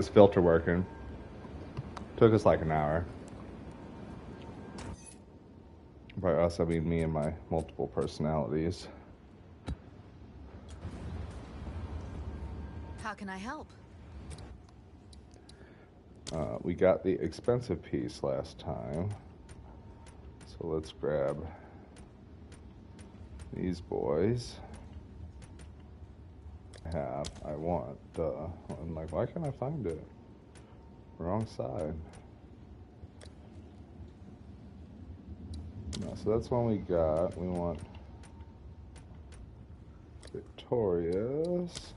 This filter working. Took us like an hour. By us, I mean me and my multiple personalities. How can I help? We got the expensive piece last time. So let's grab these boys. I want, I'm like, why can't I find it? Wrong side. No, so that's one we got. We want Victorious.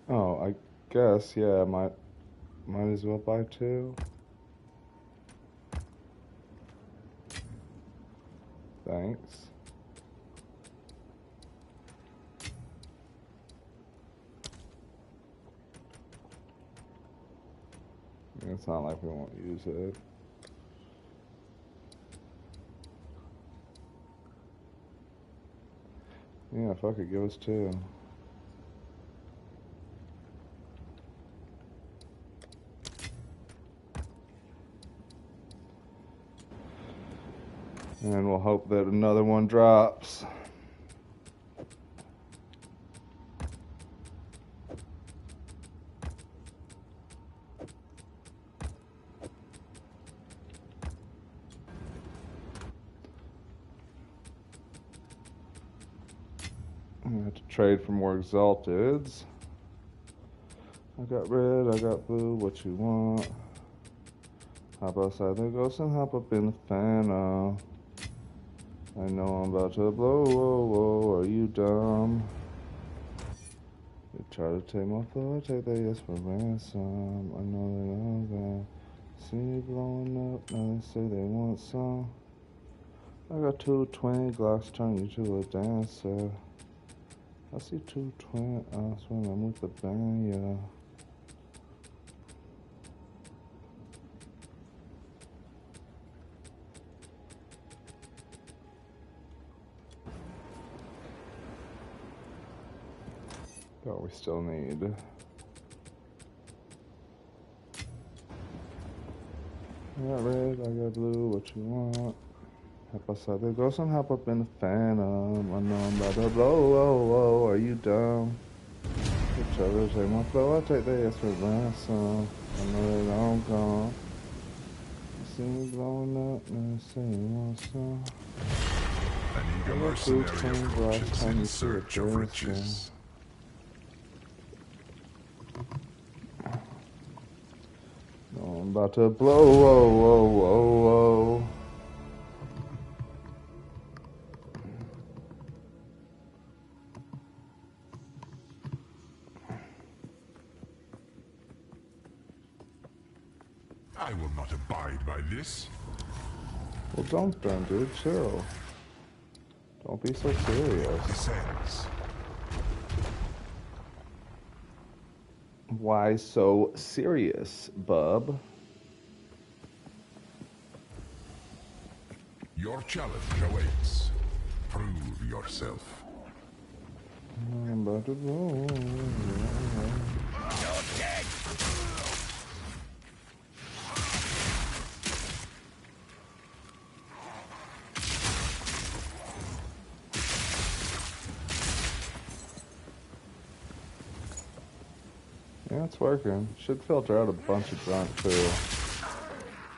Oh, I guess, yeah, might as well buy two. Thanks. It's not like we won't use it. Yeah, fuck it, give us two. And we'll hope that another one drops. I have to trade for more exalteds. I got red, I got blue, what you want? Hop outside the ghost and hop up in the fan. I know I'm about to blow, whoa, whoa, are you dumb? They try to take my floor, take that yes for ransom. I know that I'm gonna see me blowing up, now they say they want some. I got 220 Glocks, turn you to a dancer. I see 220, when I'm with the band, yeah. Oh, we still need. I got red, I got blue, what you want? Hop outside the ghost and hop up in the phantom. I know I'm about to blow, whoa, whoa, are you dumb? Each other take my flow, I take the yes for ransom. I know that I'm gone. You see me blowing up, now say you want some. An eager mercenary approaches in search of riches. Oh, I'm about to blow, whoa, whoa, whoa, whoa. I will not abide by this. Well, don't then, dude. Chill. Don't be so serious. Descends. Why so serious, bub? Your challenge awaits. Prove yourself. I'm about to blow. You're dead. Yeah, it's working. Should filter out a bunch of junk too.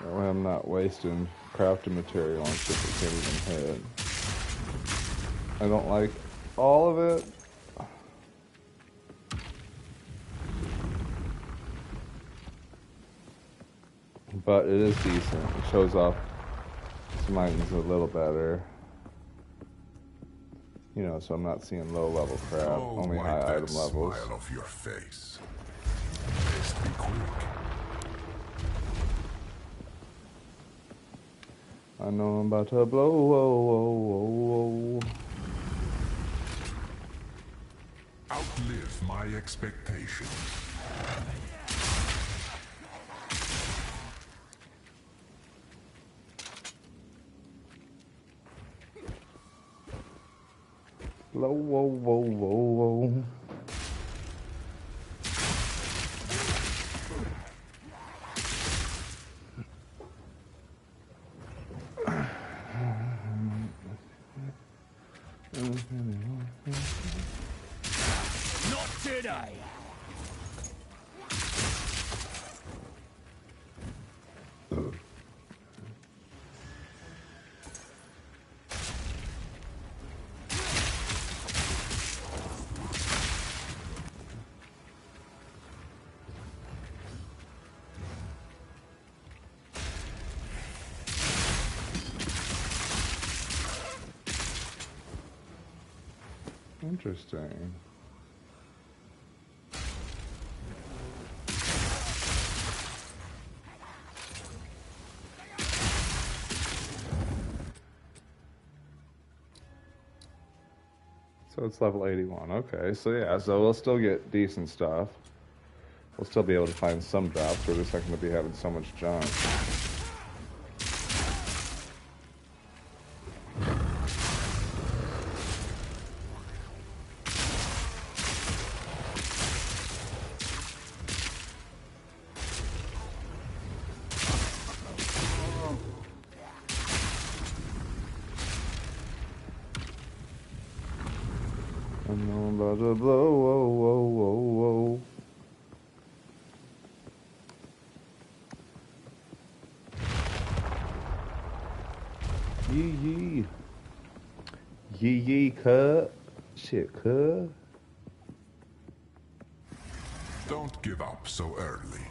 That way I'm not wasting crafting material on shit that can't even hit. I don't like all of it. But it is decent. It shows off some items a little better. You know, so I'm not seeing low level crap, only high item levels. Smile off your face. Best be quick. I know I'm about to blow, whoa, whoa, whoa, whoa. Outlive my expectations. Whoa, whoa, whoa, whoa, whoa. Not today. Interesting. So it's level 81. Okay, so yeah, so we'll still get decent stuff. We'll still be able to find some drops. We're just not going to be having so much junk. I'm about to blow, whoa, whoa, whoa, whoa. Yee yee. Yee yee, cuz. Shit, cuz. Don't give up so early.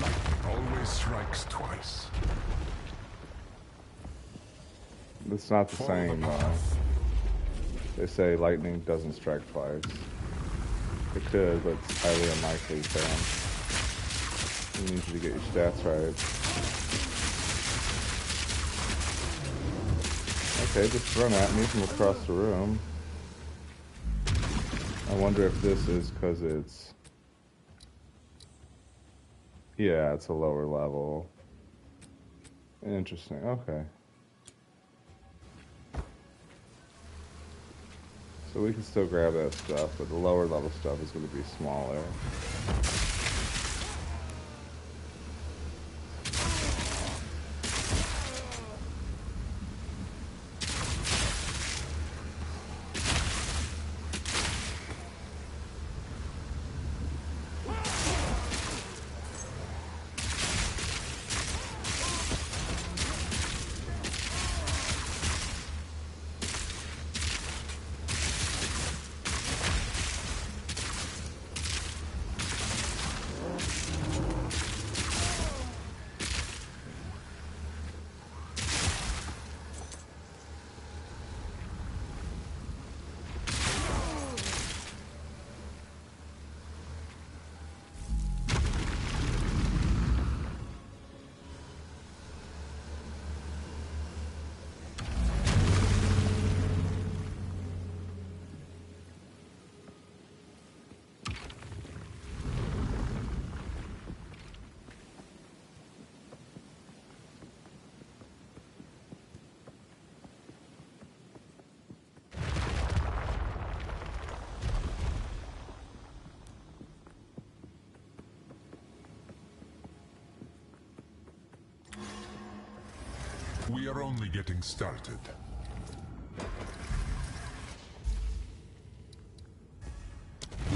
Lightning always strikes twice. It's not the Follow same, the though. path. They say lightning doesn't strike twice. It could, but it's highly unlikely, Sam. You need you to get your stats right. Okay, just run at me from across the room. I wonder if this is because it's... Yeah, it's a lower level. Interesting, okay. So we can still grab that stuff, but the lower level stuff is going to be smaller. We are only getting started.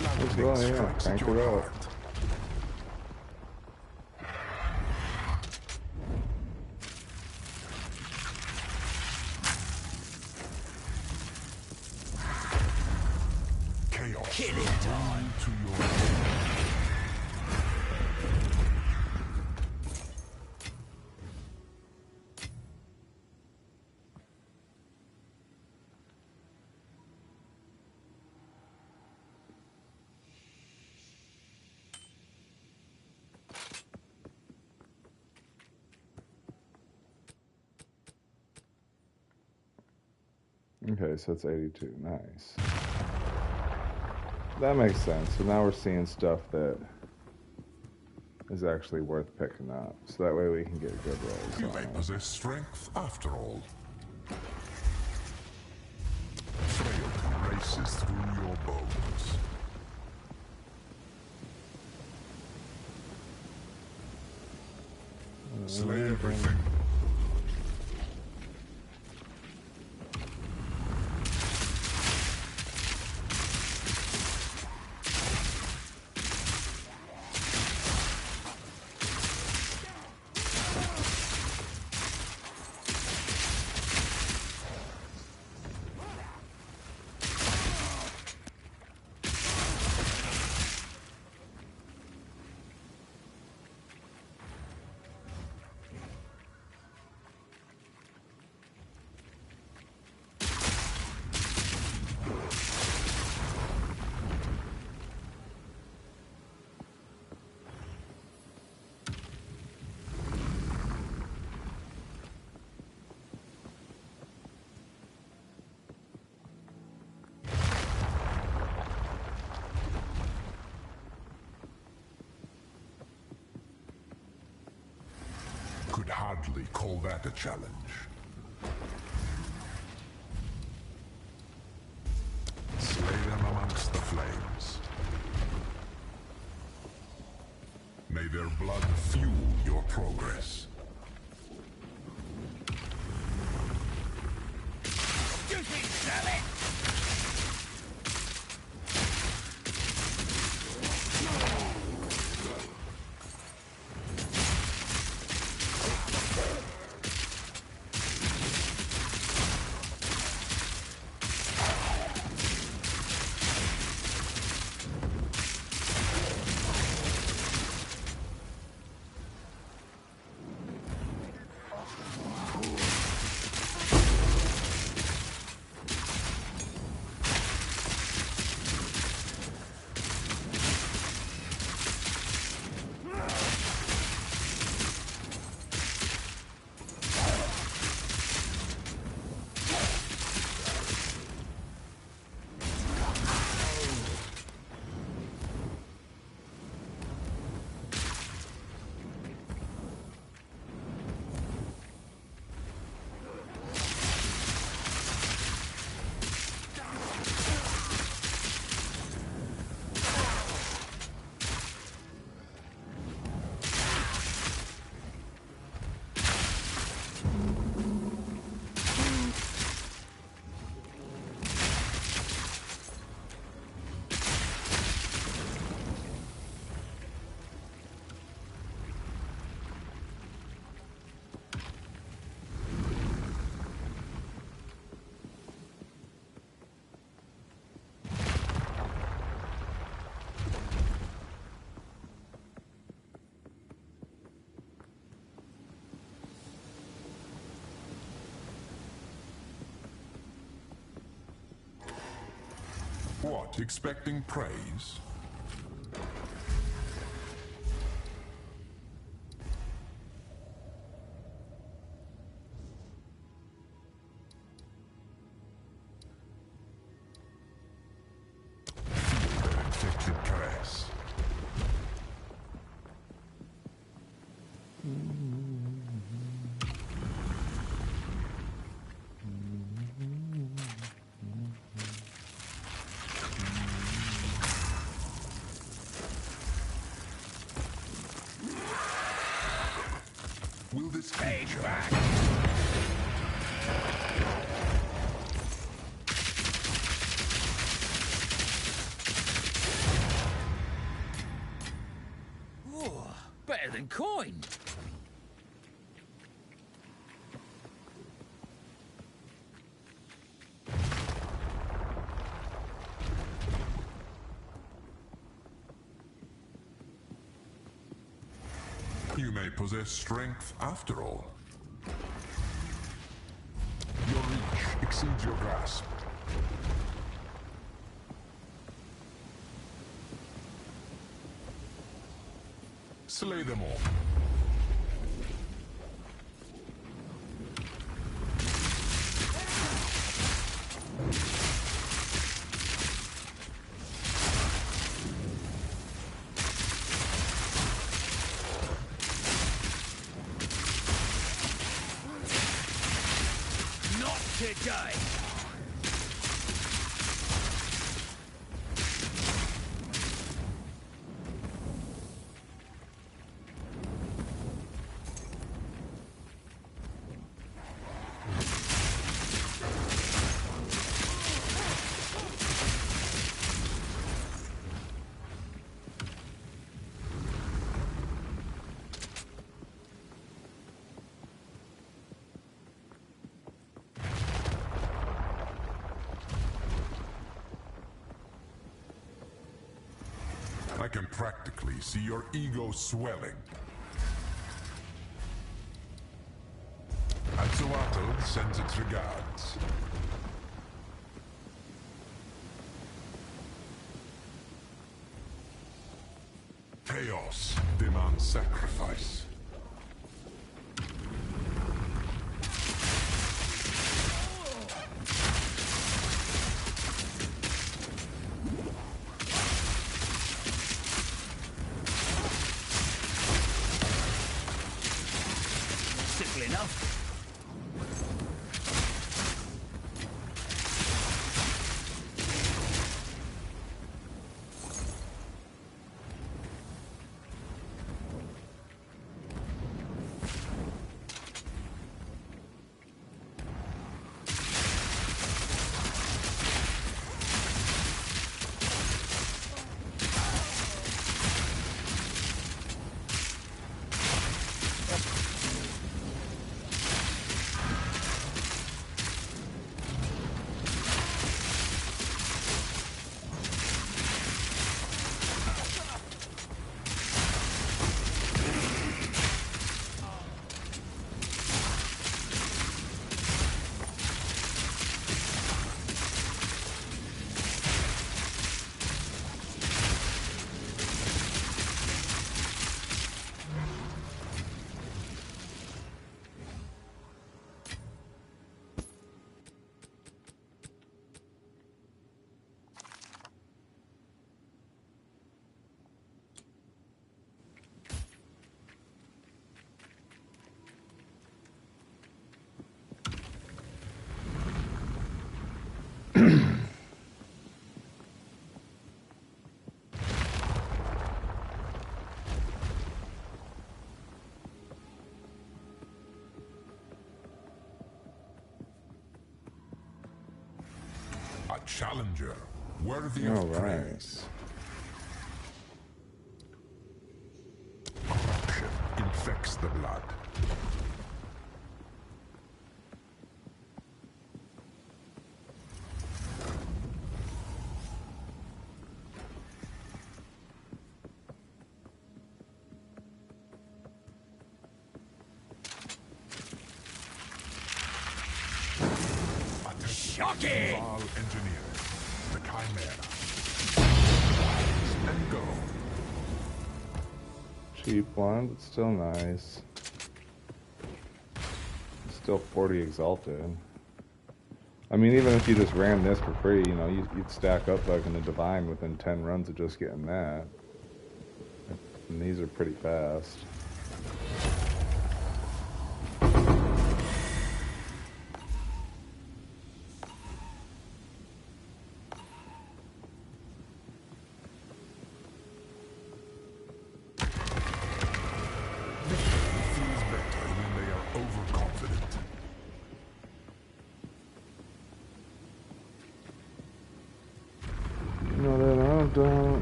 Lightning Well, yeah, strikes at crank your it up. heart. Chaos Killing will time. bring to your home. Okay, so it's 82. Nice. That makes sense. So now we're seeing stuff that is actually worth picking up. So that way we can get good rolls You on may it. possess strength after all. races through your bones. Slay everything. Could hardly call that a challenge. Slay them amongst the flames. May their blood fuel your progress. Excuse me, Sally! What, expecting praise? Feel their infected caress. Will this feature? Oh, better than coin. You may possess strength after all. Your reach exceeds your grasp. Slay them all. Not today. I can practically see your ego swelling. Atsuato sends its regards. Chaos demands sacrifice. Simple enough. A challenger worthy of praise. Corruption infects the blood. Shocking! All engineers, the Chimera. And go. Cheap one, but still nice. Still 40 exalted. I mean, even if you just ran this for free, you know, you'd stack up like in the Divine within 10 runs of just getting that. And these are pretty fast.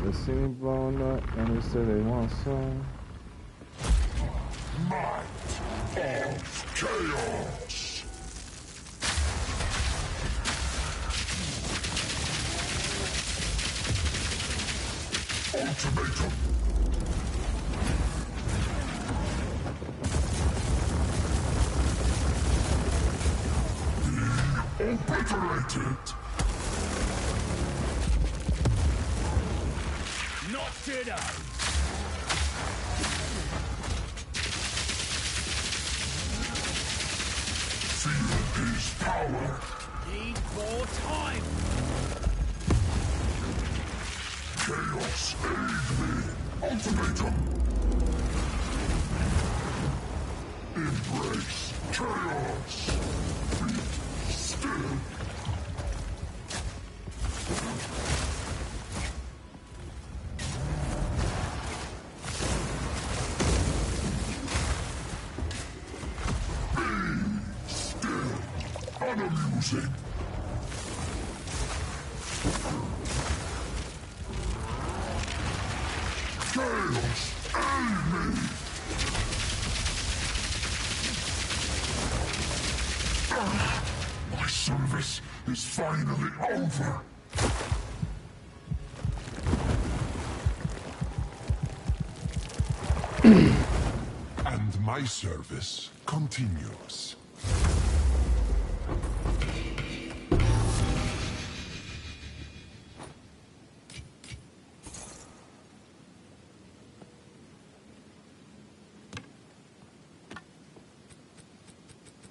They see me blowing up and they say they want some. Might of chaos. Ultimatum. Be obliterated. Knocked it out. Feel his power. Need more time. Chaos, aid me. Ultimatum. Embrace chaos. Be still. Unamusing. Chaos, aid me! My service is finally over. My service continues.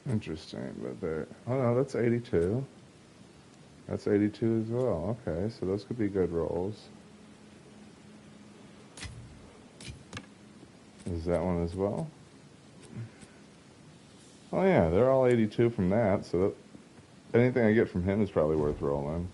Interesting, but there. Oh no, that's 82. That's 82 as well. Okay, so those could be good rolls. Is that one as well? Oh yeah, they're all 82 from that, so that, anything I get from him is probably worth rolling.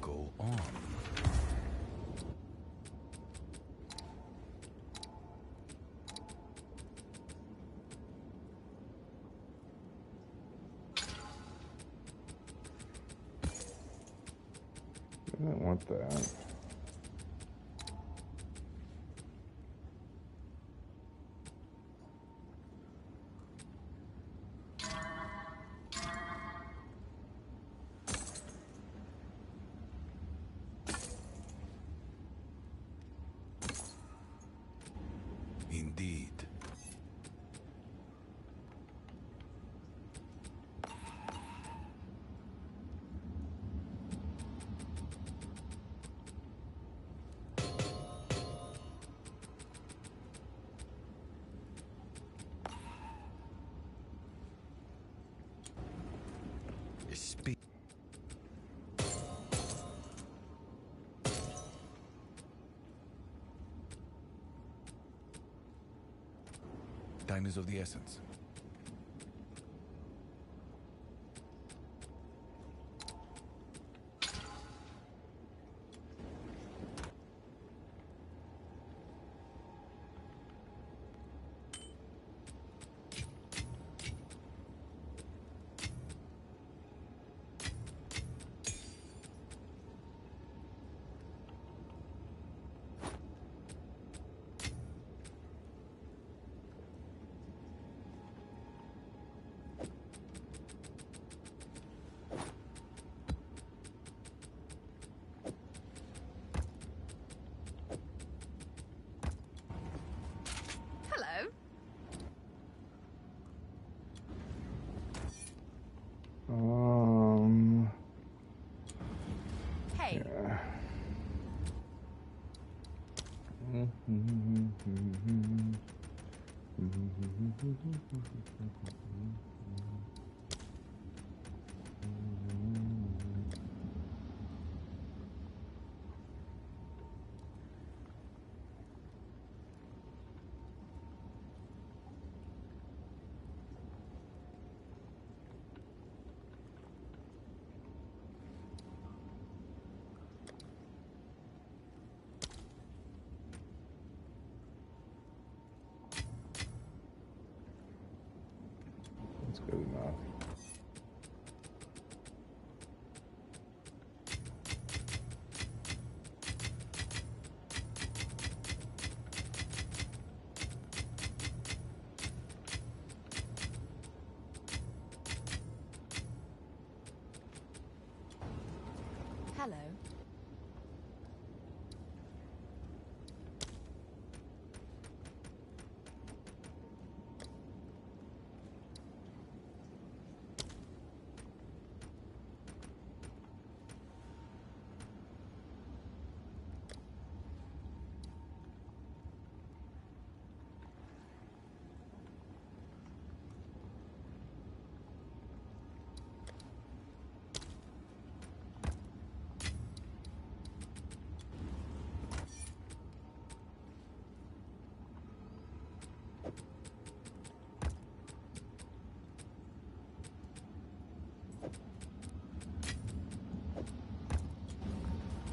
Go on. I didn't want that. Indeed. Speak. Time is of the essence. Hello. Hey. Yeah. That's good enough. Hello.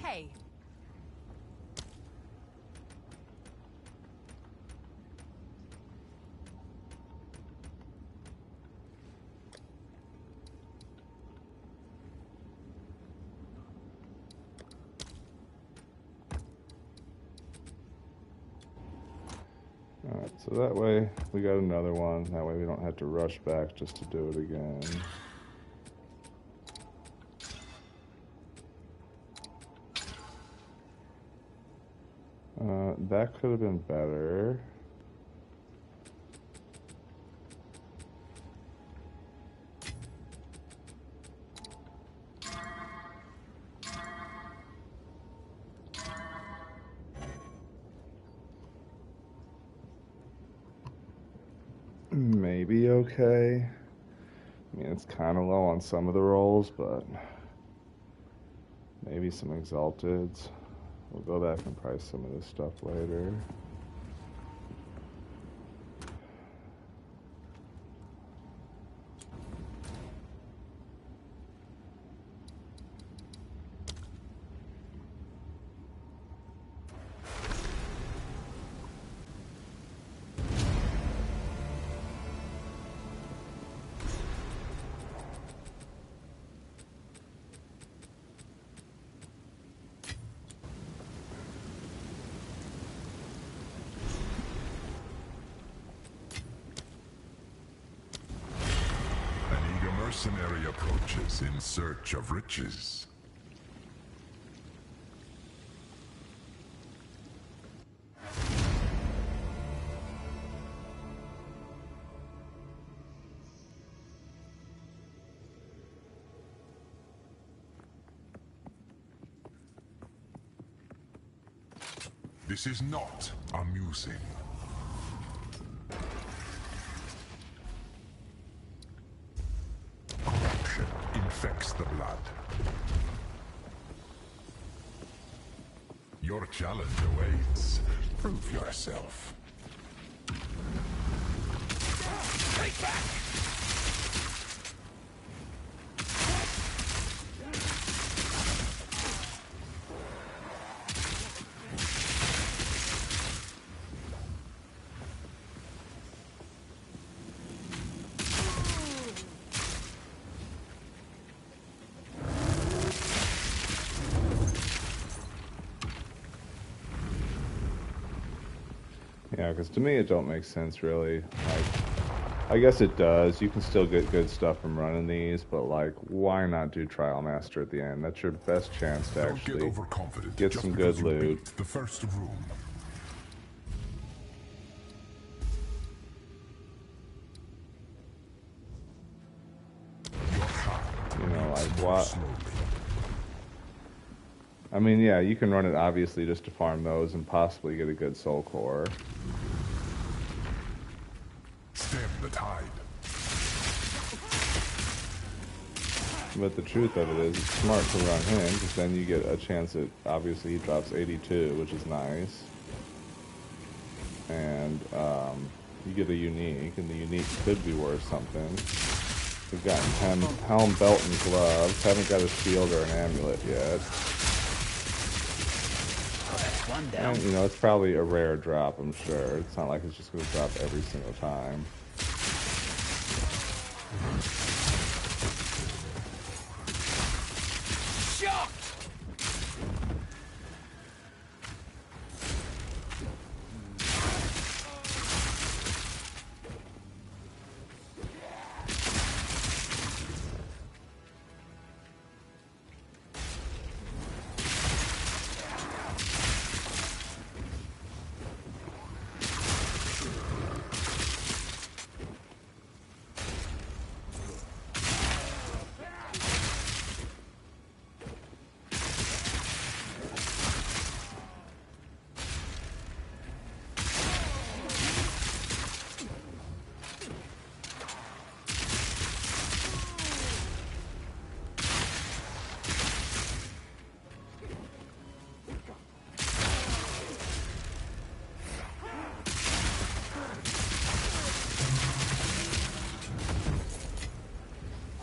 Hey. So that way we got another one. That way we don't have to rush back just to do it again. That could have been better. Maybe okay. I mean, it's kind of low on some of the rolls, but maybe some exalteds. We'll go back and price some of this stuff later. Mercenary approaches in search of riches. This is not amusing. Corruption infects the blood. Your challenge awaits. Prove yourself. Take back! Yeah, because to me it don't make sense really. Like, I guess it does. You can still get good stuff from running these, but like, why not do Trial Master at the end? That's your best chance to actually get some good loot. The first room. You know, like what? I mean, yeah, you can run it obviously just to farm those and possibly get a good soul core. Stem the tide. But the truth of it is, it's smart to run him, because then you get a chance at, obviously he drops 82, which is nice. And you get a unique, and the unique could be worth something. We've gotten helm, belt, and gloves. Haven't got a shield or an amulet yet. One down. And, you know, it's probably a rare drop, I'm sure. It's not like it's just going to drop every single time.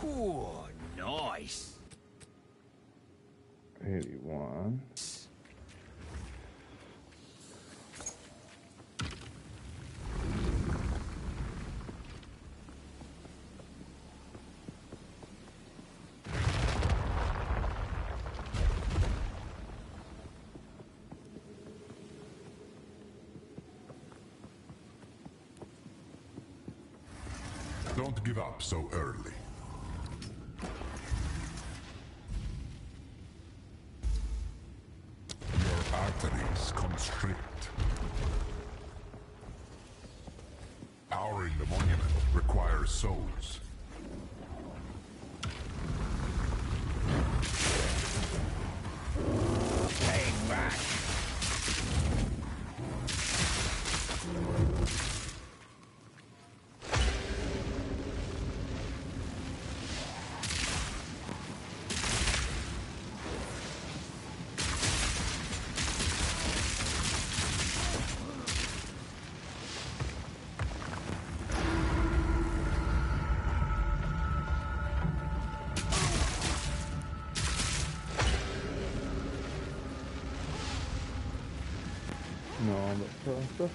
Ooh, nice. 81. Don't give up so early. Your arteries constrict. Powering the monument requires souls. Hang back. No, but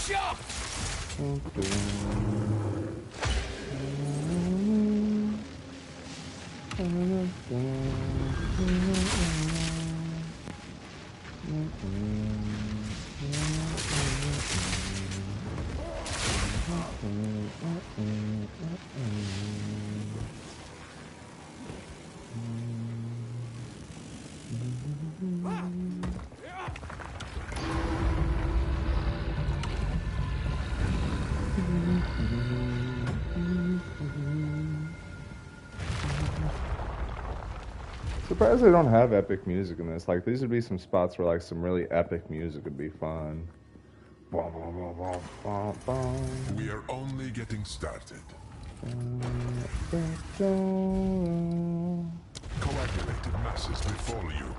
Shot! Surprised they don't have epic music in this. Like, these would be some spots where, like, some really epic music would be fun. We are only getting started. Coagulated masses before you.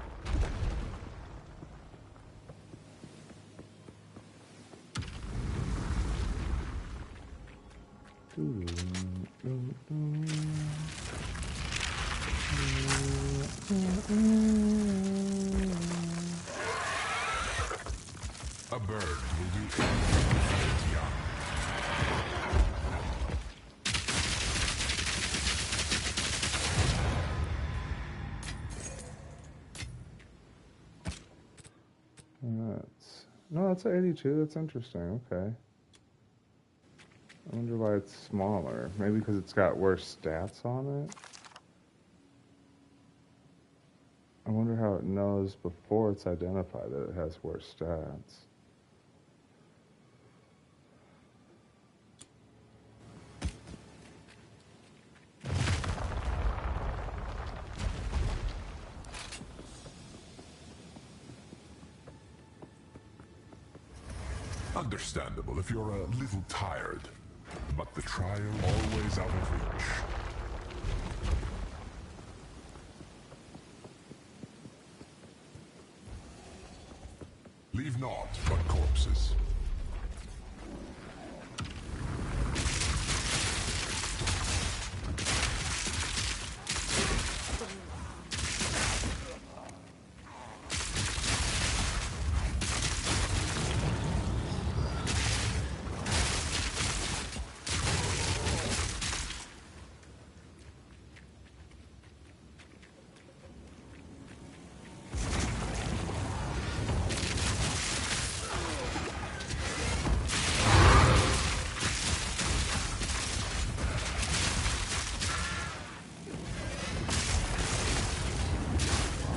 A bird will do anything for its young. That's an 82. That's interesting. Okay. I wonder why it's smaller. Maybe because it's got worse stats on it. I wonder how it knows before it's identified that it has worse stats. Understandable if you're a little tired, but the trial always out of reach. Leave naught but corpses.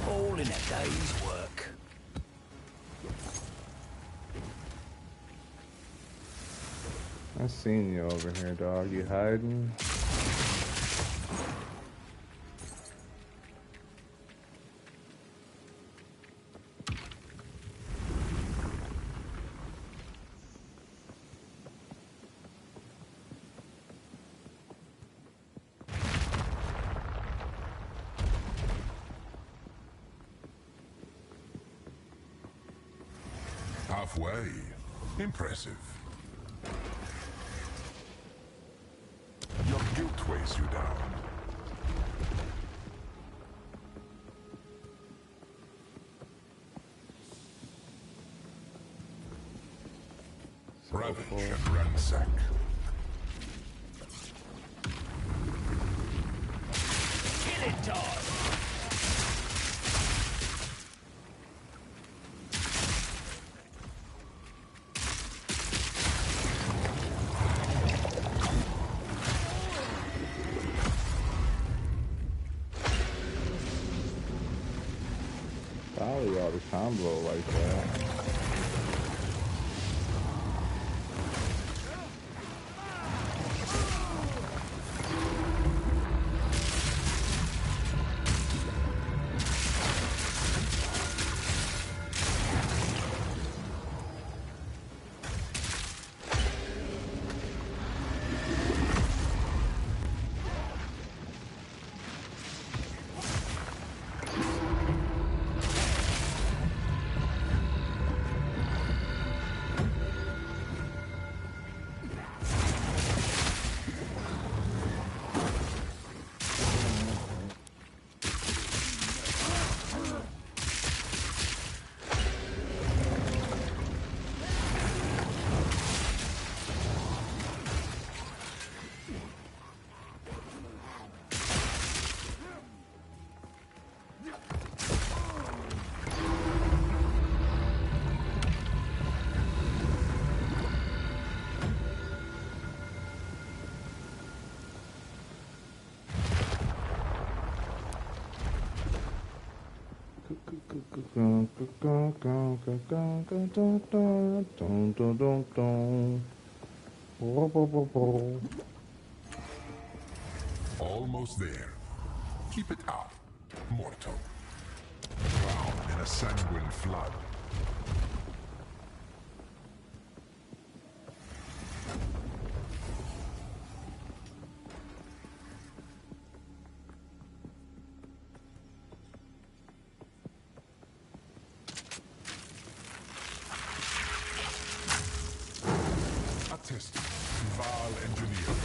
All in a day's work. I seen you over here, dog. You hiding? Halfway. Impressive. chase you down. Ravage and ransack. Kill it, dog! Probably ought to combo like that. Almost there. Keep it up, mortal. Drown in a sanguine flood. Attested. Val engineer.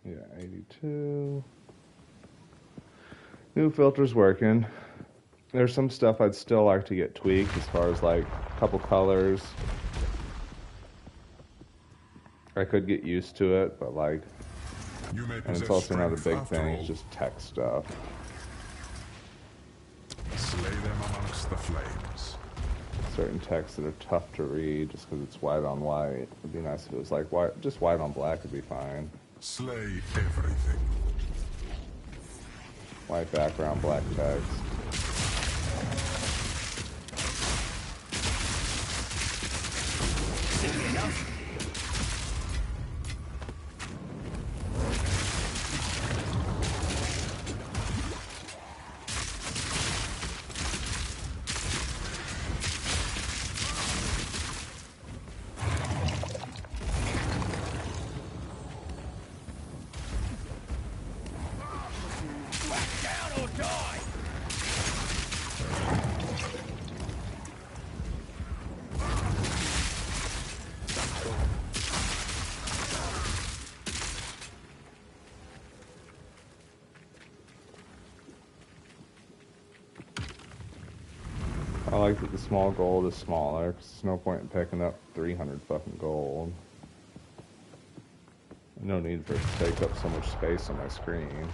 Yeah, 82. New filter's working. There's some stuff I'd still like to get tweaked as far as like a couple colors. I could get used to it, but like, You may and possess it's also not a strength big after thing, all. it's just text stuff. Slay them amongst the flames. Certain texts that are tough to read just because it's white on white. It'd be nice if it was like white, just white on black would be fine. Slay everything. White background, black text. Down or die! I like that the small gold is smaller, 'cause there's no point in picking up 300 fucking gold. No need for it to take up so much space on my screen.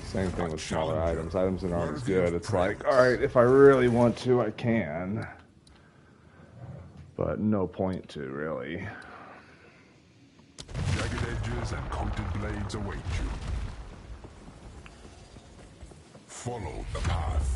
Same thing with smaller items. Items that aren't as good. It's like, alright, if I really want to, I can. But no point to, really. Jagged edges and coated blades await you. Follow the path.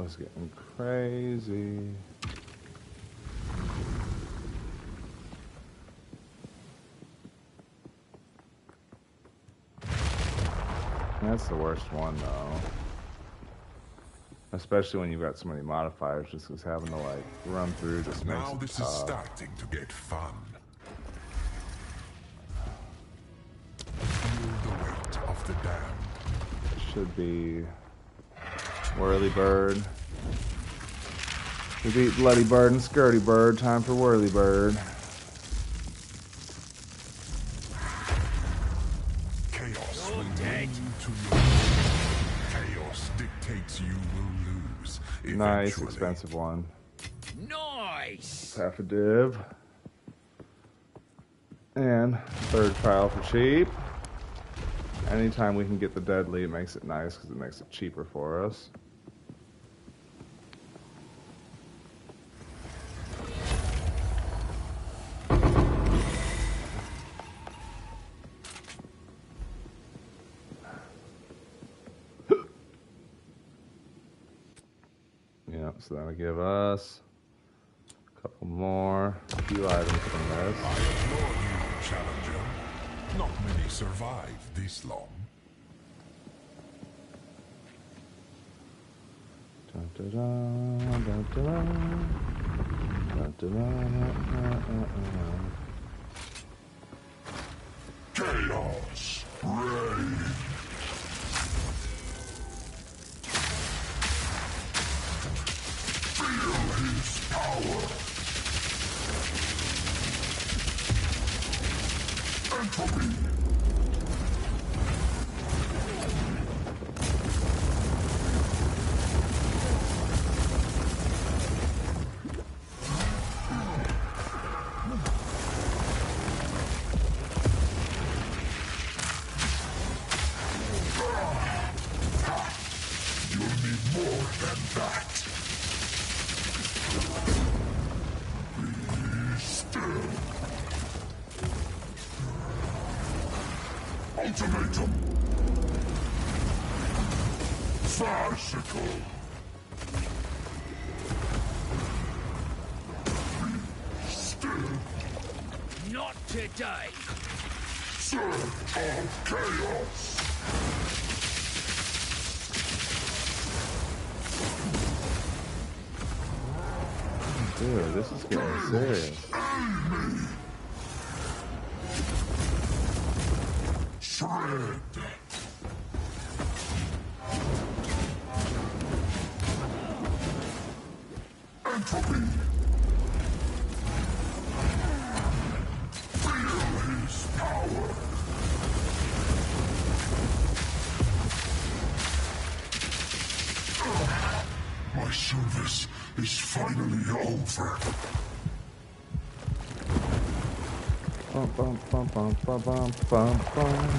it's getting crazy. That's the worst one, though. Especially when you've got so many modifiers, just because having to, like, run through just makes Now it this tough. is starting to get fun. Feel the weight of the damned. It should be Whirly Bird. We beat Bloody Bird and Skirty Bird. Time for Whirly Bird. Chaos will win to your chaos dictates you will lose. Nice, Eventually. expensive one. Nice. Half a div. And third trial for cheap. Anytime we can get the deadly, it makes it nice because it makes it cheaper for us. Yeah, so that'll give us a couple more, a few items from this. I applaud you, challenger. Not many survive this long. Dun, dun, dun, dun, dun, dun, dun, dun, dun, dun. Chaos reign. Feel his power. Entropy. You'll need more than that. Be still. Ultimatum. Farcical. Be still. Not today. Surge of chaos. Dude, this is getting serious. Shred. Entropy. Feel his power. My service is finally over. Bum, bum, bum, bum, bum, bum, bum, bum.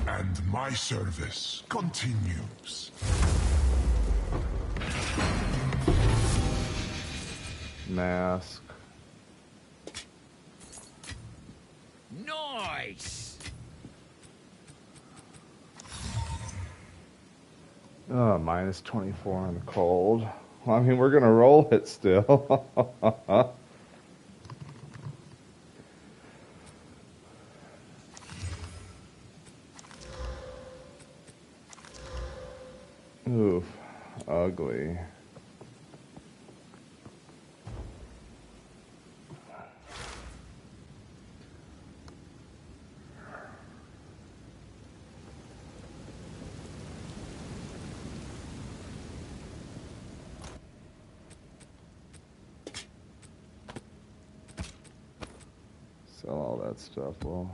And my service continues. Mask. Nice. Oh, minus 24 on the cold. Well, I mean, we're gonna roll it still. Oof, ugly. Sell all that stuff. We'll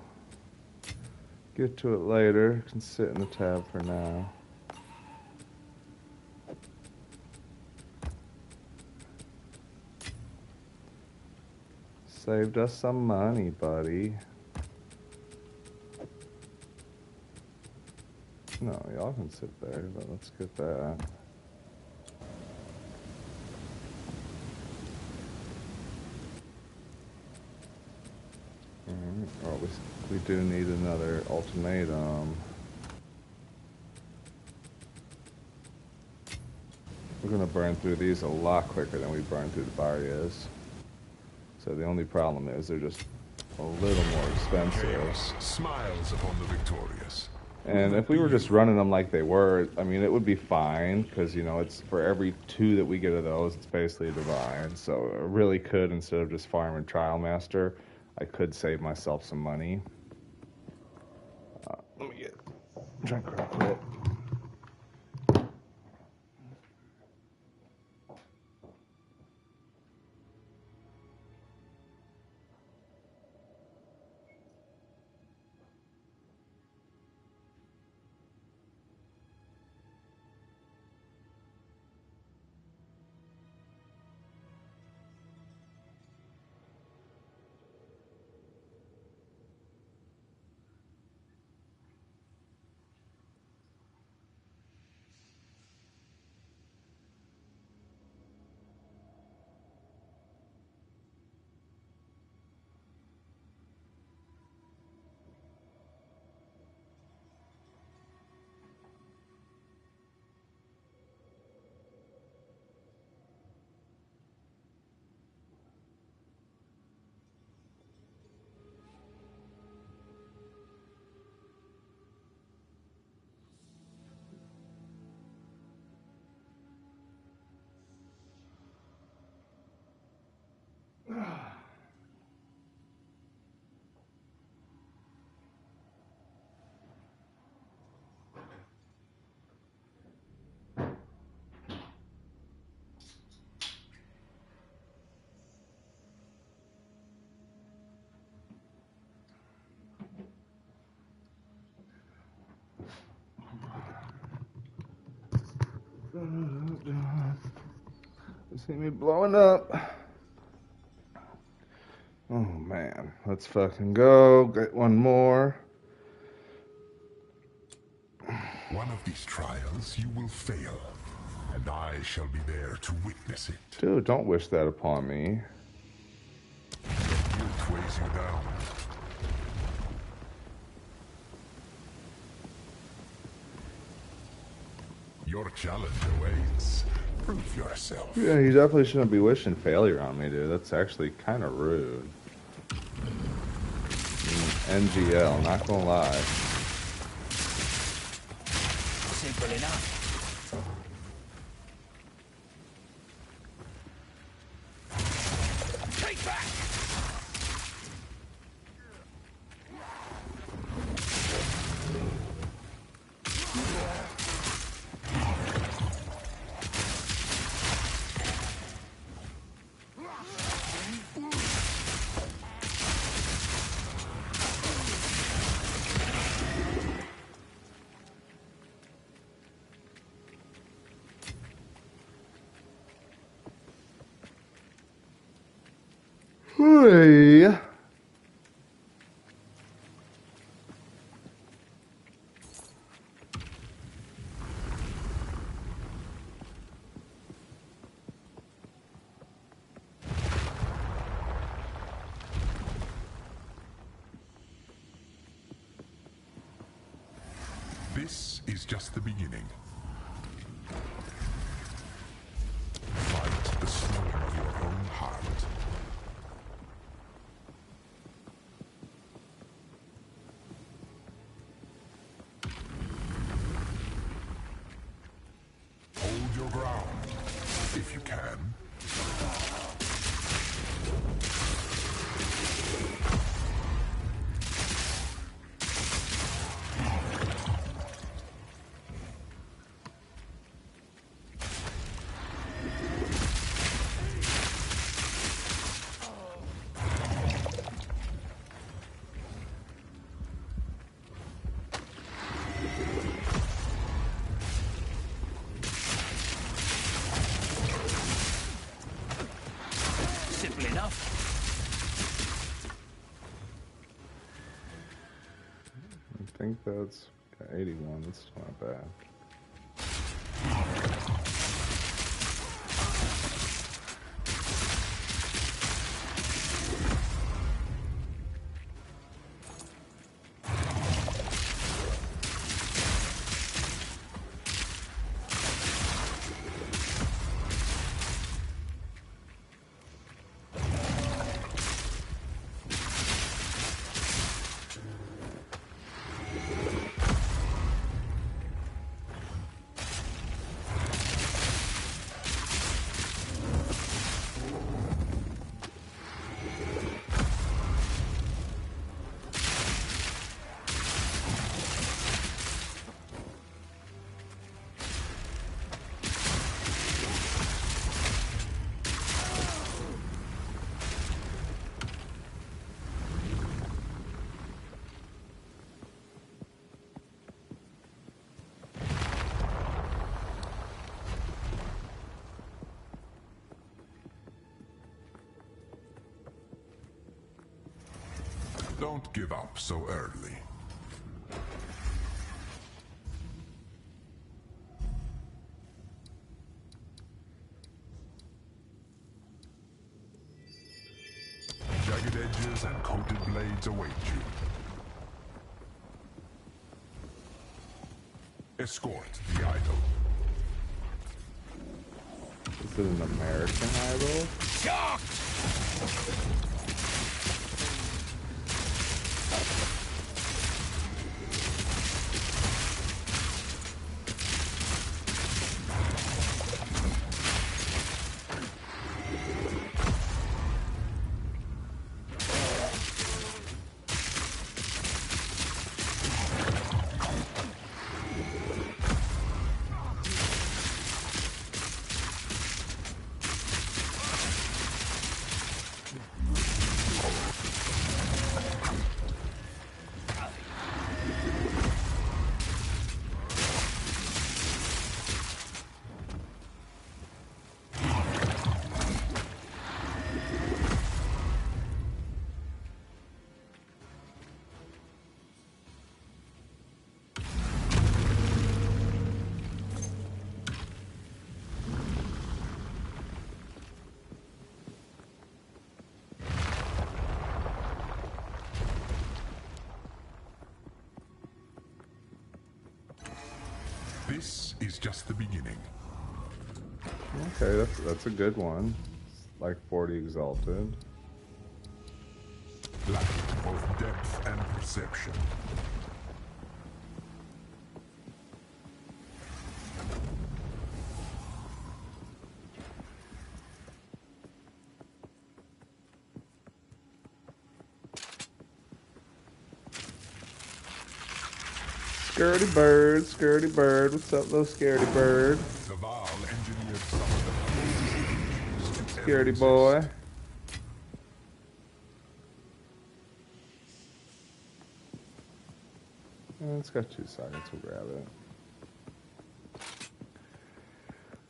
get to it later. Can sit in the tab for now. Saved us some money, buddy. No, y'all can sit there, but let's get that. Alright, well, we do need another ultimatum. We're gonna burn through these a lot quicker than we burn through the barriers. So the only problem is they're just a little more expensive. Chaos smiles upon the victorious. And if we were just running them like they were, I mean, it would be fine, because, you know, it's for every 2 that we get of those, it's basically a divine. So I really could, instead of just farming Trial Master, I could save myself some money. Let me get a drink real quick. You see me blowing up. Oh man, let's fucking go. Get one more. One of these trials you will fail, and I shall be there to witness it. Dude, don't wish that upon me. Guilt weighs you down. Your challenge awaits. Prove yourself. Yeah, you definitely shouldn't be wishing failure on me, dude. That's actually kind of rude. NGL, not gonna lie. Simple enough. Take back! Hey. This is just the beginning. Fight the slowing of your own heart. Hold your ground, if you can. Simple enough. I think that's 81. That's still not bad. Don't give up so early. Jagged edges and coated blades await you. Escort the idol. Is it an American idol? This is just the beginning. Okay, that's a good one. Like 40 exalted. Lacked both depth and perception. Skirty bird, what's up, little scaredy bird? The Val engineered some of the Scaredy boy. It's got 2 seconds, we'll grab it.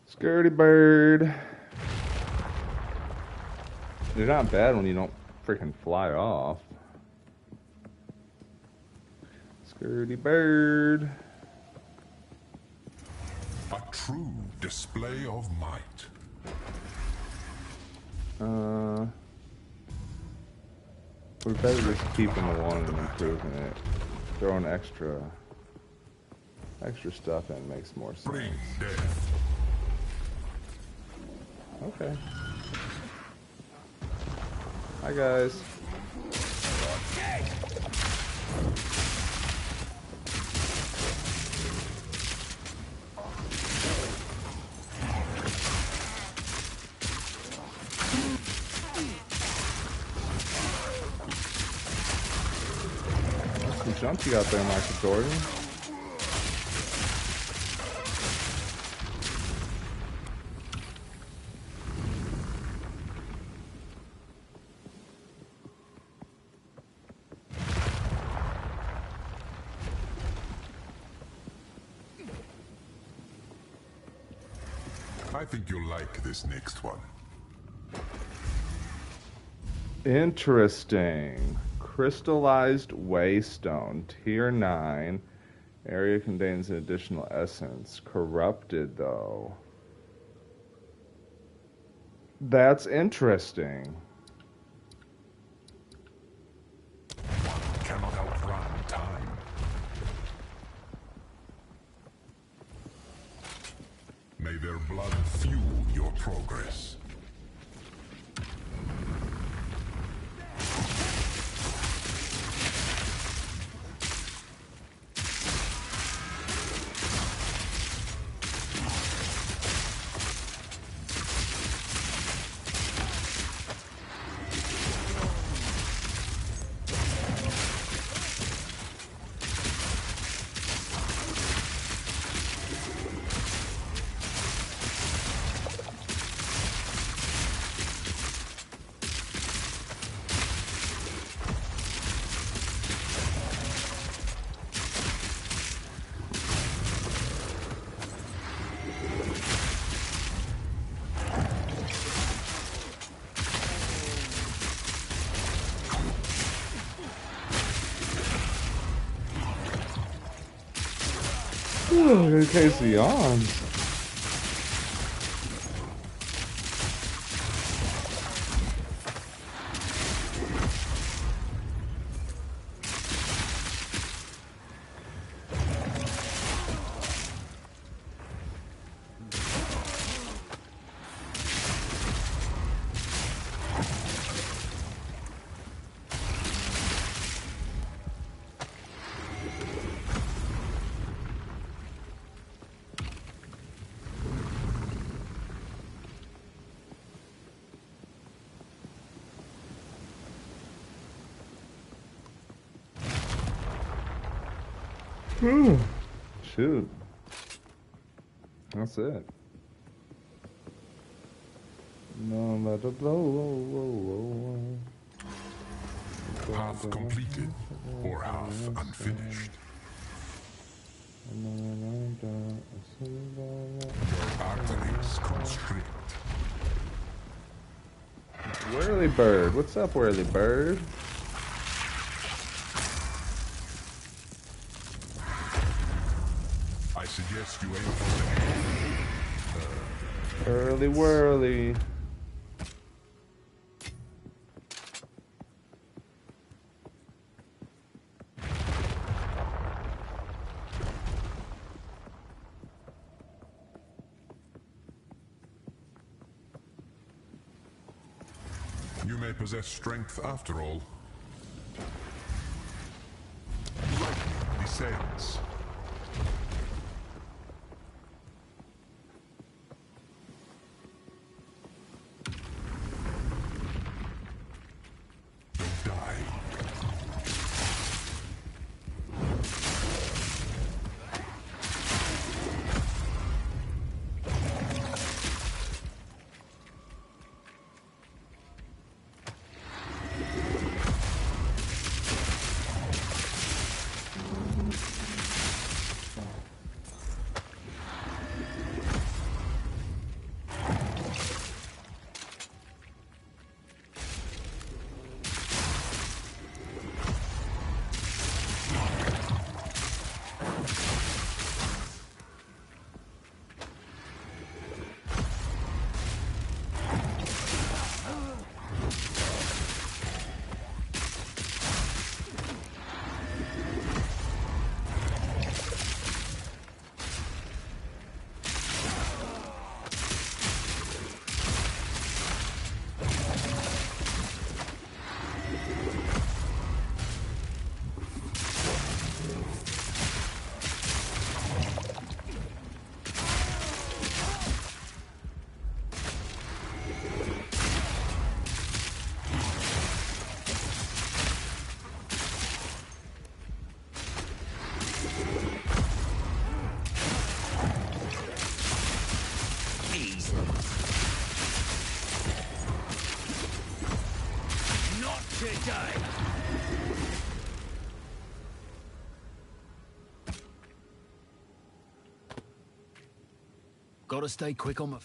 Skirty bird. You're not bad when you don't freaking fly off. Skirty bird. A true display of might. We're better just keeping the one and improving it. Throwing extra stuff in makes more sense. Bring death. Okay. Hi guys. Some jump you got there, Michael Jordan. I think you'll like this next one. Interesting. Crystallized Waystone, Tier 9. Area contains an additional essence. Corrupted, though. That's interesting. One cannot outrun time. May their blood fuel your progress. In case he yawns. Shoot. That's it. No matter blow. Half completed or half unfinished. Arteries constrict. Whirly Bird. What's up, Whirly Bird? I suggest you aim for Early whirly. You may possess strength after all. Lightning descends. Gotta stay quick on my...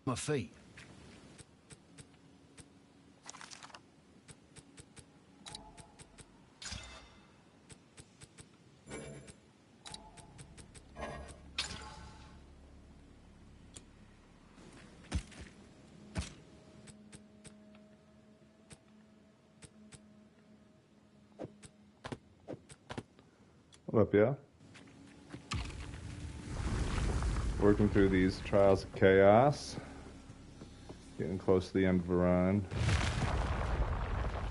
my feet. What up, yeah? Working through these Trials of Chaos. Getting close to the end of the run.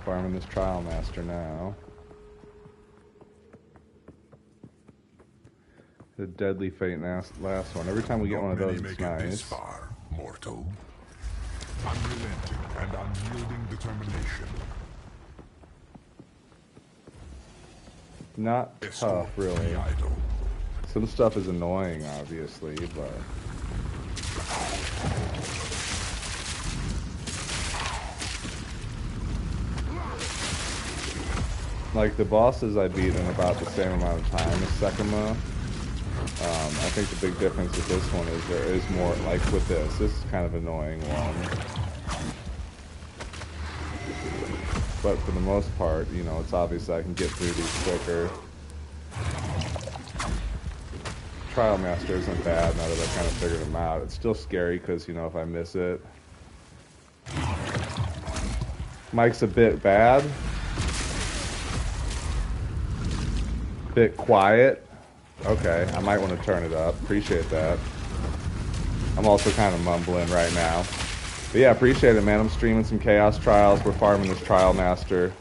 Farming this Trial Master now. The Deadly Fate last one. Every time we get one of those, it's nice. This far, mortal. Unrelenting and unyielding determination. Not tough, really. Some stuff is annoying, obviously, but... like the bosses I beat in about the same amount of time as Sekima. I think the big difference with this one is there is more, like with this is kind of annoying one. But for the most part, you know, it's obvious I can get through these quicker. Trial Master isn't bad now that I've kind of figured him out. It's still scary because, you know, if I miss it. Mike's a bit bad. Bit quiet. Okay, I might want to turn it up. Appreciate that. I'm also kind of mumbling right now. But yeah, appreciate it, man. I'm streaming some Chaos Trials. We're farming this Trial Master.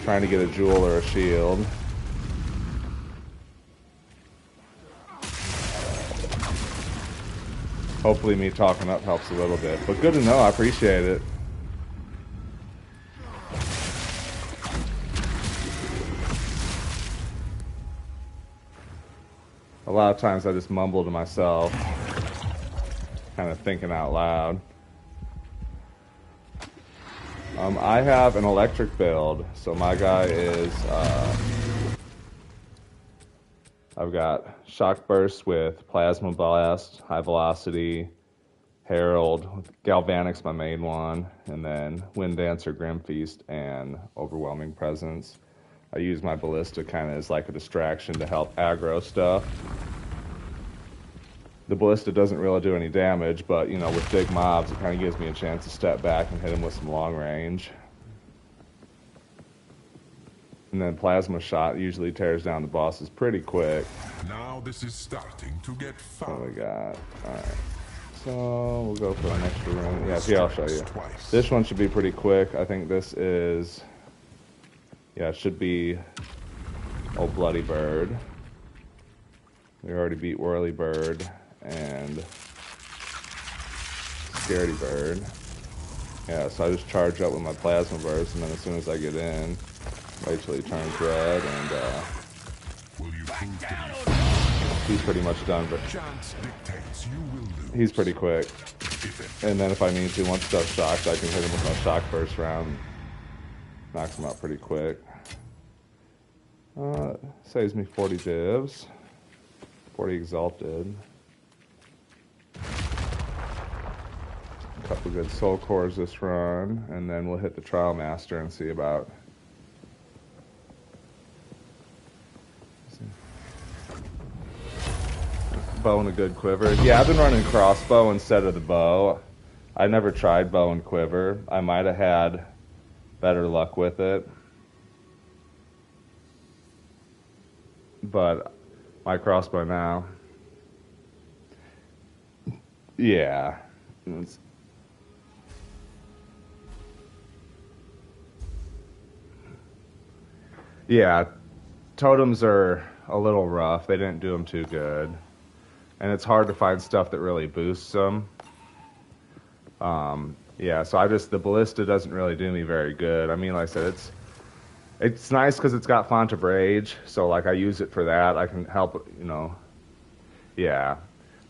Trying to get a jewel or a shield. Hopefully me talking up helps a little bit. But good to know. I appreciate it. A lot of times I just mumble to myself, kind of thinking out loud. I have an electric build, so my guy is, I've got Shock Burst with Plasma Blast, High Velocity, Herald, Galvanic's my main one, and then Wind Dancer, Grim Feast, and Overwhelming Presence. I use my Ballista kind of as like a distraction to help aggro stuff. The Ballista doesn't really do any damage, but, you know, with big mobs, it kind of gives me a chance to step back and hit them with some long range. And then Plasma Shot usually tears down the bosses pretty quick. Now this is starting to get fun. What we got? Alright. So, we'll go for an extra room. Yeah, see, I'll show you. This one should be pretty quick. I think this is... Yeah, it should be... Oh, Bloody Bird. We already beat Whirly Bird. And Scaredy Bird. Yeah, so I just charge up with my Plasma Burst, and then as soon as I get in, wait till he turns red, and he's pretty much done, but he's pretty quick. And then if I need to, once stuff's shocked, I can hit him with my Shock Burst round. Knocks him out pretty quick. Saves me 40 divs. 40 exalted. A couple good soul cores this run, and then we'll hit the Trial Master and see about... Bow and a good quiver. Yeah, I've been running crossbow instead of the bow. I never tried bow and quiver. I might have had better luck with it. But my crossbow now... Yeah. Yeah, totems are a little rough. They didn't do them too good. And it's hard to find stuff that really boosts them. Yeah, so the Ballista doesn't really do me very good. I mean, like I said, it's nice because it's got Font of Rage. So, like, I use it for that. I can help, you know. Yeah.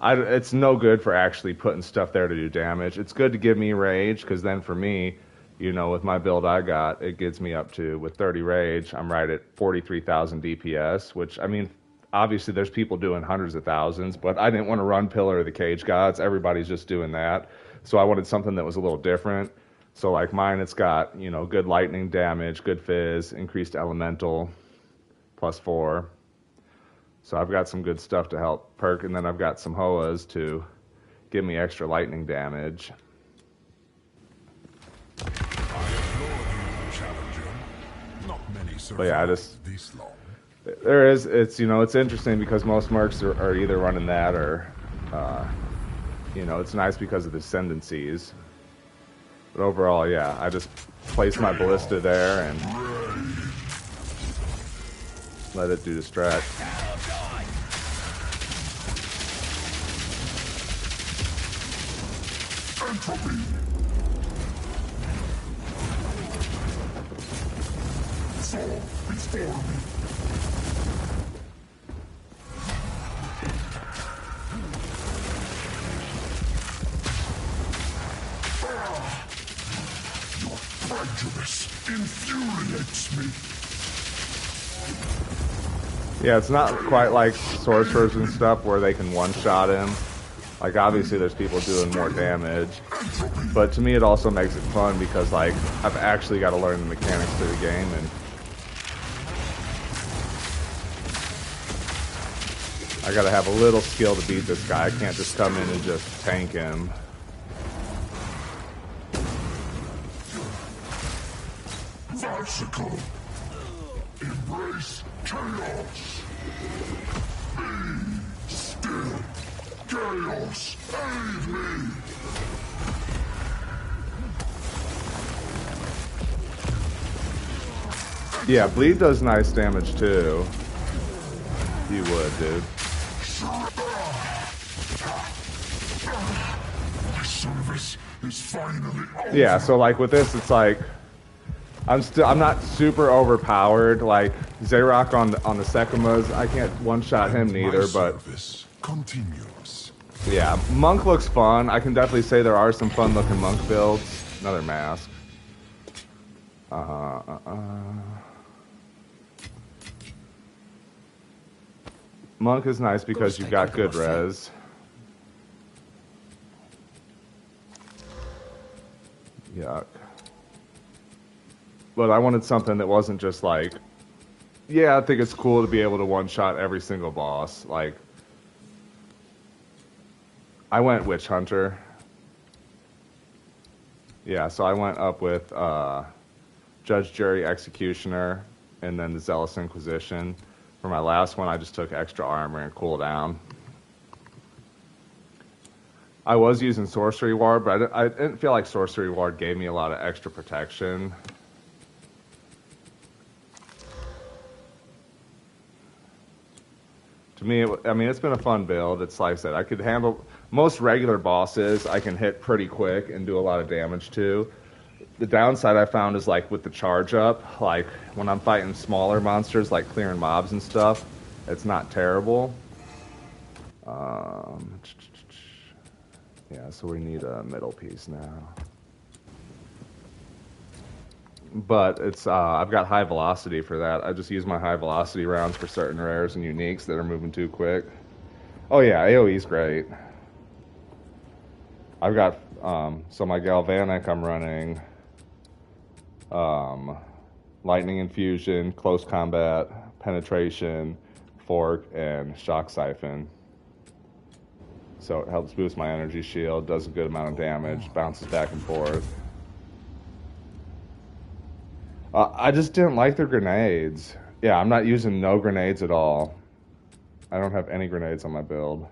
It's no good for actually putting stuff there to do damage. It's good to give me rage, because then for me, you know, with my build I got, it gets me up to, with 30 rage, I'm right at 43,000 DPS, which, I mean, obviously there's people doing hundreds of thousands, but I didn't want to run Pillar of the Cage Gods. Everybody's just doing that. So I wanted something that was a little different. So like mine, it's got, you know, good lightning damage, good fizz, increased elemental, +4. So I've got some good stuff to help perk, and then I've got some Hoas to give me extra lightning damage. But yeah, it's, you know, it's interesting because most mercs are either running that or, you know, it's nice because of the ascendancies. But overall, yeah, I just place my Ballista there and let it do distract. Entropy. Soul, restore me. Your prejudice infuriates me. Yeah, it's not quite like sorcerers and stuff where they can one-shot him. Like, obviously there's people doing more damage. But to me it also makes it fun because, like, I've actually got to learn the mechanics to the game, and I gotta have a little skill to beat this guy. I can't just come in and just tank him. Bicycle. Embrace chaos. Be still. Chaos, aid me. Yeah, bleed does nice damage too. You would, dude. My service is finally over. Yeah, so like with this, it's like I'm not super overpowered. Like Zayrok on the Sekimas, I can't one-shot him neither. But service continues. yeah, Monk looks fun. I can definitely say there are some fun-looking Monk builds. Another mask. Monk is nice because you've got good res. Yuck. But I wanted something that wasn't just like, yeah, I think it's cool to be able to one-shot every single boss. Like, I went Witch Hunter. Yeah, so I went up with Judge, Jury, Executioner, and then the Zealous Inquisition. For my last one, I just took extra armor and cooldown. I was using Sorcery Ward, but I didn't feel like Sorcery Ward gave me a lot of extra protection. To me, I mean, it's been a fun build. It's like I said, I could handle most regular bosses. I can hit pretty quick and do a lot of damage to. The downside I found is like with the charge up, like when I'm fighting smaller monsters, like clearing mobs and stuff, it's not terrible. Yeah, so we need a middle piece now. But it's I've got high velocity for that. I just use my high velocity rounds for certain rares and uniques that are moving too quick. Oh yeah, AoE's great. I've got so my Galvanic I'm running Lightning Infusion, Close Combat, Penetration, Fork, and Shock Siphon. So it helps boost my energy shield, does a good amount of damage, bounces back and forth. I just didn't like their grenades. Yeah, I'm not using no grenades at all. I don't have any grenades on my build.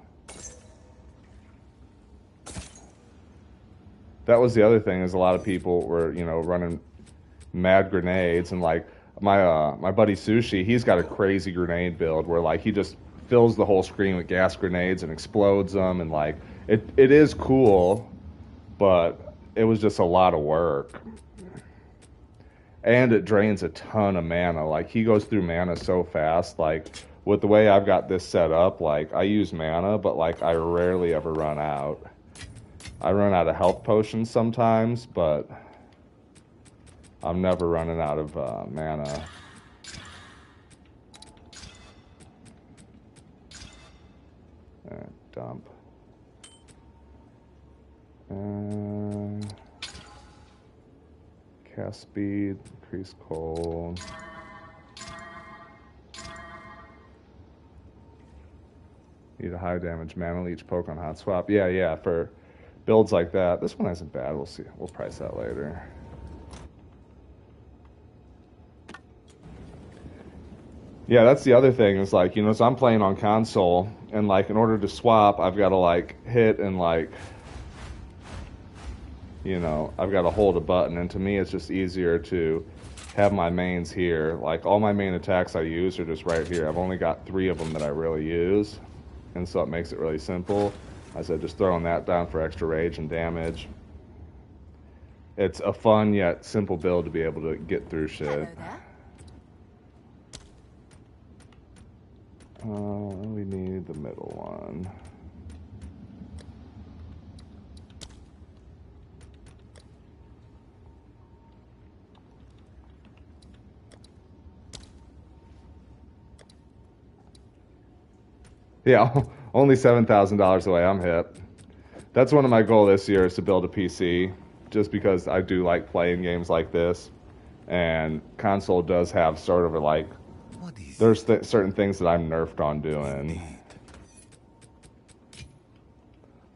That was the other thing, is a lot of people were, you know, running mad grenades, and like my buddy Sushi, he's got a crazy grenade build where like he just fills the whole screen with gas grenades and explodes them, and like it is cool, but it was just a lot of work. And it drains a ton of mana. Like, he goes through mana so fast. Like, with the way I've got this set up, like, I use mana, but, like, I rarely ever run out. I run out of health potions sometimes, but I'm never running out of mana. Dump. Cast speed, increase cold. Need a high damage mana leech poke on hot swap. Yeah, for builds like that. This one isn't bad. We'll see. We'll price that later. Yeah, that's the other thing, is like, you know, so I'm playing on console, and like in order to swap, I've got to like hit and like, you know, I've got to hold a button, and to me it's just easier to have my mains here. Like, all my main attacks I use are just right here. I've only got 3 of them that I really use, and so it makes it really simple. I said, just throwing that down for extra rage and damage. It's a fun yet simple build to be able to get through shit. Hello there. We need the middle one. Yeah, only $7,000 away. I'm hip. That's one of my goals this year is to build a PC, just because I do like playing games like this, and console does have sort of a like. What is There's certain things that I'm nerfed on doing. indeed?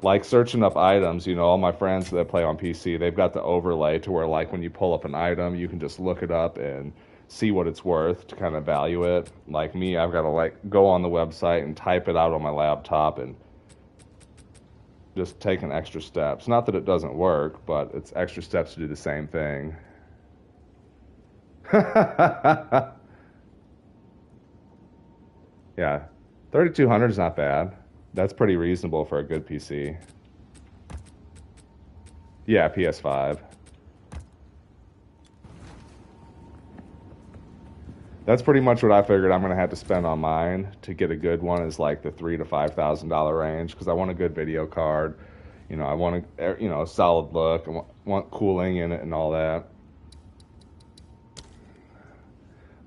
Like searching up items, you know, all my friends that play on PC, they've got the overlay to where like when you pull up an item, you can just look it up and see what it's worth to kind of value it. Like me, I've got to like go on the website and type it out on my laptop and just taking extra steps. Not that it doesn't work, but it's extra steps to do the same thing. Yeah, 3200 is not bad. That's pretty reasonable for a good PC. Yeah, PS5. That's pretty much what I figured I'm gonna have to spend on mine to get a good one, is like the $3,000 to $5,000 range, because I want a good video card. You know, I want a solid look. I want cooling in it and all that.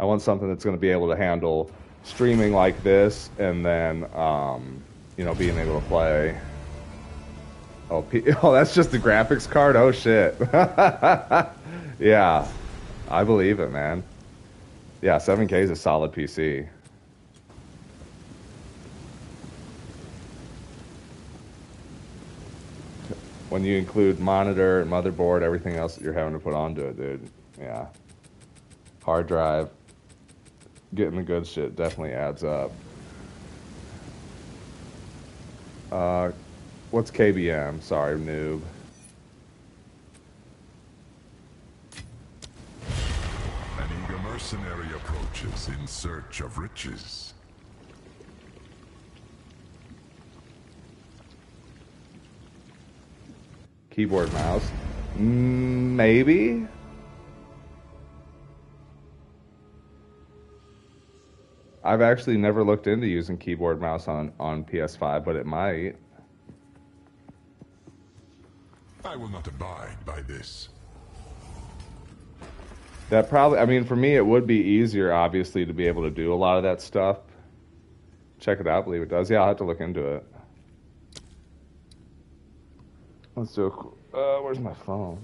I want something that's going to be able to handle streaming like this, and then being able to play. Oh, that's just the graphics card. Oh shit. Yeah, I believe it, man. Yeah, 7K is a solid PC. When you include monitor and motherboard, everything else that you're having to put onto it, dude. Yeah. Hard drive. Getting the good shit definitely adds up. What's KBM? Sorry, noob. An eager mercenary approaches in search of riches. Keyboard, mouse. Maybe? I've actually never looked into using keyboard mouse on PS5, but it might. I will not abide by this. That probably, I mean, for me, it would be easier, obviously, to be able to do a lot of that stuff. Check it out, believe it does. Yeah, I'll have to look into it. Let's do a, where's my phone?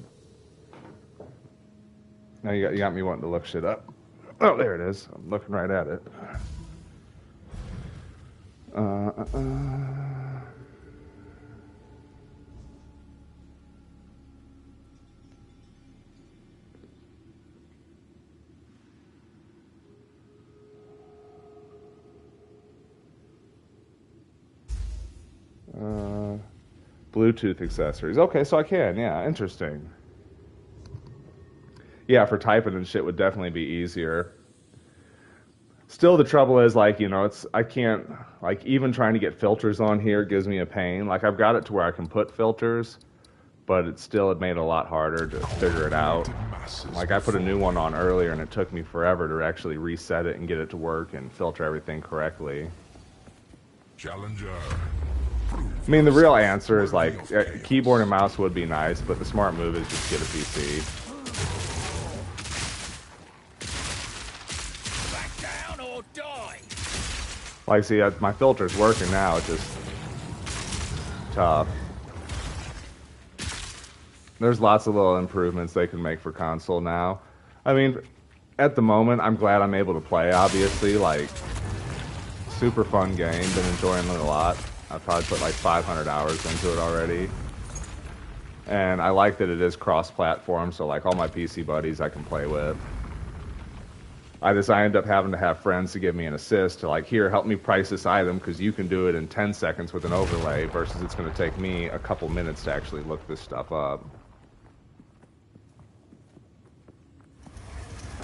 Now you got me wanting to look shit up. Oh, there it is. I'm looking right at it. Bluetooth accessories. Okay, so I can. Yeah, interesting. Yeah, for typing and shit would definitely be easier. Still, the trouble is, like, I can't, like, even trying to get filters on here gives me a pain. Like, I've got it to where I can put filters, but it made it a lot harder to figure it out. Like, I put a new one on earlier, and it took me forever to actually reset it and get it to work and filter everything correctly. Challenger. I mean, the real answer is, like, keyboard and mouse would be nice, but the smart move is just get a PC. Like, see, my filter's working now. It's just tough. There's lots of little improvements they can make for console now. I mean, at the moment, I'm glad I'm able to play, obviously. Like, super fun game. Been enjoying it a lot. I've probably put like 500 hours into it already. And I like that it is cross-platform, so like all my PC buddies I can play with. I end up having to have friends to give me an assist to like, here, help me price this item because you can do it in 10 seconds with an overlay versus it's going to take me a couple minutes to actually look this stuff up.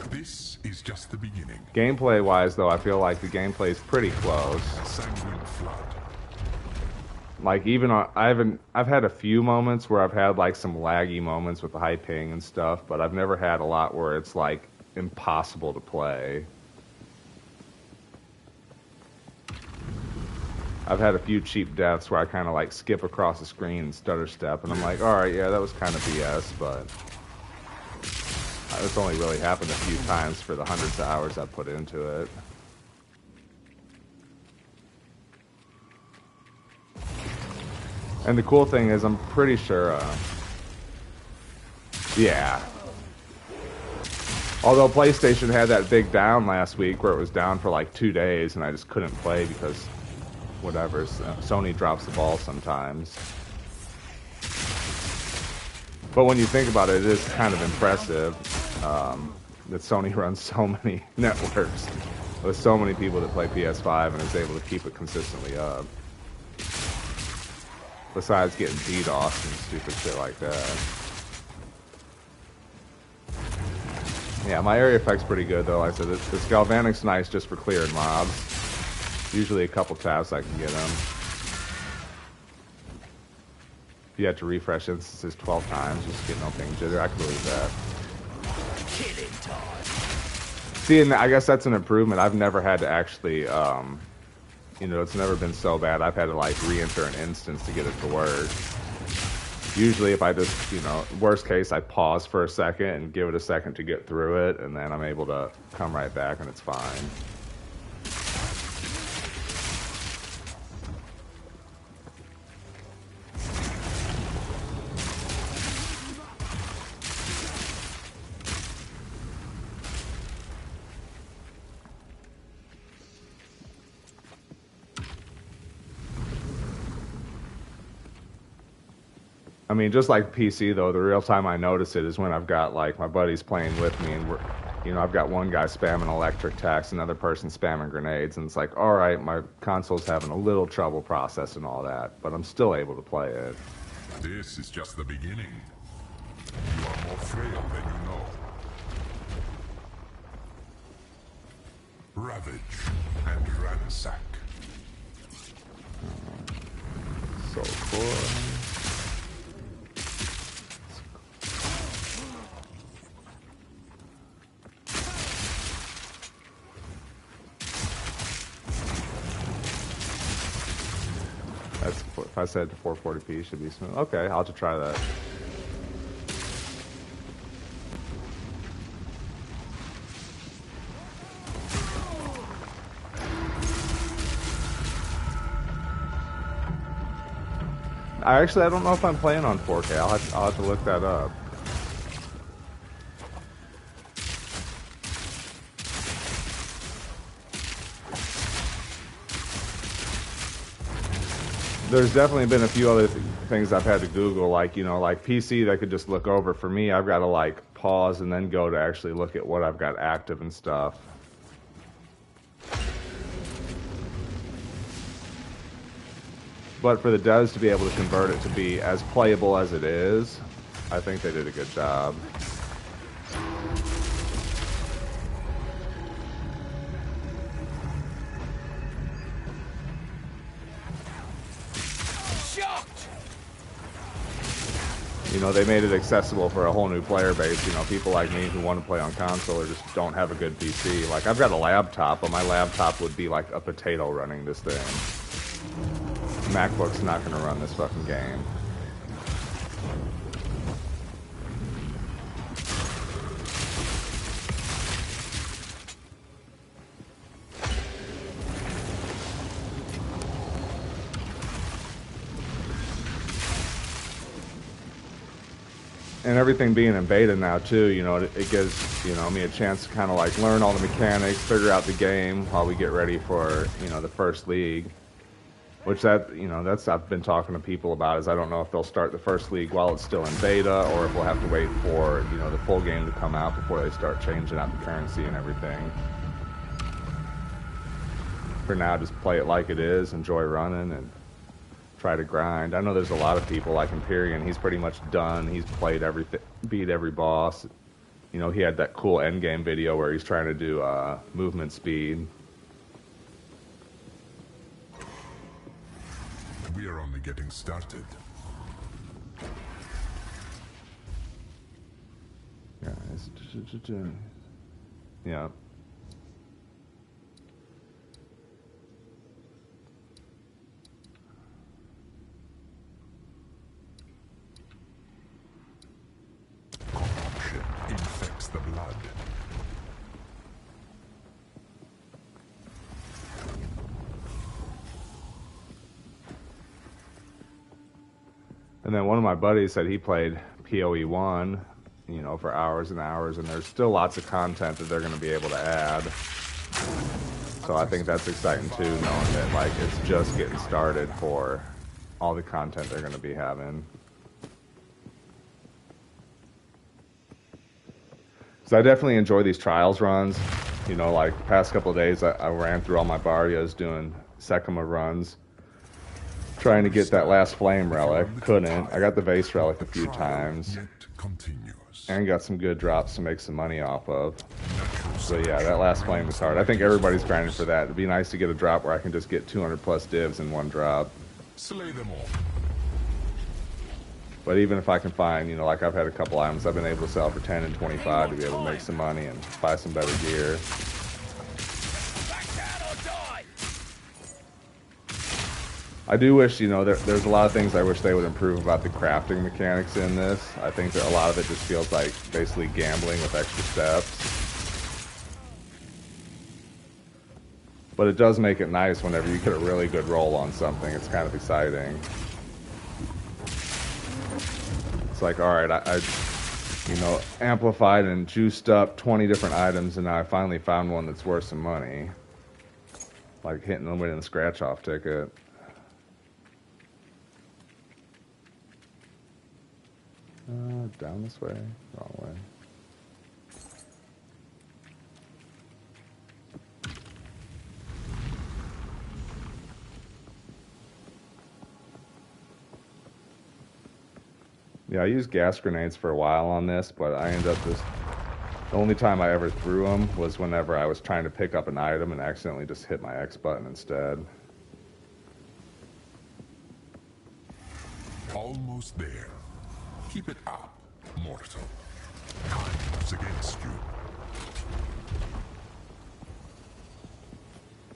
This is just the beginning. Gameplay-wise, though, I feel like the gameplay is pretty close. Sanguine flood. Like, even I've had a few moments where I've had like some laggy moments with the high ping and stuff, but I've never had a lot where it's like impossible to play. I've had a few cheap deaths where I kind of like skip across the screen and stutter step, and I'm like, alright, yeah, that was kind of BS, but it's only really happened a few times for the hundreds of hours I've put into it. And the cool thing is, I'm pretty sure, yeah. Although PlayStation had that big down last week where it was down for like 2 days and I just couldn't play because whatever, Sony drops the ball sometimes. But when you think about it, it is kind of impressive that Sony runs so many networks with so many people that play PS5 and is able to keep it consistently up. Besides getting DDoS and stupid shit like that. Yeah, my area effect's pretty good though. Like I said, this Galvanic's nice just for clearing mobs. Usually a couple taps I can get them. If you had to refresh instances 12 times just to get no ping jitter, I could believe that. Killing time. See, and I guess that's an improvement. I've never had to actually, you know, it's never been so bad. I've had to like re-enter an instance to get it to work. Usually if I just, you know, worst case, I pause for a second and give it a second to get through it, and then I'm able to come right back and it's fine. I mean, just like PC though, the real time I notice it is when I've got like my buddies playing with me and we're, you know, I've got one guy spamming electric attacks, another person spamming grenades, and it's like, all right, my console's having a little trouble processing all that, but I'm still able to play it. This is just the beginning. You are more frail than you know. Ravage and ransack. So cool. That's, if I said 440p, it should be smooth. Okay, I'll have to try that. I don't know if I'm playing on 4K. I'll have to look that up. There's definitely been a few other things I've had to Google, like, you know, like PC that I could just look over. For me, I've got to like pause and then go to actually look at what I've got active and stuff. But for the devs to be able to convert it to be as playable as it is, I think they did a good job. You know, they made it accessible for a whole new player base. You know, people like me who want to play on console or just don't have a good PC. Like, I've got a laptop, but my laptop would be like a potato running this thing. MacBook's not going to run this fucking game. And everything being in beta now too, you know, it gives, you know, me a chance to kind of like learn all the mechanics, figure out the game while we get ready for, you know, the first league. Which that, you know, that's I've been talking to people about, is I don't know if they'll start the first league while it's still in beta, or if we'll have to wait for, you know, the full game to come out before they start changing out the currency and everything. For now, just play it like it is, enjoy running, and try to grind. I know there's a lot of people like Empyrean. He's pretty much done. He's played everything, beat every boss. You know, he had that cool endgame video where he's trying to do movement speed. We are only getting started. Yeah. Corruption infects the blood. And then one of my buddies said he played POE1, you know, for hours and hours, and there's still lots of content that they're going to be able to add. So I think that's exciting too, knowing that like it's just getting started for all the content they're going to be having. So I definitely enjoy these trials runs. You know, like the past couple of days, I ran through all my barrios doing Sekima runs, trying to get that last flame relic. Couldn't. I got the vase relic a few times, and got some good drops to make some money off of. So yeah, that last flame was hard. I think everybody's grinding for that. It'd be nice to get a drop where I can just get 200 plus divs in one drop. Slay them all. But even if I can find, you know, like I've had a couple items I've been able to sell for 10 and 25 to be able to make some money and buy some better gear. I do wish, you know, there's a lot of things I wish they would improve about the crafting mechanics in this. I think that a lot of it just feels like basically gambling with extra steps. But it does make it nice whenever you get a really good roll on something. It's kind of exciting. It's like, all right, I you know, amplified and juiced up 20 different items, and now I finally found one that's worth some money. Like hitting them with a scratch-off ticket. Down this way, wrong way. Yeah, I used gas grenades for a while on this, but I ended up just... The only time I ever threw them was whenever I was trying to pick up an item and accidentally just hit my X button instead. Almost there. Keep it up, mortal. Time moves against you.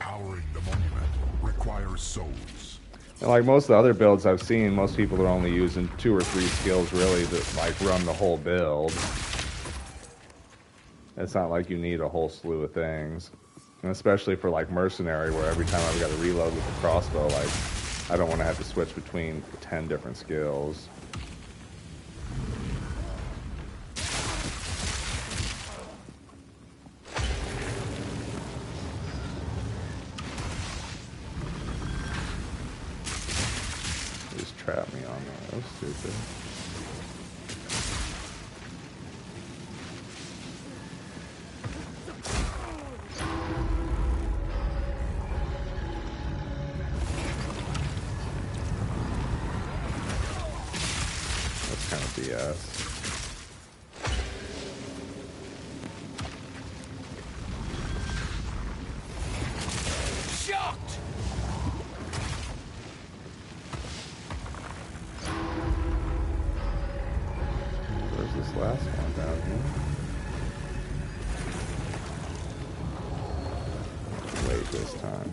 Powering the monument requires souls. And like most of the other builds I've seen, most people are only using 2 or 3 skills really to like run the whole build. It's not like you need a whole slew of things. And especially for like mercenary, where every time I've got to reload with the crossbow, like I don't want to have to switch between 10 different skills. Trap me on that. That was stupid. That's kind of BS. Last one down here. Wait this time.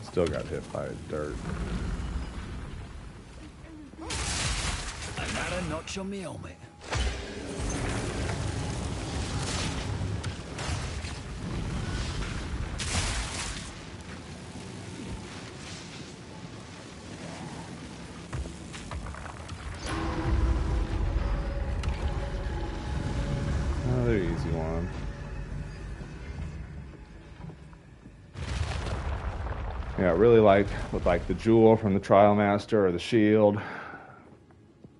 Still got hit by dirt. Another notch on me helmet. Another easy one. Yeah, I really liked with like the jewel from the Trial Master or the shield.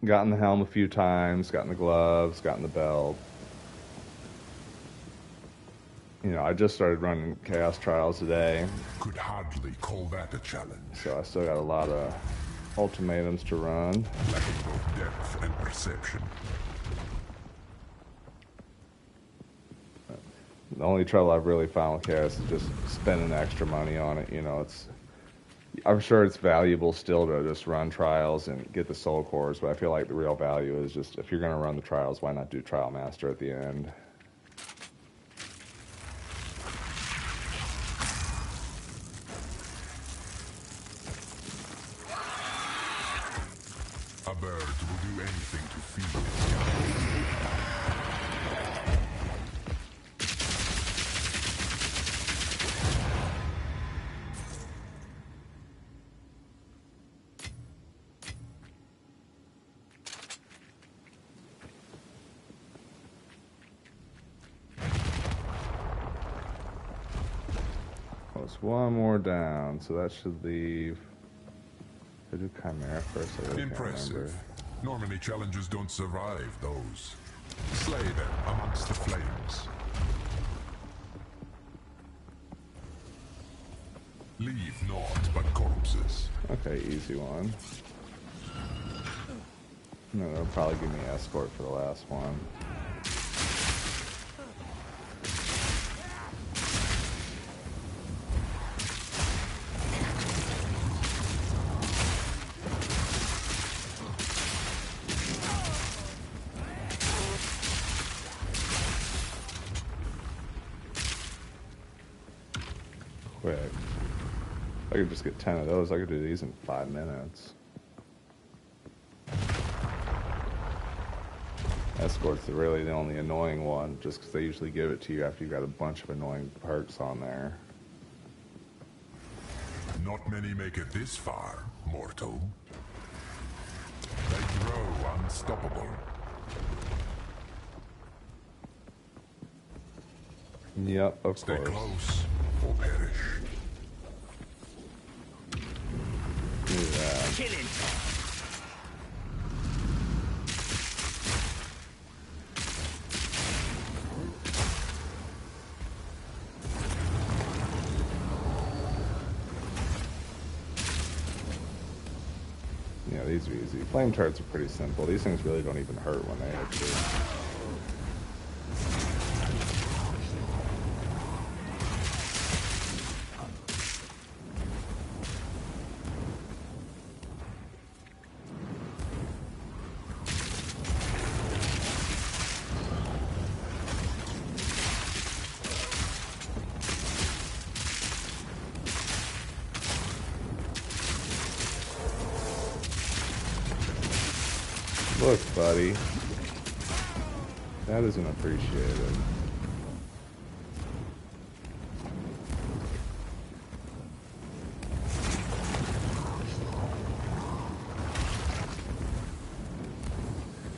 Gotten the helm a few times, gotten the gloves, gotten the belt. You know, I just started running Chaos Trials today. Could hardly call that a challenge. So I still got a lot of ultimatums to run. Lacking both depth and perception. The only trouble I've really found with Chaos is just spending extra money on it. You know, I'm sure it's valuable still to just run trials and get the soul cores, but I feel like the real value is just, if you're going to run the trials, why not do Trial Master at the end? A bird will do anything to feed its young. one more down, so that should leave. I do Chimera first. I really can't remember. Impressive. Normally challenges don't survive those. Slay them amongst the flames. Leave naught but corpses. Okay, easy one. No, they'll probably give me escort for the last one. Quick. I could just get 10 of those. I could do these in 5 minutes. Escort's really the only annoying one, just because they usually give it to you after you've got a bunch of annoying perks on there. Not many make it this far, mortal. They grow unstoppable. Yep, of Stay course. close or perish. Do that. Killing time. Yeah, these are easy. Flame turrets are pretty simple. These things really don't even hurt when they hit you. Look, buddy. That isn't appreciated.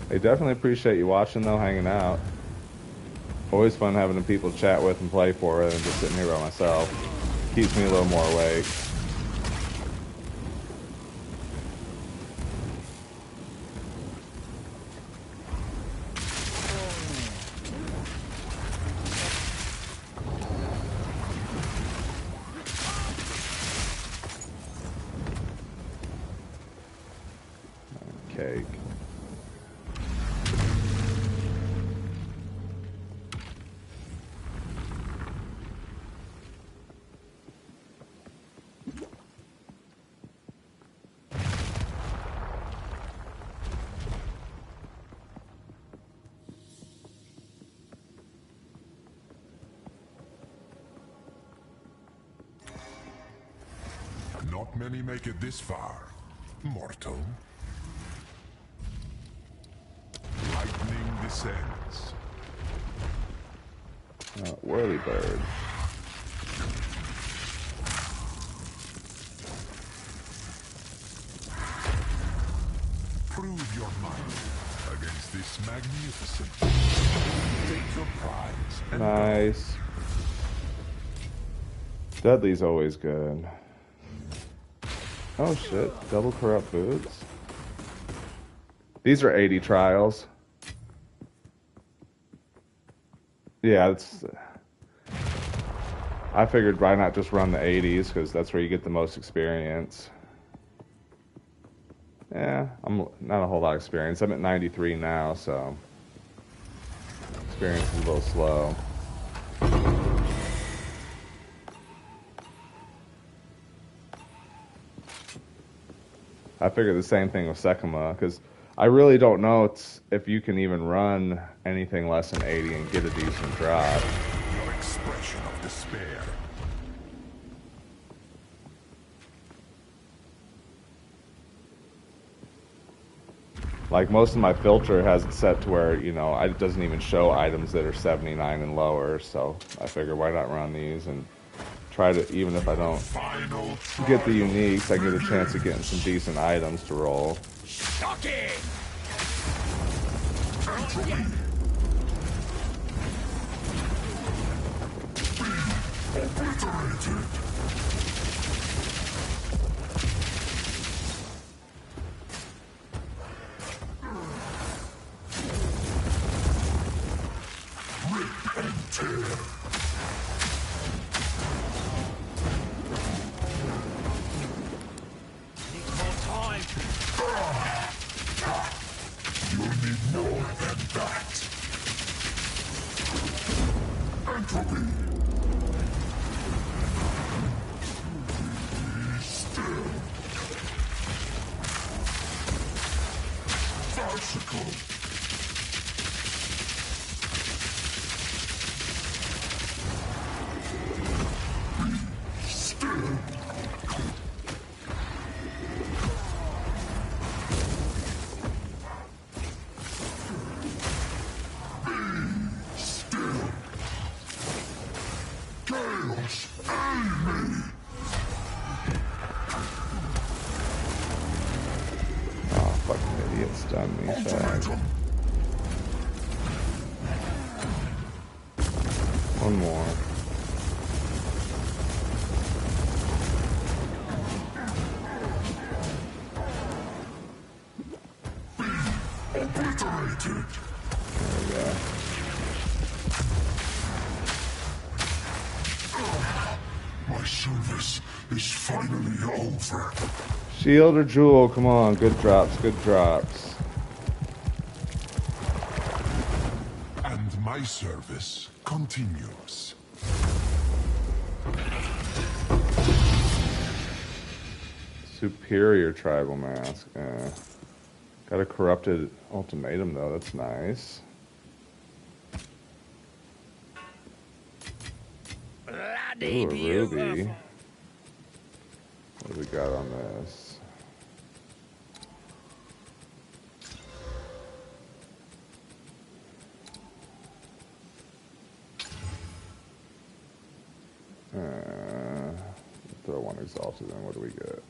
They definitely appreciate you watching, though, hanging out. Always fun having the people to chat with and play for rather than just sitting here by myself. Keeps me a little more awake. Cake. Not many make it this far, mortal. Lightning descends. Whirlybird. Prove your might against this magnificent. Take your prize. And Nice. Dudley's always good. Oh shit, double corrupt boots. These are 80 trials. Yeah, it's. I figured why not just run the 80s, because that's where you get the most experience. Yeah, I'm not a whole lot of experience. I'm at 93 now, so experience is a little slow. I figured the same thing with Sekima, because I really don't know if you can even run anything less than 80 and get a decent drop. your expression of despair. Like, most of my filter has it set to where, you know, it doesn't even show items that are 79 and lower, so I figure why not run these and try to, even if I don't Final get the uniques, I get a chance of getting some decent items to roll. Shocking! obliterated. Oh, fucking idiot stunned me, fag. One more. Obliterated. There we go. My service is finally over. Shield or jewel, come on, good drops, good drops. And my service continues. Superior tribal mask. Got a corrupted ultimatum though, that's nice. Ooh, a ruby. What do we got on this? Throw one exalted in. What do we get?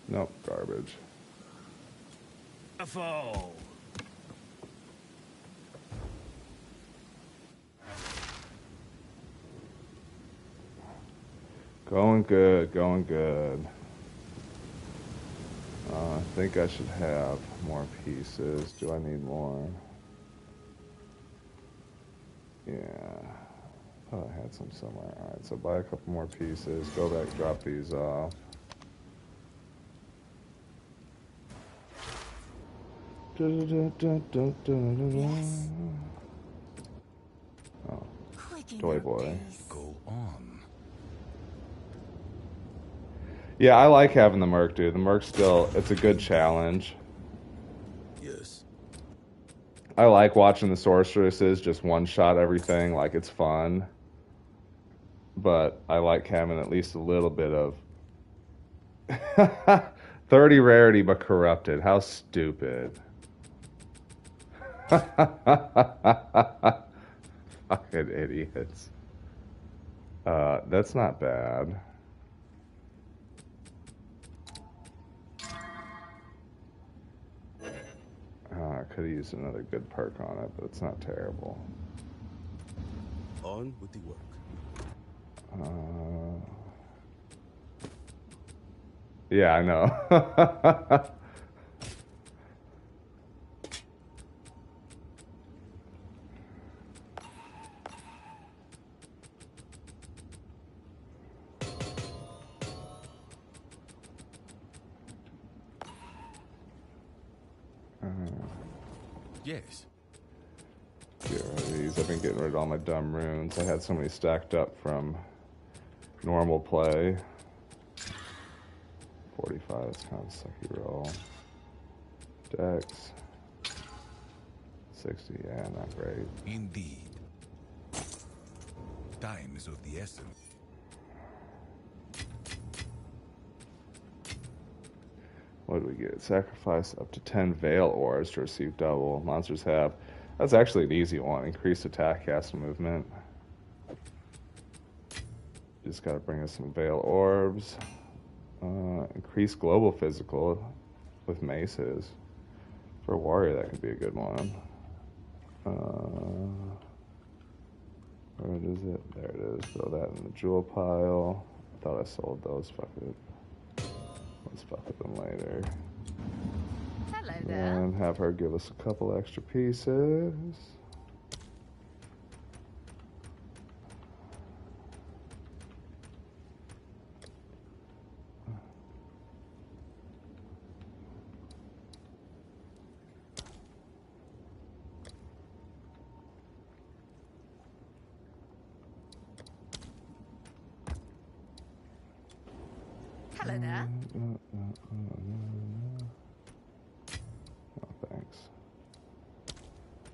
Nope, garbage. Fall. Going good, going good. I think I should have more pieces. Do I need more? Yeah. Oh, I had some somewhere. Alright, so buy a couple more pieces. Go back, drop these off. Yes. Oh, Quick toy enough, boy. please. Go on. Yeah, I like having the Merc, dude. The Merc's still, it's a good challenge. Yes. I like watching the sorceresses just one-shot everything. Like, it's fun. But I like having at least a little bit of 30 rarity but corrupted. How stupid. Fucking idiots. That's not bad. I could have used another good perk on it, but it's not terrible. On with the work. Yeah, I know. Yes. Get rid of these. I've been getting rid of all my dumb runes. I had so many stacked up from normal play. 45 is kind of a sucky roll. Dex. 60, yeah, not great. Indeed. Time is of the essence. What do we get? Sacrifice up to 10 Veil Ores to receive double. Monsters have. That's actually an easy one. Increased attack, cast, and movement. Just gotta bring us some Veil Orbs. Increase global physical with maces. For a warrior, that could be a good one. Where is it? There it is. Throw that in the jewel pile. I thought I sold those. Fuck it. Let's fuck with them later. Hello there. And have her give us a couple extra pieces. Hello there.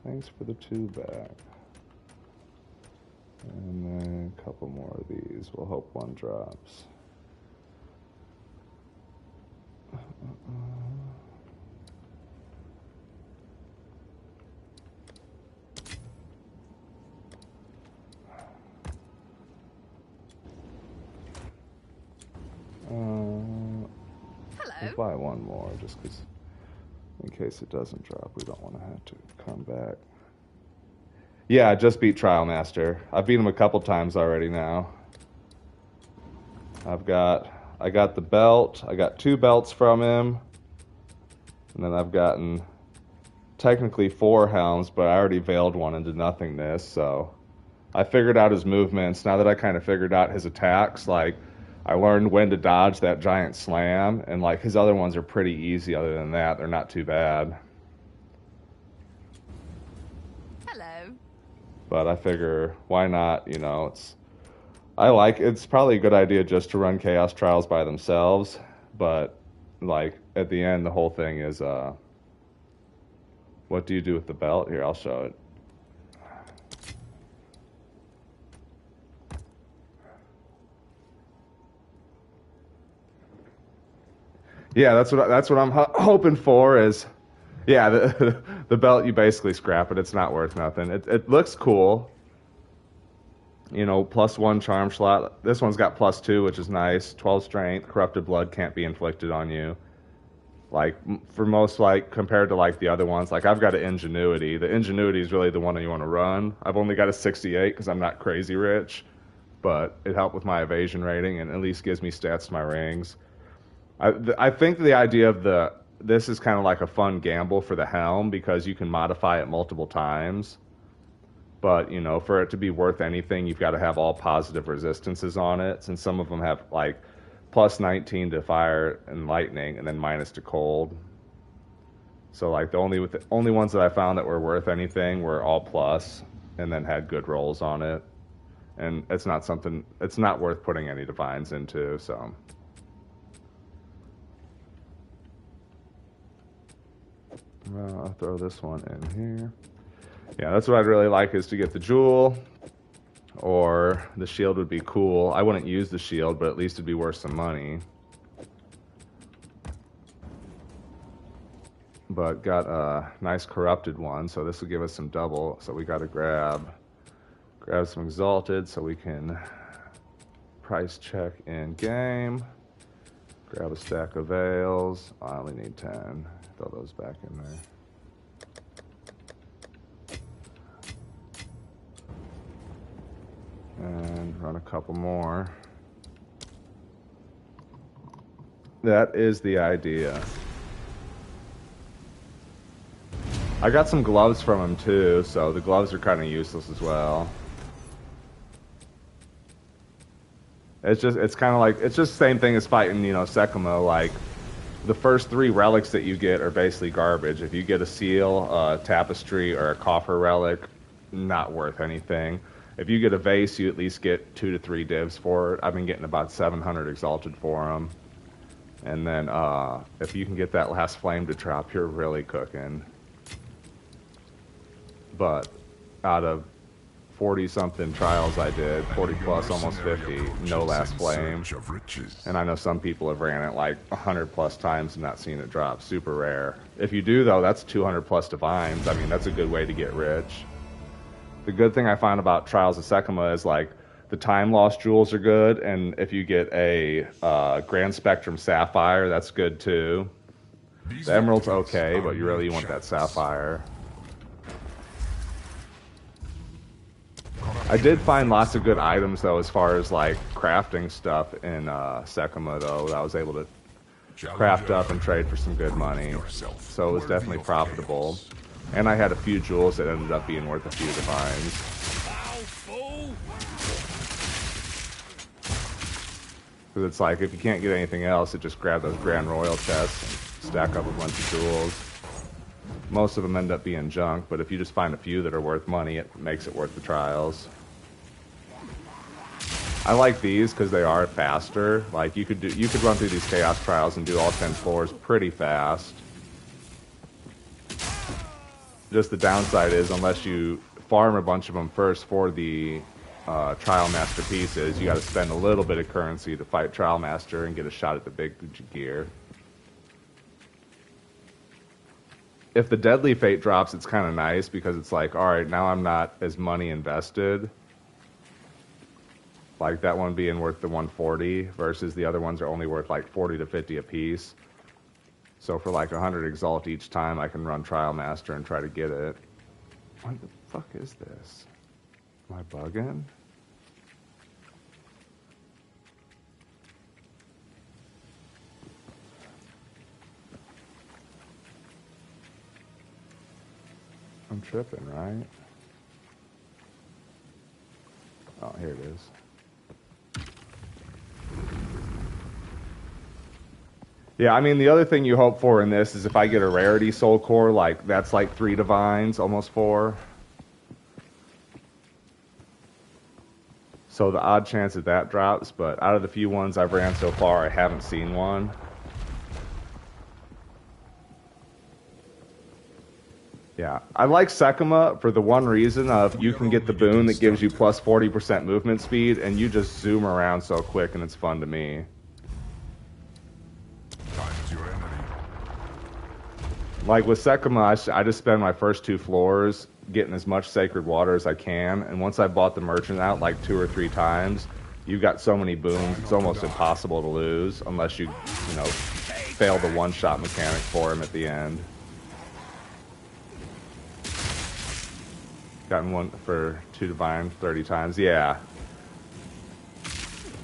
Thanks for the 2 back. And then a couple more of these. We'll hope one drops. We'll buy one more just because in case it doesn't drop, we don't want to have to come back. Yeah, I just beat Trial Master. I've beat him a couple times already now. I got the belt. I got 2 belts from him. And then I've gotten technically 4 helms, but I already veiled one into nothingness, so I figured out his movements. Now that I kind of figured out his attacks, like I learned when to dodge that giant slam, and like his other ones are pretty easy other than that. They're not too bad. Hello. But I figure, why not, you know, it's probably a good idea just to run Chaos Trials by themselves, but like at the end the whole thing is what do you do with the belt? Here, I'll show it. Yeah, that's what I'm hoping for is, yeah, the belt, you basically scrap it. It's not worth nothing. It looks cool. You know, +1 charm slot. This one's got +2, which is nice. 12 strength. Corrupted blood can't be inflicted on you. Like, for most, like, compared to, like, the other ones, like, I've got an ingenuity. The ingenuity is really the one you want to run. I've only got a 68 because I'm not crazy rich, but it helped with my evasion rating and at least gives me stats to my rings. I think the idea of this is kind of like a fun gamble for the helm because you can modify it multiple times. But, you know, for it to be worth anything, you've got to have all positive resistances on it, since some of them have, like, +19 to fire and lightning, and then - to cold. So, like, the only ones that I found that were worth anything were all plus, and then had good rolls on it. And it's not worth putting any divines into, so. Well, I'll throw this one in here. Yeah, that's what I'd really like is to get the jewel, or the shield would be cool. I wouldn't use the shield, but at least it'd be worth some money. But got a nice corrupted one, so this will give us some double. So we got to grab some exalted so we can price check in game. Grab a stack of veils. I only need 10. Throw those back in there. And run a couple more. That is the idea. I got some gloves from him too, so the gloves are kind of useless as well. It's kind of like, it's just the same thing as fighting, you know, Sekimo. Like, the first 3 relics that you get are basically garbage. If you get a seal, a tapestry, or a coffer relic, not worth anything. If you get a vase, you at least get 2 to 3 divs for it. I've been getting about 700 exalted for them. And then if you can get that last flame to drop, you're really cooking. But out of 40-something trials I did, 40 plus, almost 50, no last flame. And I know some people have ran it like 100 plus times and not seen it drop. Super rare. If you do, though, that's 200 plus divines. I mean, that's a good way to get rich. The good thing I found about Trials of Sekima is, like, the time lost jewels are good, and if you get a Grand Spectrum Sapphire, that's good too. The Emerald's okay, but you really want that Sapphire. I did find lots of good items, though, as far as, like, crafting stuff in Sekima, though, that I was able to craft up and trade for some good money. So it was definitely profitable. And I had a few jewels that ended up being worth a few divines. Because it's like, if you can't get anything else, it just grab those Grand Royal chests and stack up a bunch of jewels. Most of them end up being junk, but if you just find a few that are worth money, it makes it worth the trials. I like these because they are faster. Like, you could run through these Chaos Trials and do all 10 floors pretty fast. Just the downside is unless you farm a bunch of them first for the Trial Master pieces, you got to spend a little bit of currency to fight Trial Master and get a shot at the big gear. If the Deadly Fate drops, it's kind of nice because it's like, alright, now I'm not as money invested. Like that one being worth the 140 versus the other ones are only worth like 40 to 50 a piece. So for like 100 Exalt each time, I can run Trial Master and try to get it. What the fuck is this? Am I bugging? I'm tripping, right? Oh, here it is. Yeah, I mean, the other thing you hope for in this is if I get a rarity soul core, like, that's like 3 divines, almost 4. So the odd chance that that drops, but out of the few ones I've ran so far, I haven't seen one. Yeah, I like Sekima for the one reason of you can get the boon that gives you plus 40% movement speed, and you just zoom around so quick, and it's fun to me. Like with Sekima, I just spend my first 2 floors getting as much sacred water as I can, and once I bought the merchant out like 2 or 3 times, you've got so many boons, it's almost impossible to lose unless you know, fail the one-shot mechanic for him at the end. Gotten one for 2 divine 30 times, yeah.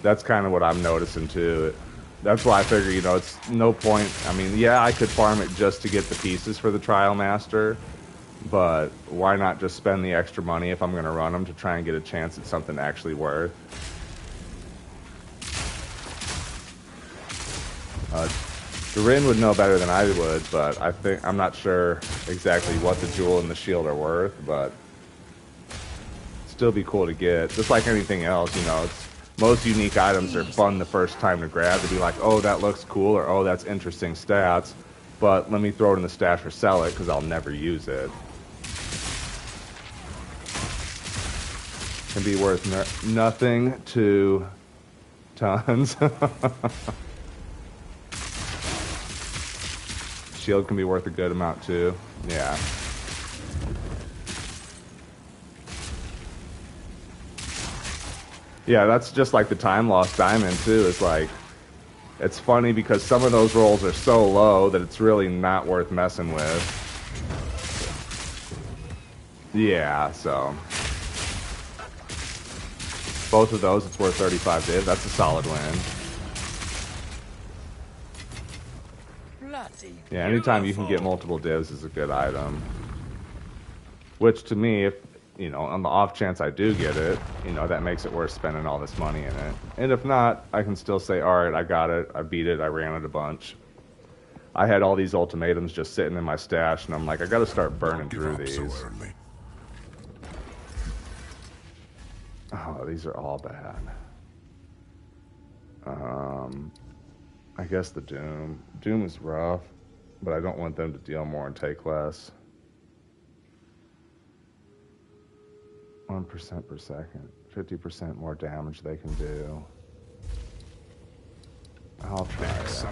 That's kind of what I'm noticing too. That's why I figure, you know, it's no point. I mean, yeah, I could farm it just to get the pieces for the Trial Master, but why not just spend the extra money if I'm going to run them to try and get a chance at something actually worth? Durin would know better than I would, but I'm not sure exactly what the jewel and the shield are worth, but still be cool to get. Just like anything else, you know, most unique items are fun the first time to grab, to be like, oh, that looks cool, or oh, that's interesting stats, but let me throw it in the stash or sell it because I'll never use it. Can be worth nothing to tons. Shield can be worth a good amount too. Yeah. Yeah, that's just like the time lost diamond too. It's like, it's funny because some of those rolls are so low that it's really not worth messing with. Yeah, so both of those, it's worth 35 div. That's a solid win. Yeah, anytime you can get multiple divs is a good item. Which to me, if you know, on the off chance I do get it, you know, that makes it worth spending all this money in it. And if not, I can still say, all right, I got it, I beat it, I ran it a bunch. I had all these ultimatums just sitting in my stash, and I'm like, I gotta start burning through these. Oh, these are all bad. I guess the Doom. Doom is rough, but I don't want them to deal more and take less. 1% per second. 50% more damage they can do. I'll try it.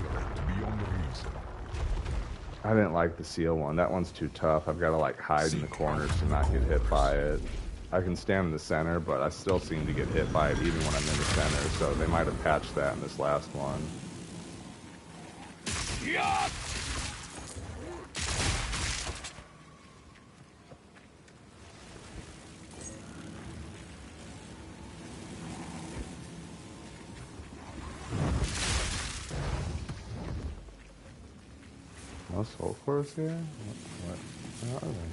I didn't like the seal one. That one's too tough. I've got to like hide in the corners to not get hit by it. I can stand in the center, but I still seem to get hit by it even when I'm in the center, so they might have patched that in this last one. Yeah. No soul cores here? Where are they?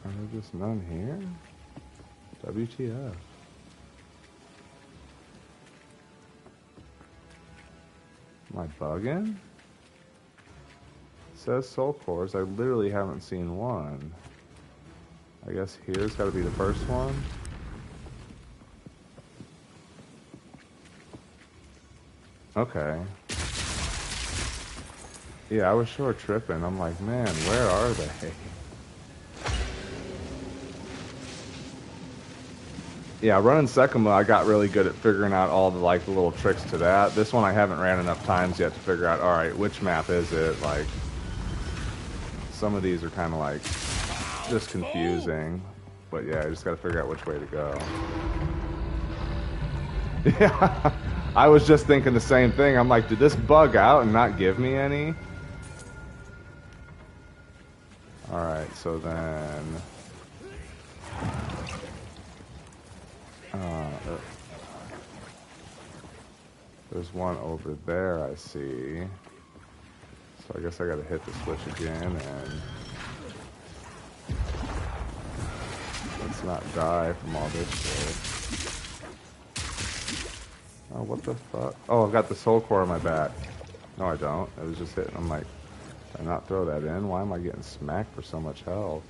Are there just none here? WTF? Am I bugging? It says soul cores. I literally haven't seen one. I guess here's got to be the first one. Okay. Yeah, I was sure tripping. I'm like, man, where are they? Yeah, running Sekima, I got really good at figuring out all the like the little tricks to that. This one I haven't ran enough times yet to figure out, all right, which map is it? Like, some of these are kind of like just confusing. But yeah, I just got to figure out which way to go. Yeah, I was just thinking the same thing. I'm like, did this bug out and not give me any? All right, so then... there's one over there, I see. So I guess I gotta hit the switch again and... let's not die from all this shit. Oh, what the fuck? Oh, I've got the soul core on my back. No, I don't. I was just hitting. I'm like, did I not throw that in? Why am I getting smacked for so much health?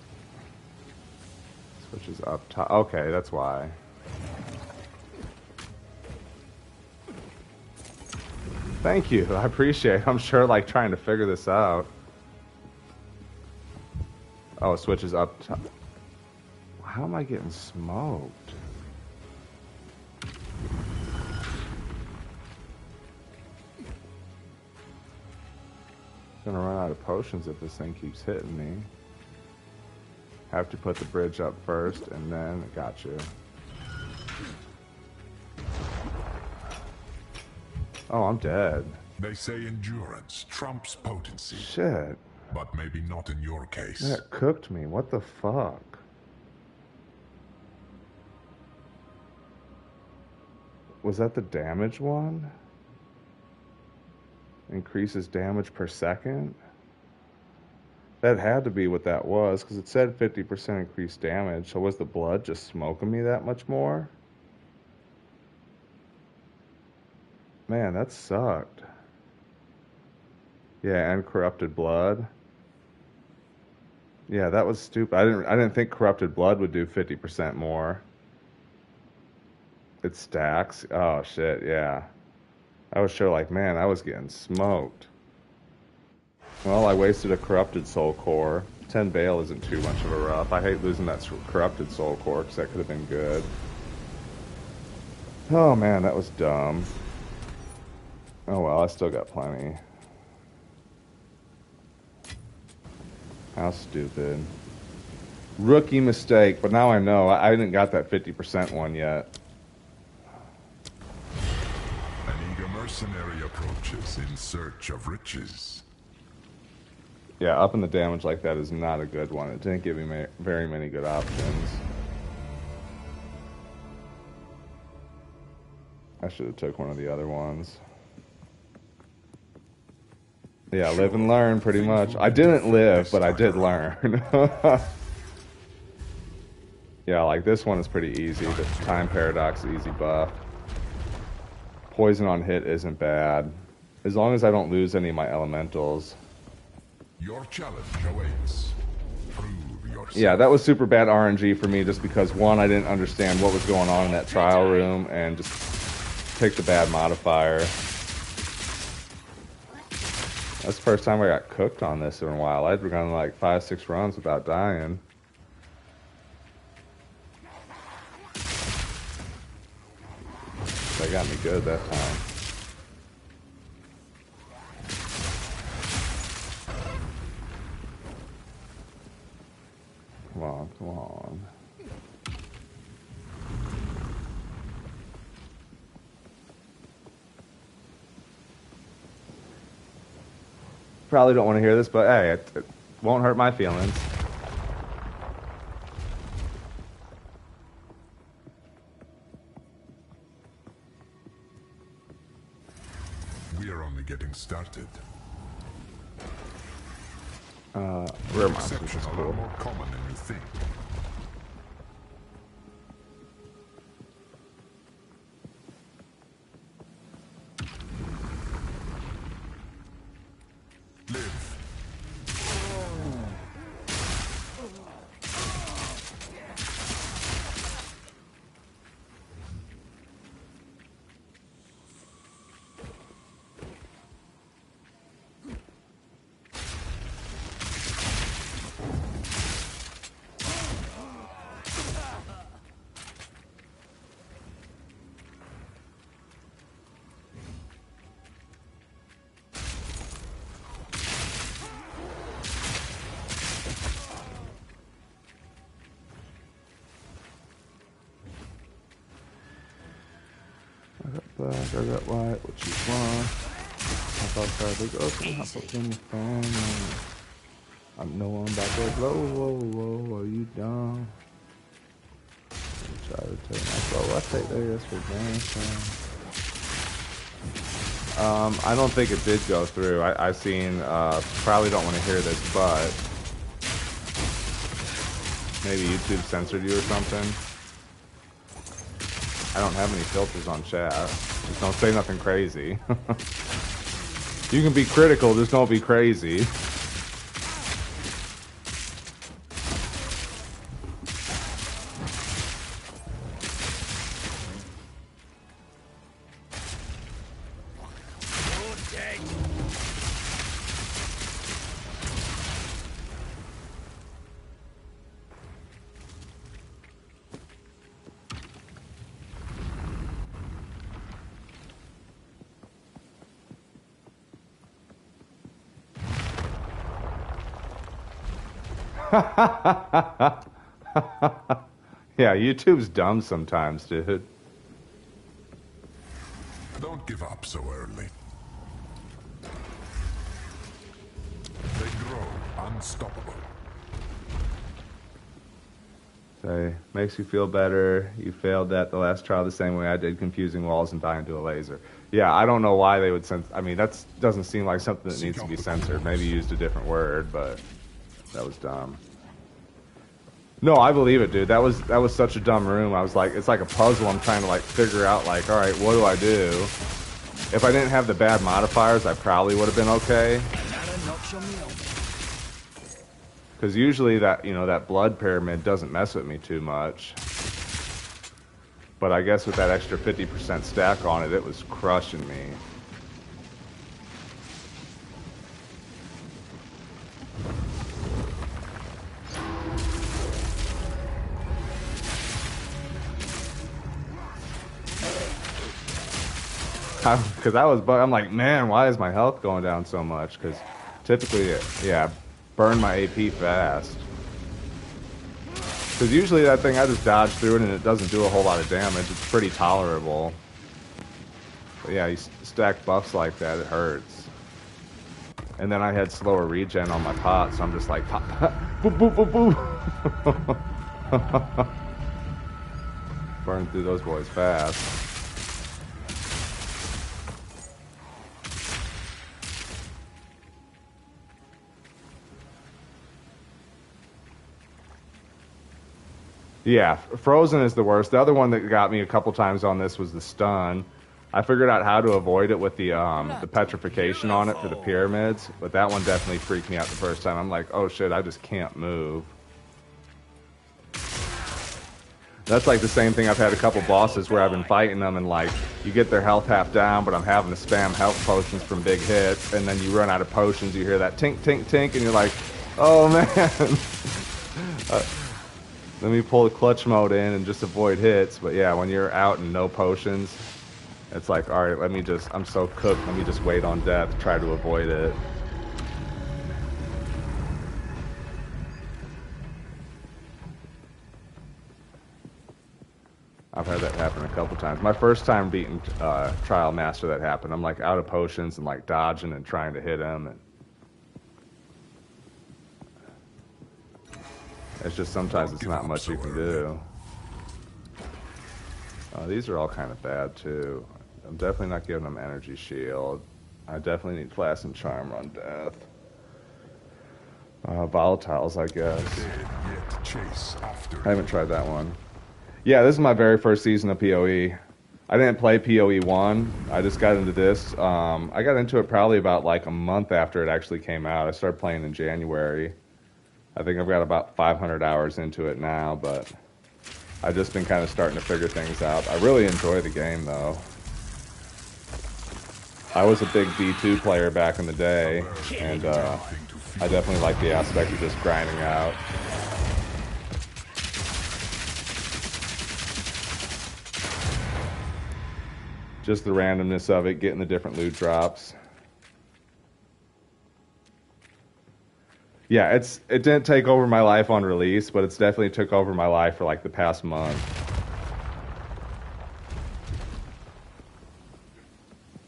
Switch is up top. Okay, that's why. Thank you. I appreciate it. I'm sure, like, trying to figure this out. Oh, switch is up top. How am I getting smoked? I'm gonna run out of potions if this thing keeps hitting me. Have to put the bridge up first, and then got you. Oh, I'm dead. They say endurance trumps potency. Shit. But maybe not in your case. That cooked me. What the fuck? Was that the damage one? Increases damage per second? That had to be what that was, because it said 50% increased damage. So was the blood just smoking me that much more? Man, that sucked. Yeah, and corrupted blood. Yeah, that was stupid. I didn't think corrupted blood would do 50% more. It stacks. Oh shit, yeah. I was sure like, man, I was getting smoked. Well, I wasted a corrupted soul core. 10 Bale isn't too much of a rough. I hate losing that corrupted soul core because that could have been good. Oh man, that was dumb. Oh well, I still got plenty. How stupid. Rookie mistake, but now I know. I didn't got that 50% one yet. An eager mercenary approaches in search of riches. Yeah, upping the damage like that is not a good one. It didn't give me very many good options. I should have took one of the other ones. Yeah, live and learn, pretty much. I didn't live, but I did learn. Yeah, like this one is pretty easy. The time paradox, easy buff. Poison on hit isn't bad. As long as I don't lose any of my elementals. Your challenge awaits. Prove yourself. Yeah, that was super bad RNG for me just because, one, I didn't understand what was going on in that trial room and just picked the bad modifier. That's the first time I got cooked on this in a while. I'd gone like 5-6 runs without dying. They got me good that time. Come on, come on. Probably don't want to hear this, but hey, it won't hurt my feelings. We are only getting started. Rare monsters is Exceptional cool. are more common than you think. Live. I got white, what you want? Hop outside the ghost and hop up in the fan. I know I'm about to blow, whoa, whoa, are you dumb? Try to take my flow, I take this for dancing. I don't think it did go through. I seen, probably don't want to hear this, but maybe YouTube censored you or something. I don't have any filters on chat. Just don't say nothing crazy. You can be critical, just don't be crazy. Yeah, YouTube's dumb sometimes, dude. Don't give up so early. They grow unstoppable. Say, makes you feel better. You failed that the last trial the same way I did, confusing walls and dying to a laser. Yeah, I don't know why they would censor. I mean, that doesn't seem like something that needs to be censored. Maybe used a different word, but that was dumb. No, I believe it, dude. That was such a dumb room. I was like, it's like a puzzle. I'm trying to like figure out like, all right, what do I do? If I didn't have the bad modifiers, I probably would have been okay. Because usually that, you know, that blood pyramid doesn't mess with me too much. But I guess with that extra 50% stack on it, it was crushing me. Because I'm like, man, why is my health going down so much? Because typically, yeah, burn my AP fast. Because usually that thing, I just dodge through it and it doesn't do a whole lot of damage. It's pretty tolerable. But yeah, you stack buffs like that, it hurts. And then I had slower regen on my pot, so I'm just like, pop, boop, boop, boop, boop. Burn through those boys fast. Yeah, Frozen is the worst. The other one that got me a couple times on this was the stun. I figured out how to avoid it with the petrification on it for the pyramids, but that one definitely freaked me out the first time. I'm like, oh shit, I just can't move. That's like the same thing. I've had a couple bosses where I've been fighting them and like, you get their health half down, but I'm having to spam health potions from big hits, and then you run out of potions, you hear that tink, tink, tink, and you're like, oh man. Let me pull the clutch mode in and just avoid hits. But yeah, when you're out and no potions, it's like, all right, I'm so cooked, let me just wait on death, try to avoid it. I've had that happen a couple times. My first time beating Trial Master, that happened. I'm like out of potions and like dodging and trying to hit him. And it's just sometimes it's not much you can do. These are all kind of bad too. I'm definitely not giving them energy shield. I definitely need Flash and Charm on death. Volatiles, I guess. I haven't tried that one. Yeah, this is my very first season of POE. I didn't play POE1. I just got into this. I got into it probably about like a month after it actually came out. I started playing in January. I think I've got about 500 hours into it now, but I've just been kind of starting to figure things out. I really enjoy the game, though. I was a big D2 player back in the day, and I definitely like the aspect of just grinding out. Just the randomness of it, getting the different loot drops. Yeah, it didn't take over my life on release, but it's definitely took over my life for like the past month.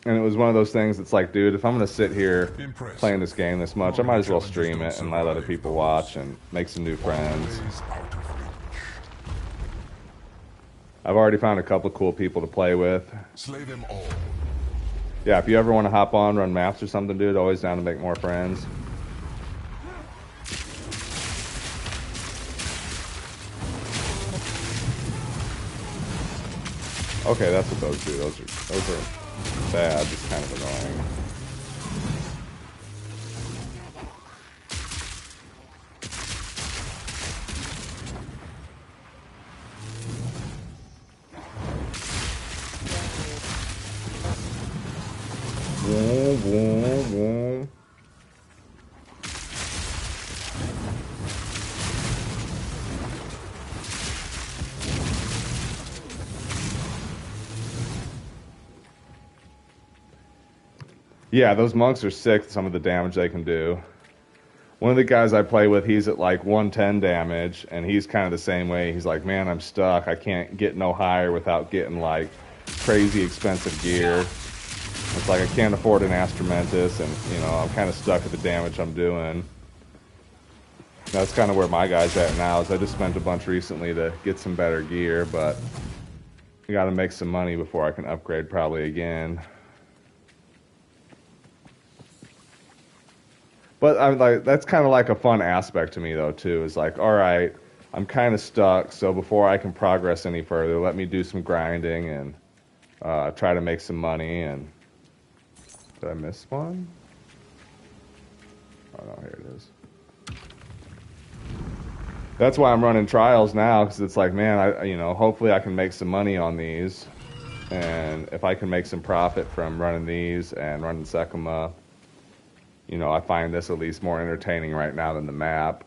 And it was one of those things that's like, dude, if I'm going to sit here Impressive. playing this game this much, I might as well stream it and let other people watch and make some new friends. Always out of reach. I've already found a couple of cool people to play with. Slay them all. Yeah, if you ever want to hop on, run maps or something, dude, always down to make more friends. Okay, that's what those do. Those are bad, just kind of annoying. Vroom, vroom, vroom. Yeah, those monks are sick, some of the damage they can do. One of the guys I play with, he's at like 110 damage, and he's kind of the same way. He's like, man, I'm stuck. I can't get no higher without getting like crazy expensive gear. It's like I can't afford an Astramantis, and you know, I'm kind of stuck at the damage I'm doing. That's kind of where my guy's at now, is I just spent a bunch recently to get some better gear, but I gotta make some money before I can upgrade probably again. But I'm like, that's kind of like a fun aspect to me though too. Is like, all right, I'm kind of stuck, so before I can progress any further, let me do some grinding and try to make some money. And did I miss one? Oh no, here it is. That's why I'm running trials now, because it's like, man, you know, hopefully I can make some money on these, and if I can make some profit from running these and running Sekima. You know, I find this at least more entertaining right now than the map.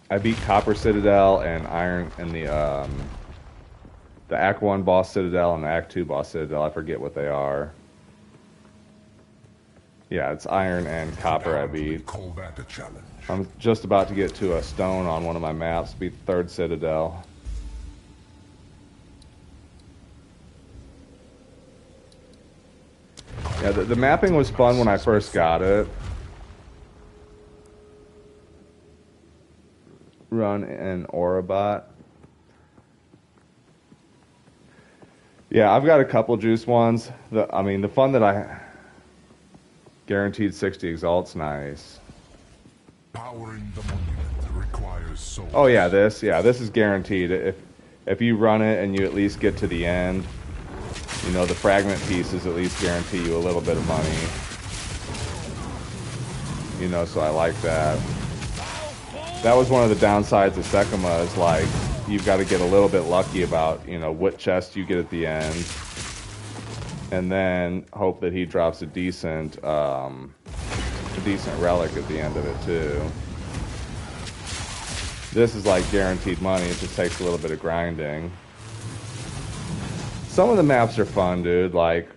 I beat Copper Citadel and Iron and the Act 1 boss Citadel and the Act 2 boss Citadel. I forget what they are. Yeah, it's Iron and Copper I beat. Call that a challenge. I'm just about to get to a stone on one of my maps, beat the 3rd Citadel. Yeah, the mapping was fun when I first got it. Run an Orobot. Yeah, I've got a couple juice ones. I mean, the fun that I... Guaranteed 60 exalts, nice. Powering the monument requires souls. Oh yeah, this is guaranteed. If you run it and you at least get to the end, you know, the fragment pieces at least guarantee you a little bit of money. You know, so I like that. That was one of the downsides of Sekima, is like, you've got to get a little bit lucky about, you know, what chest you get at the end. And then hope that he drops a decent relic at the end of it too. This is like guaranteed money, it just takes a little bit of grinding. Some of the maps are fun, dude. Like,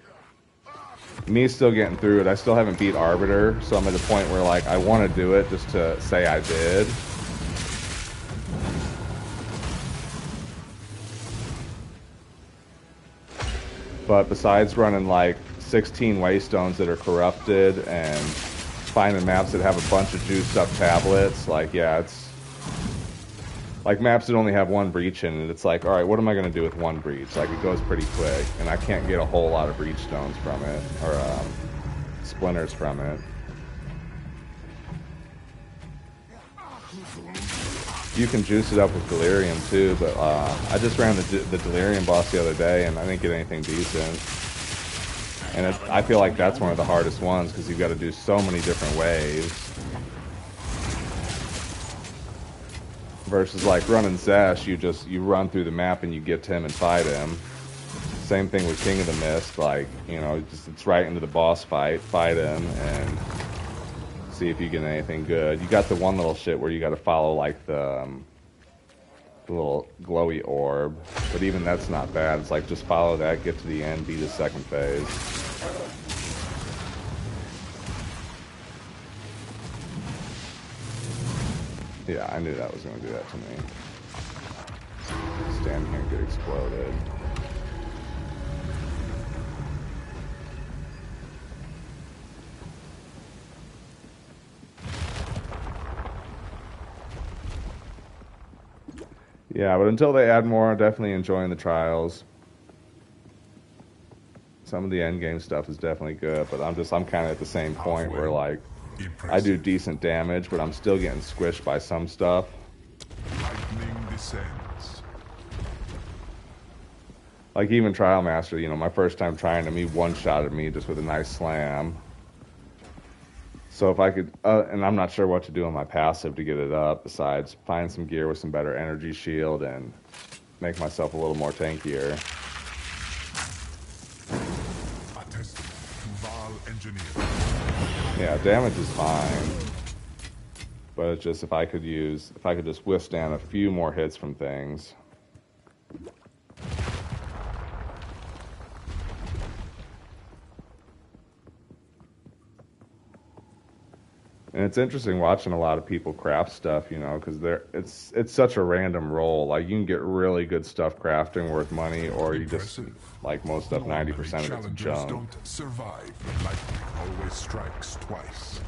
me still getting through it. I still haven't beat Arbiter, so I'm at a point where, like, I want to do it just to say I did. But besides running, like, 16 waystones that are corrupted and finding maps that have a bunch of juiced up tablets, like, yeah, it's... Like, maps that only have one breach in it, it's like, alright, what am I going to do with one breach? Like, it goes pretty quick, and I can't get a whole lot of breach stones from it, or splinters from it. You can juice it up with Delirium, too, but I just ran the Delirium boss the other day, and I didn't get anything decent. And I feel like that's one of the hardest ones, because you've got to do so many different waves. Versus like running Zesh, you run through the map and you get to him and fight him. Same thing with King of the Mist, like, you know, it's right into the boss fight, fight him, and see if you get anything good. You got the one little shit where you got to follow like the little glowy orb, but even that's not bad. It's like just follow that, get to the end, beat the second phase. Yeah, I knew that was going to do that to me. Stand here and get exploded. Yeah, but until they add more, I'm definitely enjoying the trials. Some of the end game stuff is definitely good, but I'm kind of at the same point where like I do Impressive. decent damage, but I'm still getting squished by some stuff. Lightning descends. Like even Trial Master, you know, my first time trying him, he one-shotted me just with a nice slam. So if I could, and I'm not sure what to do on my passive to get it up, besides find some gear with some better energy shield and make myself a little more tankier. A testament to Val engineering. Yeah, damage is fine, but it's just if I could just withstand a few more hits from things. And it's interesting watching a lot of people craft stuff, you know, because it's such a random roll. Like you can get really good stuff crafting worth money, or you just like most stuff, 90% of it's junk. Don't survive. Lightning always strikes twice.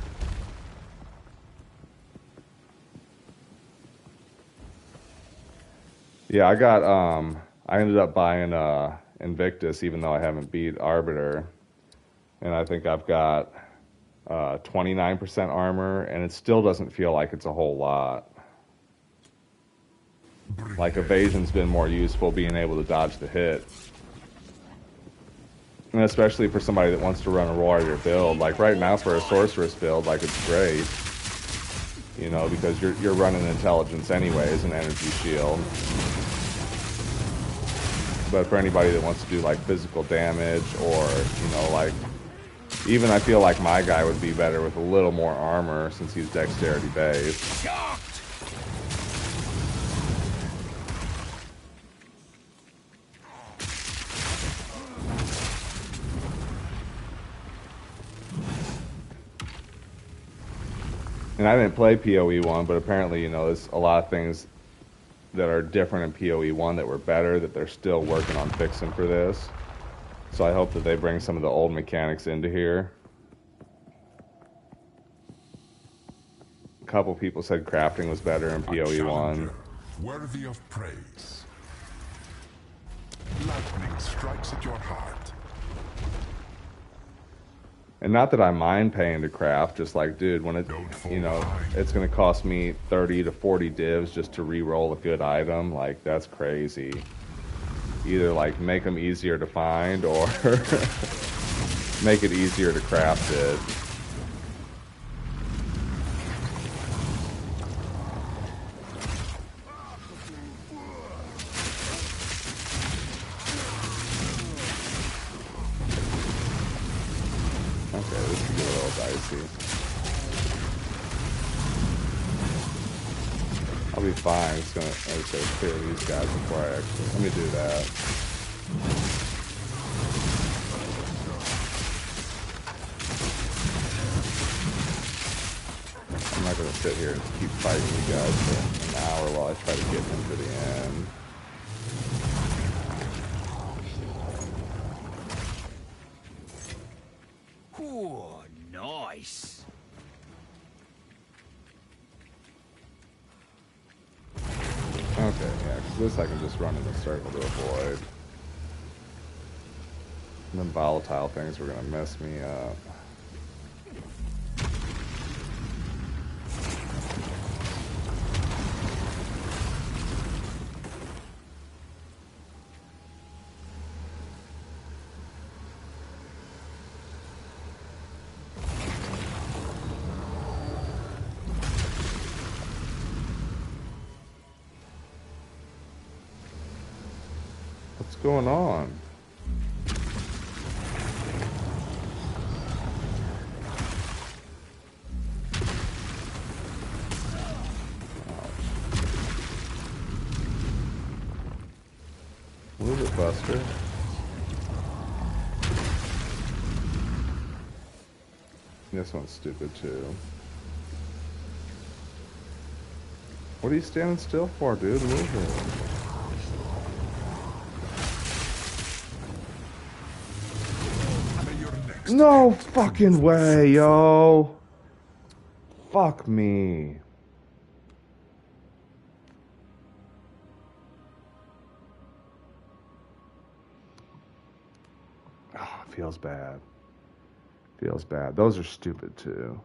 Yeah, I ended up buying Invictus, even though I haven't beat Arbiter, and I think I've got 29% armor, and it still doesn't feel like it's a whole lot. Like evasion's been more useful, being able to dodge the hit, and especially for somebody that wants to run a warrior build. Like right now for a sorceress build, like it's great, you know, because you're running intelligence anyways and energy shield. But for anybody that wants to do like physical damage, or you know, like even I feel like my guy would be better with a little more armor since he's dexterity based. And I didn't play POE1, but apparently, you know, there's a lot of things that are different in POE1 that were better that they're still working on fixing for this. So I hope that they bring some of the old mechanics into here. A couple people said crafting was better in POE1. Worthy of praise. Lightning strikes at your heart. And not that I mind paying to craft, just like, dude, when it, you know, it's going to cost me 30 to 40 divs just to re-roll a good item, like, that's crazy. Either, like, make them easier to find, or make it easier to craft it. I'll be fine. It's gonna, like I said, clear these guys before I actually. Let me do that. I'm not gonna sit here and keep fighting you guys for an hour while I try to get them to the end. Ooh, nice. Okay, yeah, because this I can just run in a circle to avoid. And then volatile things were gonna mess me up. What's going on? Move it, Buster. This one's stupid too. What are you standing still for, dude? Move it. No fucking way, yo. Fuck me. feels bad. Feels bad. Those are stupid too.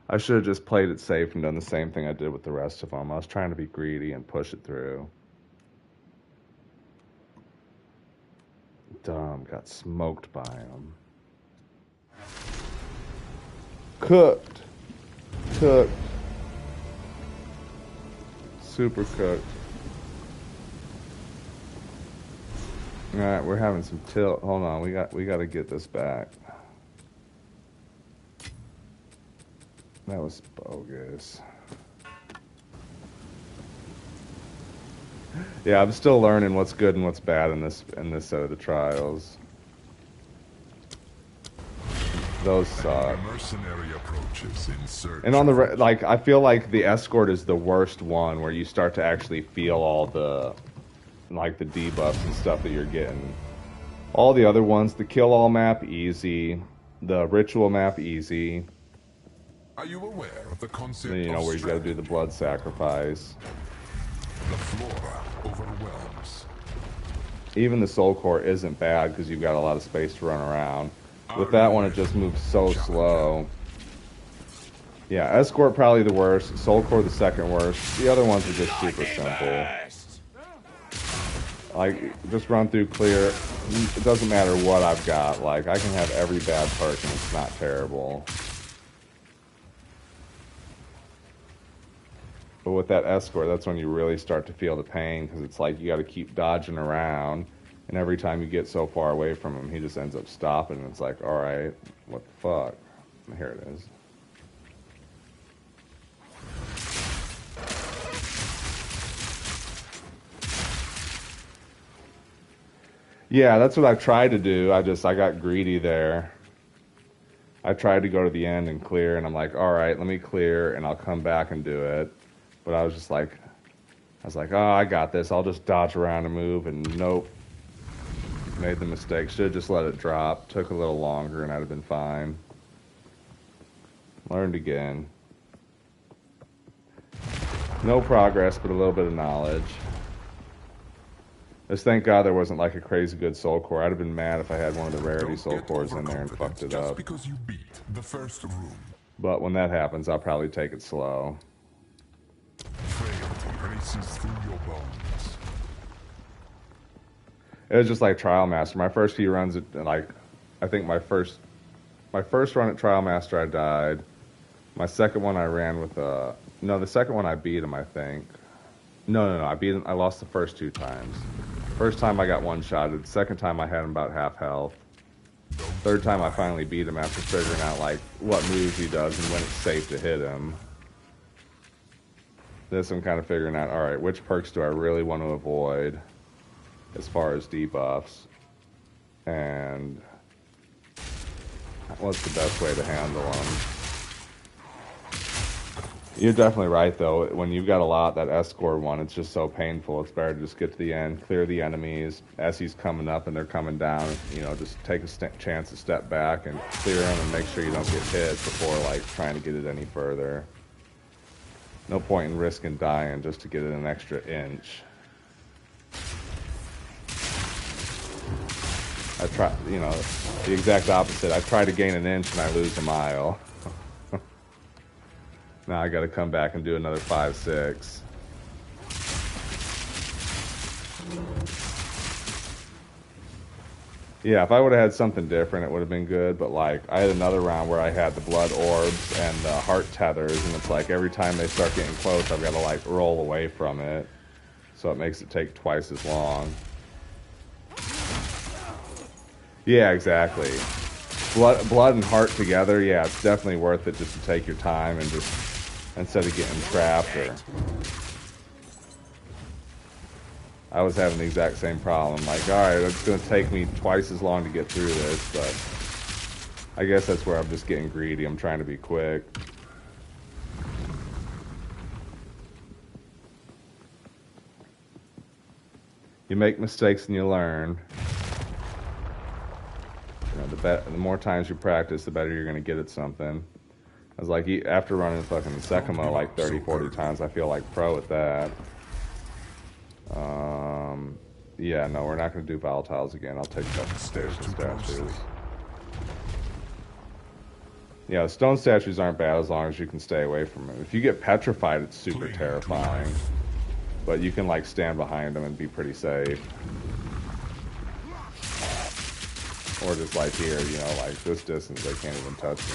I should have just played it safe and done the same thing I did with the rest of them. I was trying to be greedy and push it through. Dumb. Got smoked by him. Cooked. Cooked. Super cooked. Alright, we're having some tilt. Hold on, we got to get this back. That was bogus. Yeah, I'm still learning what's good and what's bad in this set of the trials. Those suck. Mercenary approaches in search. And on the like, I feel like the escort is the worst one, where you start to actually feel all the like the debuffs and stuff that you're getting. All the other ones, the kill all map easy, the ritual map easy. Are you aware of the concept Then, you know, of where you got to do the blood sacrifice. The flora overwhelms. Even the soul core isn't bad because you've got a lot of space to run around. With that one, it just moves so slow. Yeah, escort probably the worst, soul core the second worst. The other ones are just super simple. Like, just run through clear. It doesn't matter what I've got. Like, I can have every bad perk and it's not terrible. But with that escort, that's when you really start to feel the pain, because it's like you got to keep dodging around, and every time you get so far away from him, he just ends up stopping, and it's like, alright, what the fuck? And here it is. Yeah, that's what I've tried to do. I got greedy there. I tried to go to the end and clear, and I'm like, alright, let me clear, and I'll come back and do it. But I was like, oh, I got this. I'll just dodge around and move, and nope. Made the mistake. Should have just let it drop. Took a little longer, and I'd have been fine. Learned again. No progress, but a little bit of knowledge. Just thank God there wasn't like a crazy good soul core. I'd have been mad if I had one of the rarity soul cores in there and fucked it up. Because you beat the first room. But when that happens, I'll probably take it slow. Frailty races through your bones. It was just like Trial Master. My first few runs, like, I think my first run at Trial Master, I died. My second one, I ran with no, the second one I beat him, I think. No, I beat him. I lost the first 2 times. First time I got one-shotted. Second time I had him about half health. Third time I finally beat him after figuring out like what moves he does and when it's safe to hit him. This I'm kind of figuring out, alright, which perks do I really want to avoid as far as debuffs? And what's the best way to handle them? You're definitely right, though. When you've got a lot, that escort one, it's just so painful. It's better to just get to the end, clear the enemies. As he's coming up and they're coming down, you know, just take a chance to step back and clear him and make sure you don't get hit before, like, trying to get it any further. No point in risking dying just to get it an extra inch. I try, you know, the exact opposite. I try to gain an inch and I lose a mile. Now I gotta come back and do another 5, 6. Yeah, if I would have had something different, it would have been good, but like, I had another round where I had the blood orbs and the heart tethers, and it's like every time they start getting close, I've gotta like roll away from it. So it makes it take twice as long. Yeah, exactly. Blood and heart together, yeah, it's definitely worth it just to take your time and just, instead of getting trapped or... I was having the exact same problem. Like, alright, it's going to take me twice as long to get through this, but... I guess that's where I'm just getting greedy. I'm trying to be quick. You make mistakes and you learn. You know, the more times you practice, the better you're going to get at something. I was like, after running fucking Sekimo like 30, 40 times, I feel like pro at that. Yeah, no, we're not going to do volatiles again. I'll take that station statues. Yeah, stone statues aren't bad as long as you can stay away from them. If you get petrified, it's super terrifying. But you can like stand behind them and be pretty safe. Or just like here, you know, like this distance, they can't even touch me.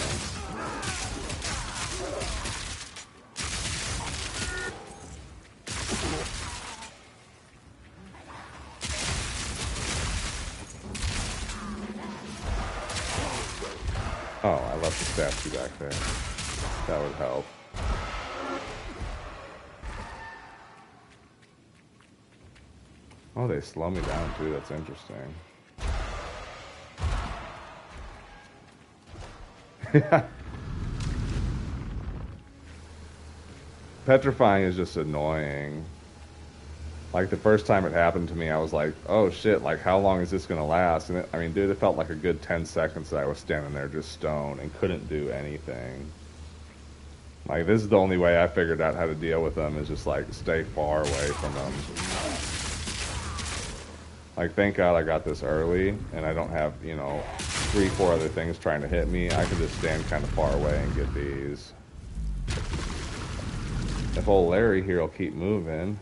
Oh, I left the statue back there. That would help. Oh, they slow me down too. That's interesting. Yeah. Petrifying is just annoying. Like the first time it happened to me, I was like, oh shit, like how long is this gonna last? And I mean, dude, it felt like a good 10 seconds that I was standing there just stone and couldn't do anything. Like this is the only way I figured out how to deal with them, is just like stay far away from them. Like thank God I got this early and I don't have, you know, 3-4 other things trying to hit me. I can just stand kind of far away and get these. If old Larry here will keep moving.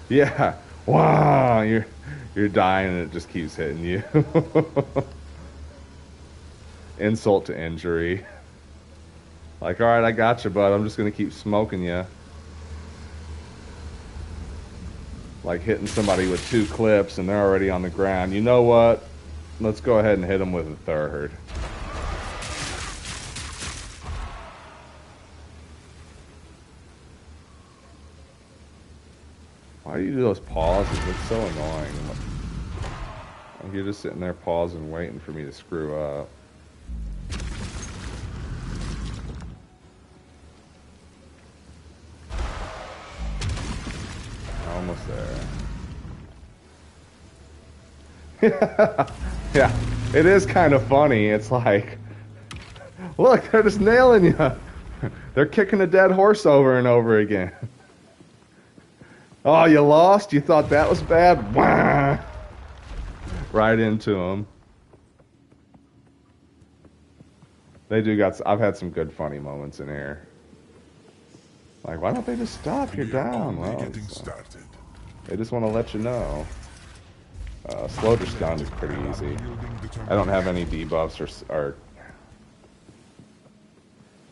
Yeah. Wow, you're dying and it just keeps hitting you. Insult to injury. Like, all right, I got you, bud. I'm just gonna keep smoking you. Like hitting somebody with 2 clips and they're already on the ground. You know what? Let's go ahead and hit them with a third. Why do you do those pauses? It's so annoying. Like you're just sitting there pausing, waiting for me to screw up. Almost there. Yeah, it is kind of funny. It's like, look, they're just nailing you. They're kicking a dead horse over and over again. Oh, you lost? You thought that was bad? Wah! Right into them. They do got. I've had some good funny moments in here. Like, why don't they just stop? You're down. Well, they just want to let you know. Slow to stun is pretty easy. I don't have any debuffs or...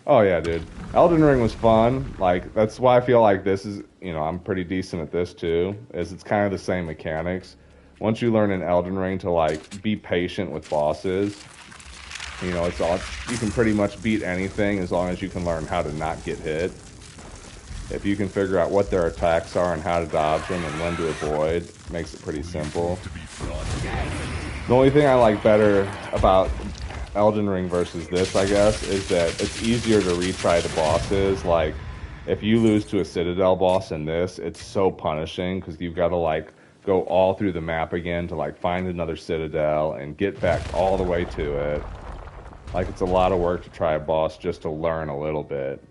Oh yeah, dude. Elden Ring was fun. Like, that's why I feel like this is, you know, I'm pretty decent at this too, is it's kind of the same mechanics. Once you learn in Elden Ring to, like, be patient with bosses, you know, it's all, you can pretty much beat anything as long as you can learn how to not get hit. If you can figure out what their attacks are and how to dodge them and when to avoid, it makes it pretty simple. The only thing I like better about Elden Ring versus this, I guess, is that it's easier to retry the bosses. Like, if you lose to a Citadel boss in this, it's so punishing because you've got to, like, go all through the map again to, like, find another Citadel and get back all the way to it. Like, it's a lot of work to try a boss just to learn a little bit.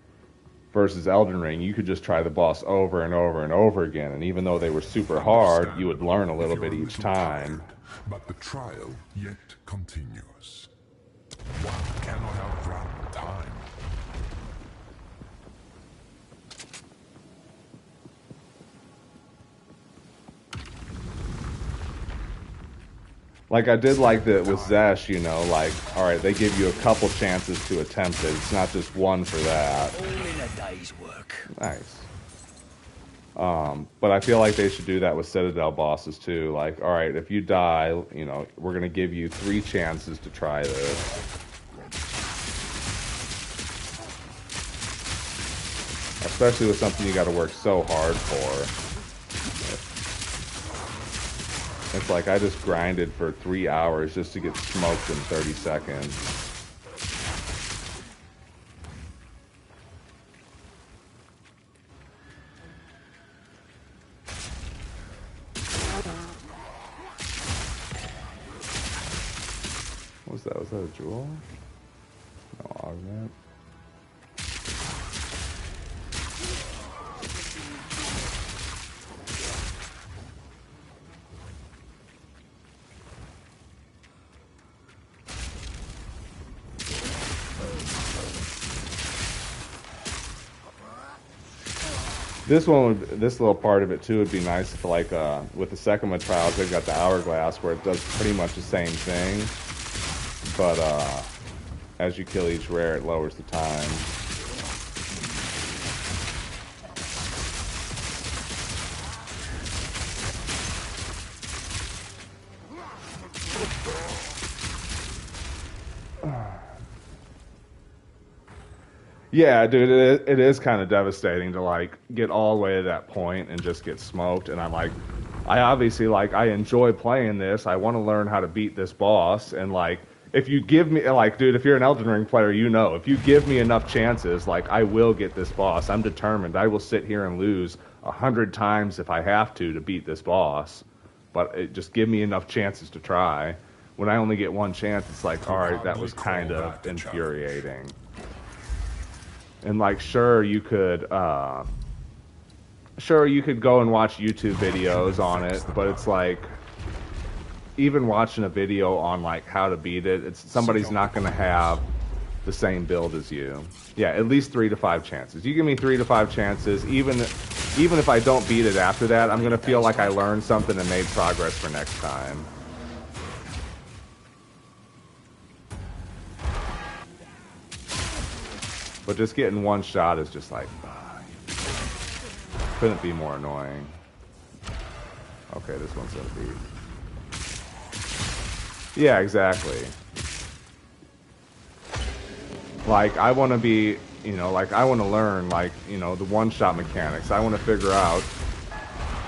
Versus Elden Ring, you could just try the boss over and over and over again, and even though they were super hard, you would learn a little bit each time. But the trial yet continues. One cannot outrun time. Like, I did like that with Zesh, you know, like, alright, they give you a couple chances to attempt it. It's not just one for that. All in a day's work. Nice. But I feel like they should do that with Citadel bosses too. Like, alright, if you die, you know, we're gonna give you 3 chances to try this. Especially with something you gotta work so hard for. It's like I just grinded for 3 hours just to get smoked in 30 seconds. What was that? Was that a jewel? No, augment. This little part of it too would be nice if, like, with the Sekima trials, they've got the hourglass where it does pretty much the same thing, but as you kill each rare, it lowers the time. Yeah, dude, it is kind of devastating to, like, get all the way to that point and just get smoked. And I'm like, I obviously, like, I enjoy playing this. I want to learn how to beat this boss. And, like, if you give me, like, dude, if you're an Elden Ring player, you know, if you give me enough chances, like, I will get this boss. I'm determined. I will sit here and lose 100 times if I have to beat this boss. But just give me enough chances to try. When I only get one chance, it's like, all right, that was kind of infuriating. And, like, sure you could go and watch YouTube videos on it, but it's like, even watching a video on, like, how to beat it, somebody's not going to have the same build as you. Yeah, at least 3 to 5 chances. You give me 3 to 5 chances, even if I don't beat it after that, I'm going to feel like I learned something and made progress for next time. But just getting one shot is just like, couldn't be more annoying. Okay, this one's gonna be. Yeah, exactly. Like, I want to be, you know, like, I want to learn, like, you know, the one-shot mechanics. I want to figure out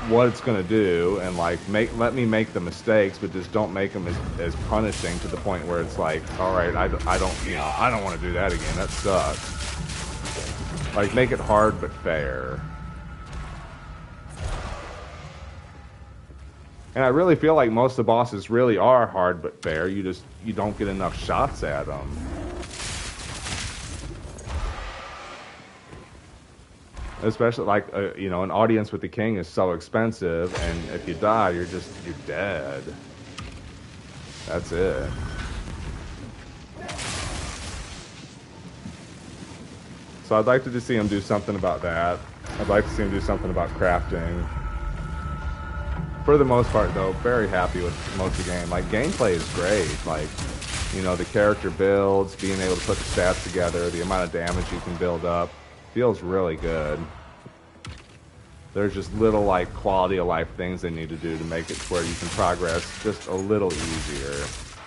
what it's gonna do, and, like, let me make the mistakes, but just don't make them as punishing to the point where it's like, all right, I don't want to do that again. That sucks. Like, make it hard but fair. And I really feel like most of the bosses really are hard but fair. You don't get enough shots at them. Especially, like, you know, an audience with the king is so expensive, and if you die, you're dead. That's it. So I'd like to see him do something about that. I'd like to see him do something about crafting. For the most part, though, very happy with most of the game. Like, gameplay is great. Like, you know, the character builds, being able to put the stats together, the amount of damage you can build up, feels really good. There's just little, like, quality of life things they need to do to make it to where you can progress just a little easier.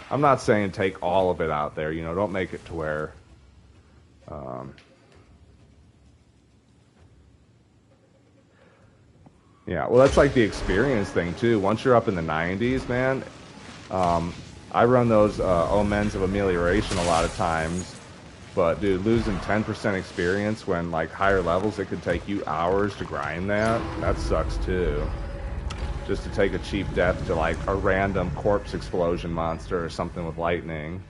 I'm not saying take all of it out there, you know, don't make it to where... Yeah, well, that's like the experience thing, too. Once you're up in the 90s, man, I run those omens of amelioration a lot of times, but, dude, losing 10% experience when, like, higher levels, it could take you hours to grind that sucks, too. Just to take a cheap death to, like, a random corpse explosion monster or something with lightning.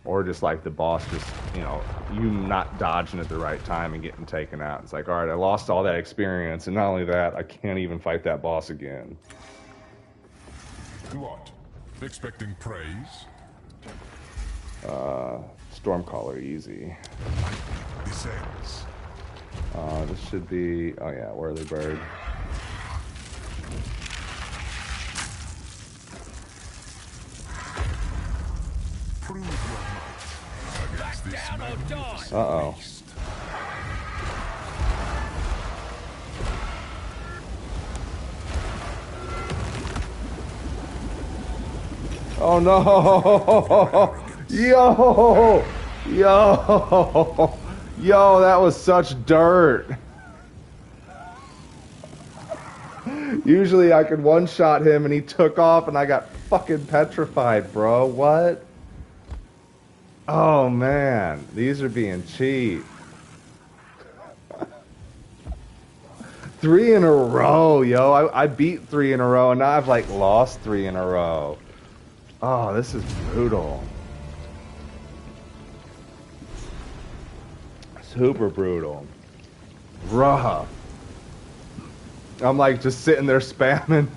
Or just, like, the boss just, you know, you not dodging at the right time and getting taken out. It's like, all right, I lost all that experience, and not only that, I can't even fight that boss again. What? Expecting praise? Stormcaller, easy. Descends. This should be, oh yeah, Whirly Bird. Prove your might against this magnificent Uh-oh. beast. Oh no! Yo! Yo! Yo, that was such dirt! Usually I could one-shot him and he took off and I got fucking petrified, bro. What? Oh man, these are being cheap. 3 in a row, yo. I beat 3 in a row and now I've like lost 3 in a row. Oh, this is brutal. Super brutal. Rough. I'm like just sitting there spamming.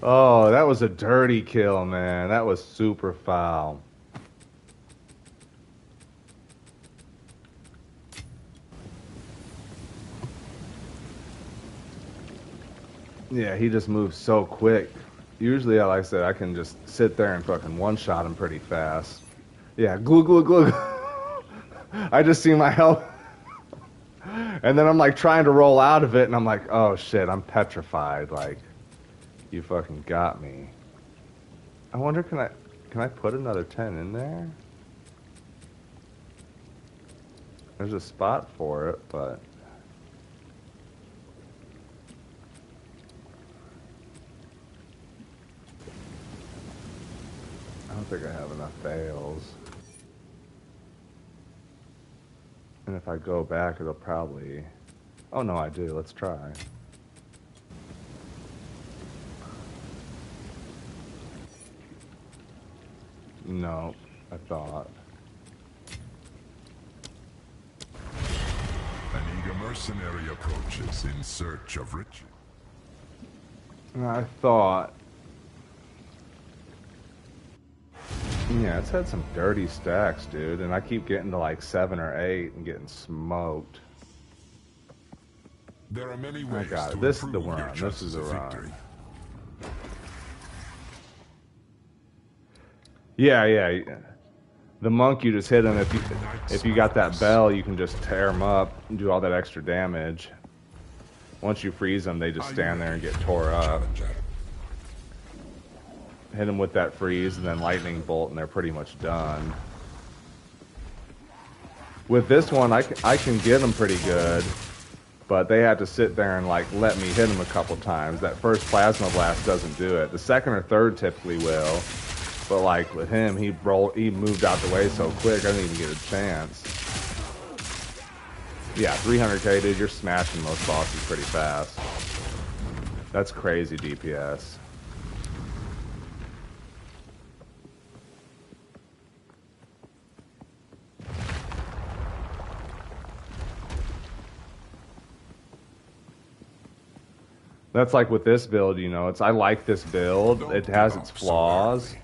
Oh, that was a dirty kill, man. That was super foul. Yeah, he just moves so quick. Usually, like I said, I can just sit there and fucking one-shot him pretty fast. Yeah, glue, glue, glue. I just see my health. And then I'm like trying to roll out of it, and I'm like, oh shit, I'm petrified. Like, you fucking got me. I wonder, can I put another 10 in there? There's a spot for it, but... I don't think I have enough bales. And if I go back, it'll probably... Oh no, I do. Let's try. No, I thought. An eager mercenary approaches in search of riches. I thought... Yeah, it's had some dirty stacks, dude, and I keep getting to like 7 or 8 and getting smoked. There are many ways God, to this is improve the your run. This chances is the of run. victory. Yeah. The monk, you just hit him. If you got that bell, you can just tear him up and do all that extra damage. Once you freeze them, they just stand there and get tore up. Hit them with that freeze and then lightning bolt, and they're pretty much done. With this one, I can get them pretty good, but they had to sit there and like let me hit them a couple times. That first plasma blast doesn't do it. The second or third typically will, but like with him, he moved out the way so quick, I didn't even get a chance. Yeah, 300k, dude, you're smashing most bosses pretty fast. That's crazy DPS. That's like with this build, you know, I like this build. It has its flaws.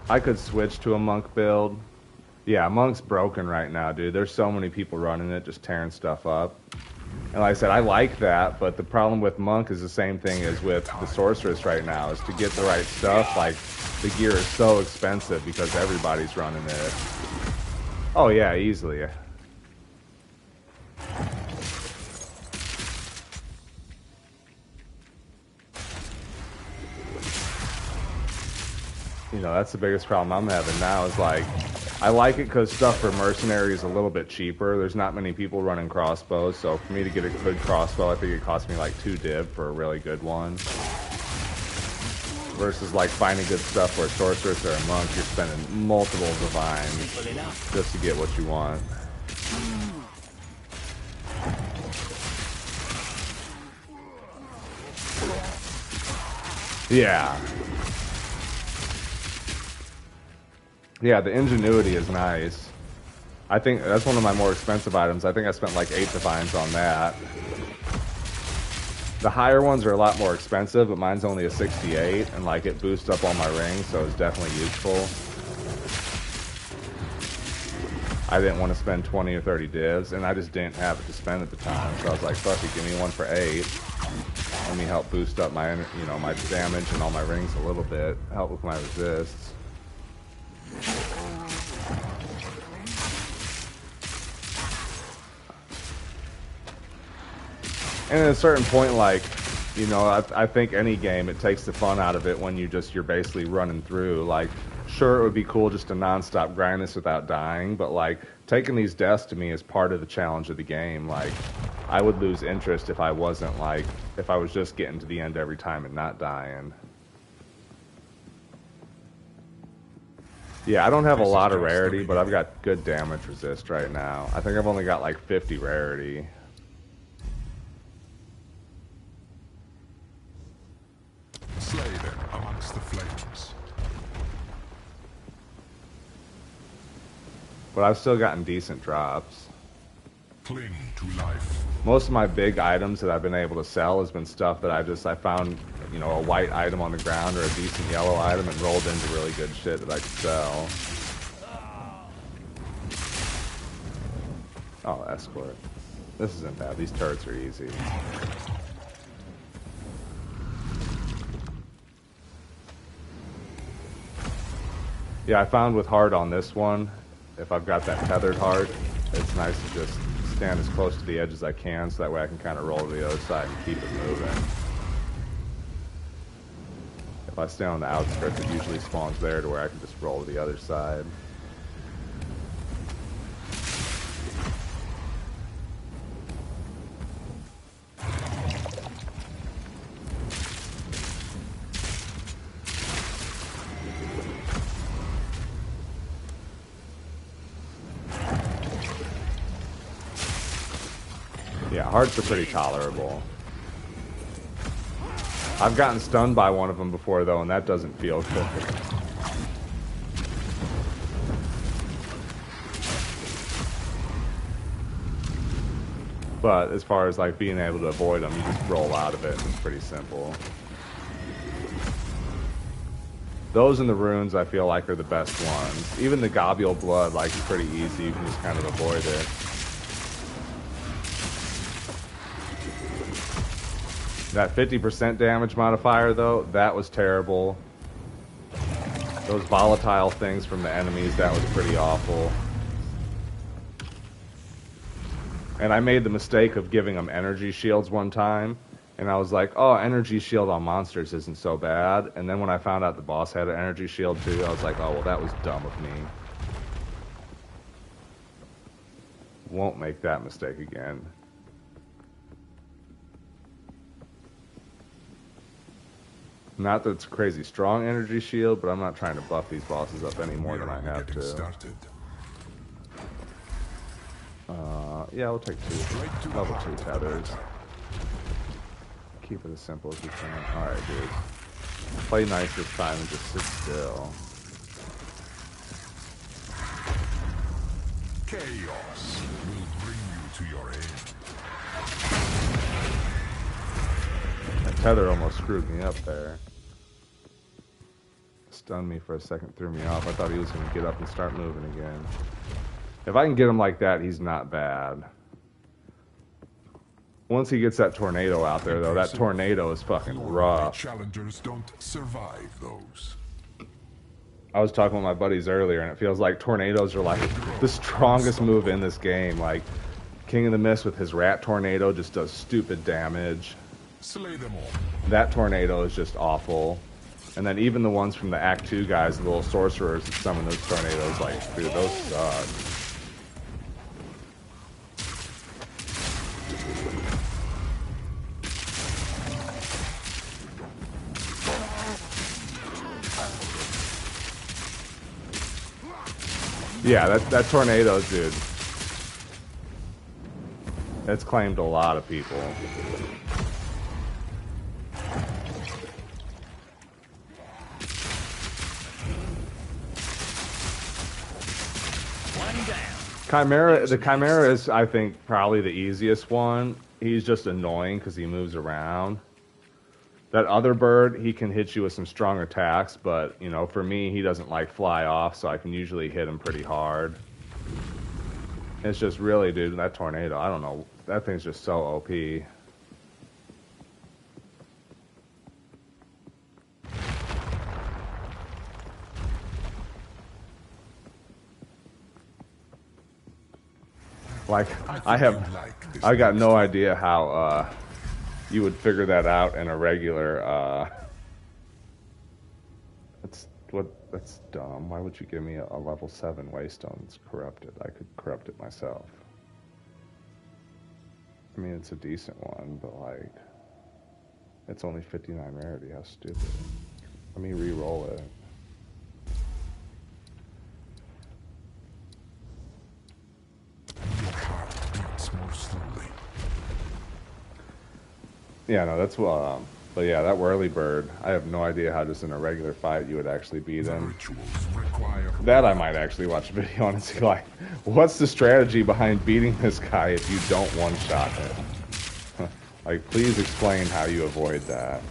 I could switch to a monk build. Yeah, monk's broken right now, dude. There's so many people running it, just tearing stuff up. And like I said, I like that, but the problem with monk is the same thing as with the sorceress right now, is to get the right stuff, like, the gear is so expensive because everybody's running it. Oh yeah, easily. You know, that's the biggest problem I'm having now is like, I like it because stuff for mercenary is a little bit cheaper. There's not many people running crossbows, so for me to get a good crossbow, I think it cost me like 2 div for a really good one. Versus like finding good stuff for a sorceress or a monk, you're spending multiple divines just to get what you want. Yeah. Yeah, the ingenuity is nice. I think that's one of my more expensive items. I think I spent like 8 divines on that. The higher ones are a lot more expensive, but mine's only a 68, and like it boosts up all my rings, so it's definitely useful. I didn't want to spend 20 or 30 divs, and I just didn't have it to spend at the time, so I was like, fuck it, give me one for 8. Let me help boost up my, you know, my damage and all my rings a little bit, help with my resists. And at a certain point, like, you know, I think any game, it takes the fun out of it when you're basically running through. Like, sure, it would be cool just to non-stop grind this without dying, but like, taking these deaths to me is part of the challenge of the game. Like, I would lose interest if I wasn't like, if I was just getting to the end every time and not dying. Yeah, I don't have a lot of rarity, but I've got good damage resist right now. I think I've only got like 50 rarity. Slay them amongst the flames. But I've still gotten decent drops. Cling to life. Most of my big items that I've been able to sell has been stuff that I found, you know, a white item on the ground or a decent yellow item and rolled into really good shit that I could sell. Oh, escort. This isn't bad. These turrets are easy. Yeah, I found with hard on this one, if I've got that tethered hard, it's nice to just stand as close to the edge as I can, so that way I can kind of roll to the other side and keep it moving. If I stay on the outskirts, it usually spawns there to where I can just roll to the other side. Yeah, hearts are pretty tolerable. I've gotten stunned by one of them before, though, and that doesn't feel good. But as far as like being able to avoid them, you just roll out of it, and it's pretty simple. Those in the runes, I feel like, are the best ones. Even the Gobule Blood, like, is pretty easy. You can just kind of avoid it. That 50% damage modifier, though, that was terrible. Those volatile things from the enemies, that was pretty awful. And I made the mistake of giving them energy shields one time, and I was like, oh, energy shield on monsters isn't so bad. And then when I found out the boss had an energy shield too, I was like, oh, well, that was dumb of me. Won't make that mistake again. Not that it's a crazy strong energy shield, but I'm not trying to buff these bosses up any more than I have to. Started. Yeah, we'll take two. Level 2 tethers. Keep it as simple as we can. Alright, dude. Play nice this time and just sit still. Chaos will bring you to your end. That tether almost screwed me up there. Stunned me for a second, threw me off. I thought he was going to get up and start moving again. If I can get him like that, he's not bad. Once he gets that tornado out there, though, that tornado is fucking rough. Challengers don't survive those. I was talking with my buddies earlier, and it feels like tornadoes are like the strongest move in this game. Like, King of the Mist with his rat tornado just does stupid damage. Slay them all. That tornado is just awful. And then even the ones from the Act 2 guys, the little sorcerers that summon those tornadoes, like, dude, those suck. Yeah, that tornado, dude. It's claimed a lot of people. Chimera, the Chimera is, I think, probably the easiest one. He's just annoying because he moves around. That other bird, he can hit you with some strong attacks, but, you know, for me, he doesn't like fly off, so I can usually hit him pretty hard. It's just really, dude, that tornado, I don't know, that thing's just so OP. Like, I got no idea how, you would figure that out in a regular, that's dumb. Why would you give me a level 7 waystone that's corrupted? I could corrupt it myself. I mean, it's a decent one, but like, it's only 59 rarity, how stupid. Let me re-roll it. Your heart beats more slowly. Yeah, no, that's but yeah, that whirly bird, I have no idea how just in a regular fight you would actually beat him. Rituals require That I might actually watch a video on and see, like, what's the strategy behind beating this guy if you don't one-shot him? Like, please explain how you avoid that.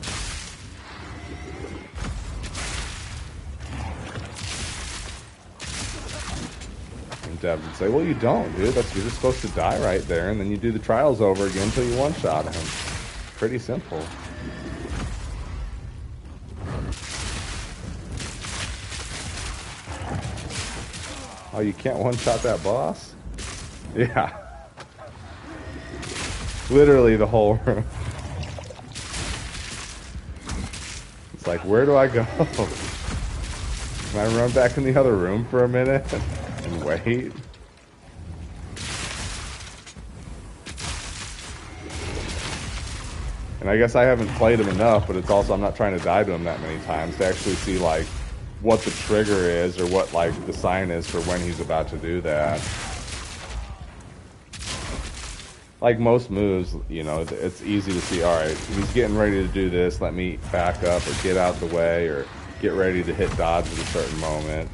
devs would say, well, you don't, dude. You're just supposed to die right there, and then you do the trials over again until you one-shot him. Pretty simple. Oh, you can't one-shot that boss? Yeah. Literally the whole room. It's like, where do I go? Can I run back in the other room for a minute and wait? And I guess I haven't played him enough, but it's also I'm not trying to die to him that many times to actually see like what the trigger is or what like the sign is for when he's about to do that. Like most moves, you know, it's easy to see, alright, he's getting ready to do this, let me back up or get out of the way or get ready to hit dodge at a certain moment.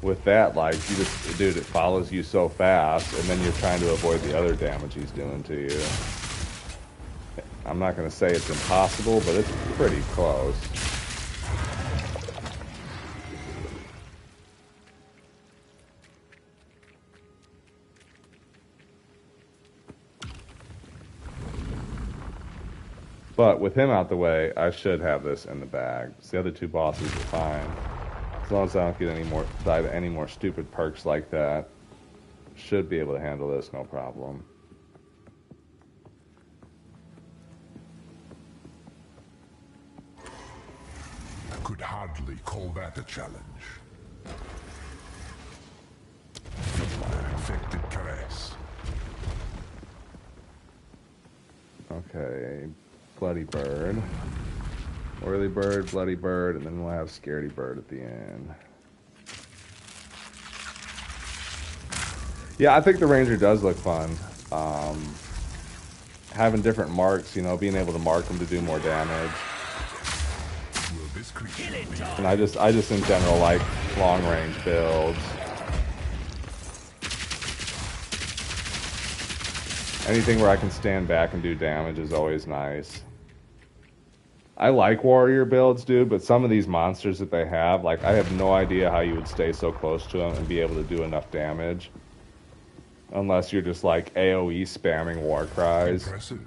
With that, like, you just, dude, it follows you so fast, and then you're trying to avoid the other damage he's doing to you. I'm not going to say it's impossible, but it's pretty close. But with him out the way, I should have this in the bag. The other two bosses are fine. As long as I don't get die to any more stupid perks like that, should be able to handle this, no problem. I could hardly call that a challenge. An infected caress. Okay, Bloody Bird. Whirly Bird, Bloody Bird, and then we'll have Scaredy Bird at the end. Yeah, I think the Ranger does look fun. Having different marks, you know, being able to mark them to do more damage. And I just in general like long range builds. Anything where I can stand back and do damage is always nice. I like warrior builds, dude, but some of these monsters that they have, like, I have no idea how you would stay so close to them and be able to do enough damage. Unless you're just, like, AoE spamming war cries. Impressive.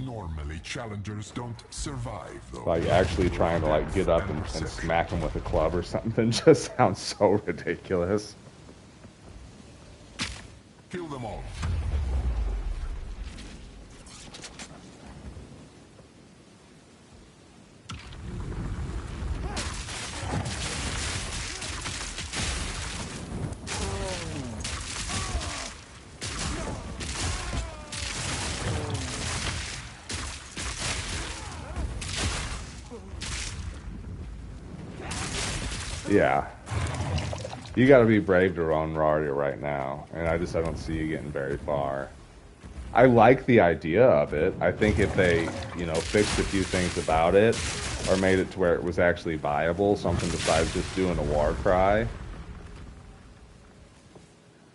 Normally, challengers don't survive, though. Like, actually trying to, like, get up and smack them with a club or something just sounds so ridiculous. Kill them all. Yeah. You gotta be brave to run Raria right now, and I don't see you getting very far. I like the idea of it. I think if they, you know, fixed a few things about it, or made it to where it was actually viable, something besides just doing a war cry.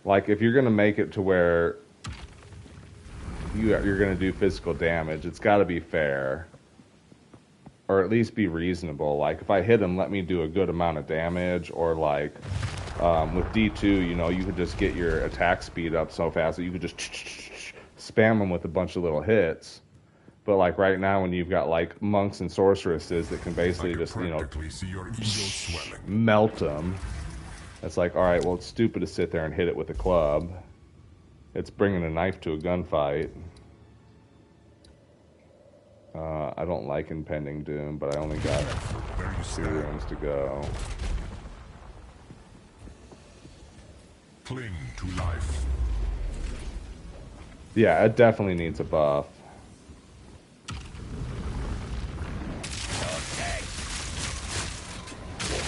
Like, if you're gonna make it to where you're gonna do physical damage, it's gotta be fair. Or at least be reasonable. Like, if I hit him, let me do a good amount of damage. Or like, with D2, you know, you could just get your attack speed up so fast that you could just spam them with a bunch of little hits. But like right now, when you've got like monks and sorceresses that can basically just, you know, melt them. It's like, all right, well, it's stupid to sit there and hit it with a club. It's bringing a knife to a gunfight. I don't like Impending Doom, but I only got 2 rooms to go. Cling to life. Yeah, it definitely needs a buff.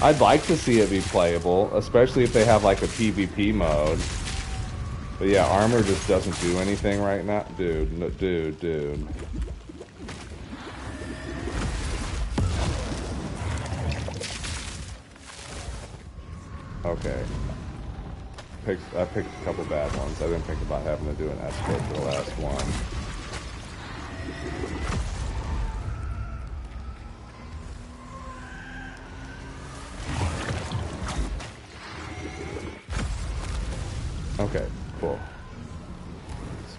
I'd like to see it be playable, especially if they have like a PvP mode. But yeah, armor just doesn't do anything right now. Dude, no, dude. Okay. I picked a couple bad ones. I didn't think about having to do an escort for the last one.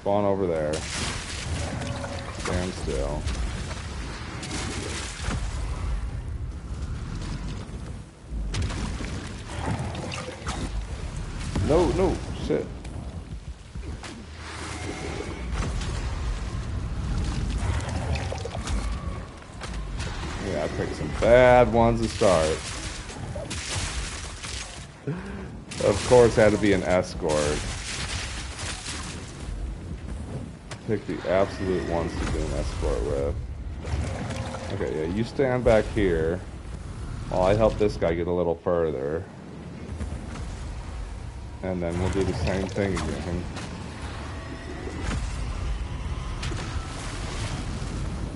Spawn over there. Stand still. No, shit. Yeah, I picked some bad ones to start. Of course, had to be an escort. Pick the absolute ones to do an escort with. Okay, yeah, you stand back here while I help this guy get a little further. And then we'll do the same thing again.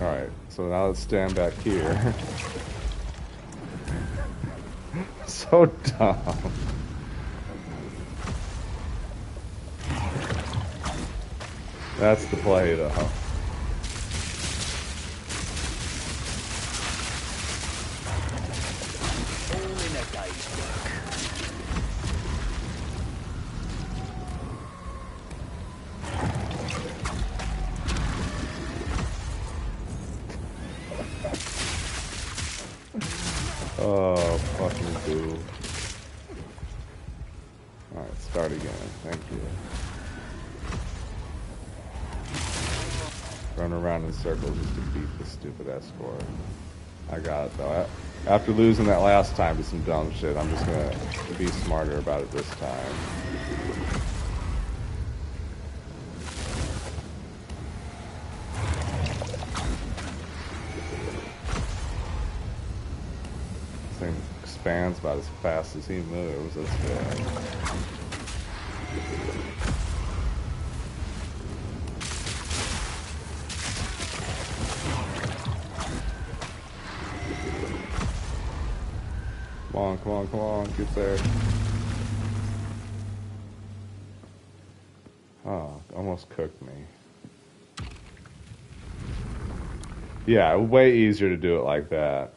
Alright, so now let's stand back here. So dumb. That's the play, though. All in a day's work. Oh, fucking dude. Alright, start again. Thank you. Run around in circles just to beat the stupid escort. I got it, though. After losing that last time to some dumb shit, I'm just gonna be smarter about it this time. This thing expands about as fast as he moves. That's good. Come on, get there. Oh, almost cooked me. Yeah, way easier to do it like that.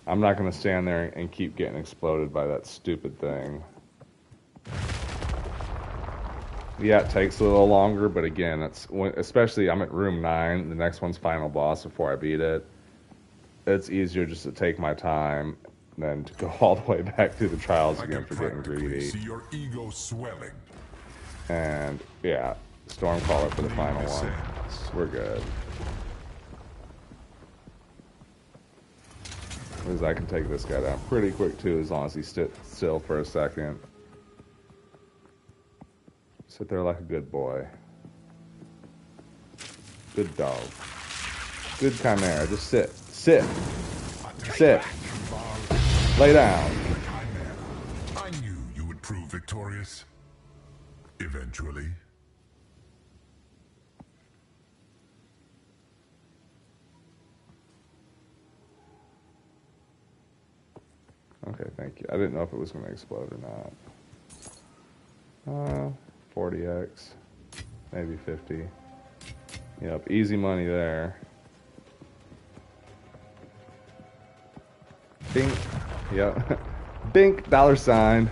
I'm not going to stand there and keep getting exploded by that stupid thing. Yeah, it takes a little longer, but again, especially I'm at room 9, the next one's final boss before I beat it. It's easier just to take my time than to go all the way back through the trials again for getting greedy. See your ego swelling. And yeah, Stormcaller for the final one. We're good. Because I can take this guy down pretty quick too, as long as he's still for a second. Sit there like a good boy. Good dog. Good chimera. Just sit. Sit. Sit. Lay down. I knew you would prove victorious. Eventually. Okay, thank you. I didn't know if it was going to explode or not. 40x. Maybe 50. Yep, easy money there. Bink. Yep. Bink. $sign.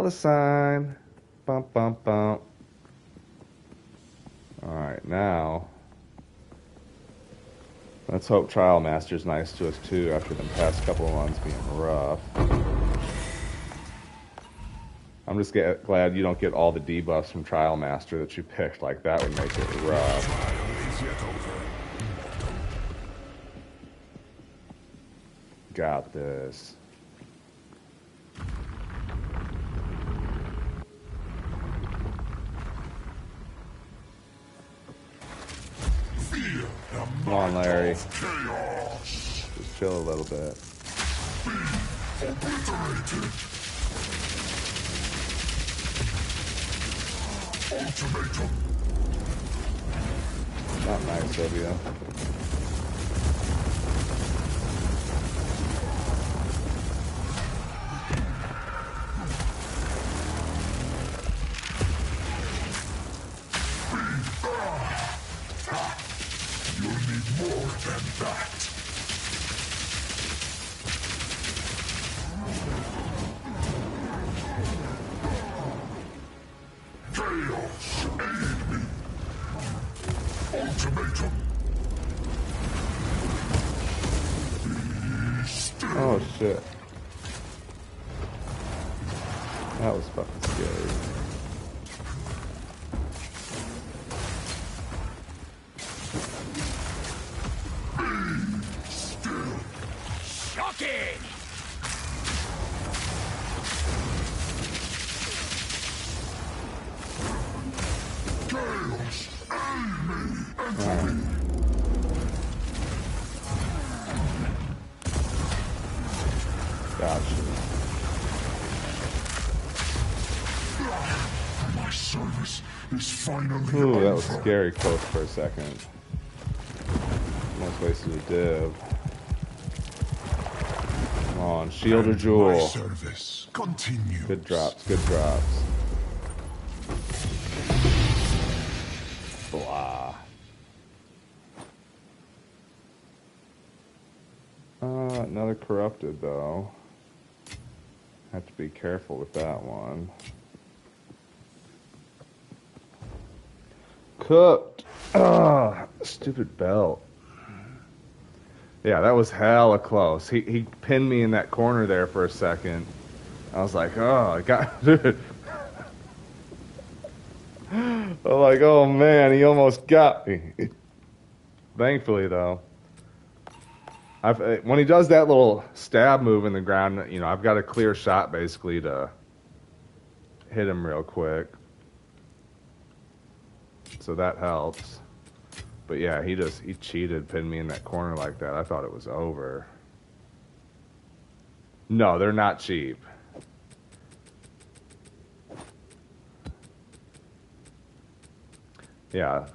$sign. Bump, bump, bump. Alright, now let's hope Trial Master's nice to us too after the past couple of runs being rough. I'm just glad you don't get all the debuffs from Trial Master that you picked. Like, that would make it rough. Got this. Come on, Larry. Just chill a little bit. Ultimatum. Not nice of you. You'll need more than that. Chaos, aid me. Ultimatum. Be still. Oh shit. That was fucking scary. Shocking! Chaos, aid me. Enter me. Gotcha. My service is finally Ooh, that was over. scary close for a second. Almost wasted a div. Come on, shield or My jewel. service continues. Good drops, good drops. Blah. Another corrupted though. Have to be careful with that one. Cooked. Ah, stupid belt. Yeah, that was hella close. He pinned me in that corner there for a second. I was like, oh, I got, dude. I'm like, oh man, he almost got me. Thankfully, though, when he does that little stab move in the ground, you know, I've got a clear shot basically to hit him real quick. So that helps. But yeah, he cheated, pinned me in that corner like that. I thought it was over. No, they're not cheap. Yeah.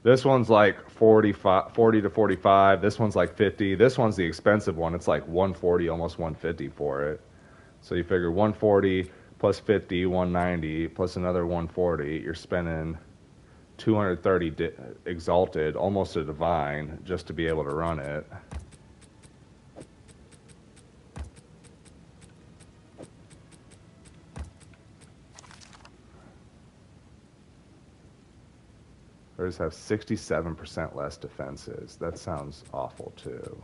This one's like 40 to 45. This one's like 50. This one's the expensive one. It's like 140, almost 150 for it. So you figure 140 plus 50, 190, plus another 140. You're spending 230 exalted, almost a divine, just to be able to run it. Or just have 67% less defenses. That sounds awful too.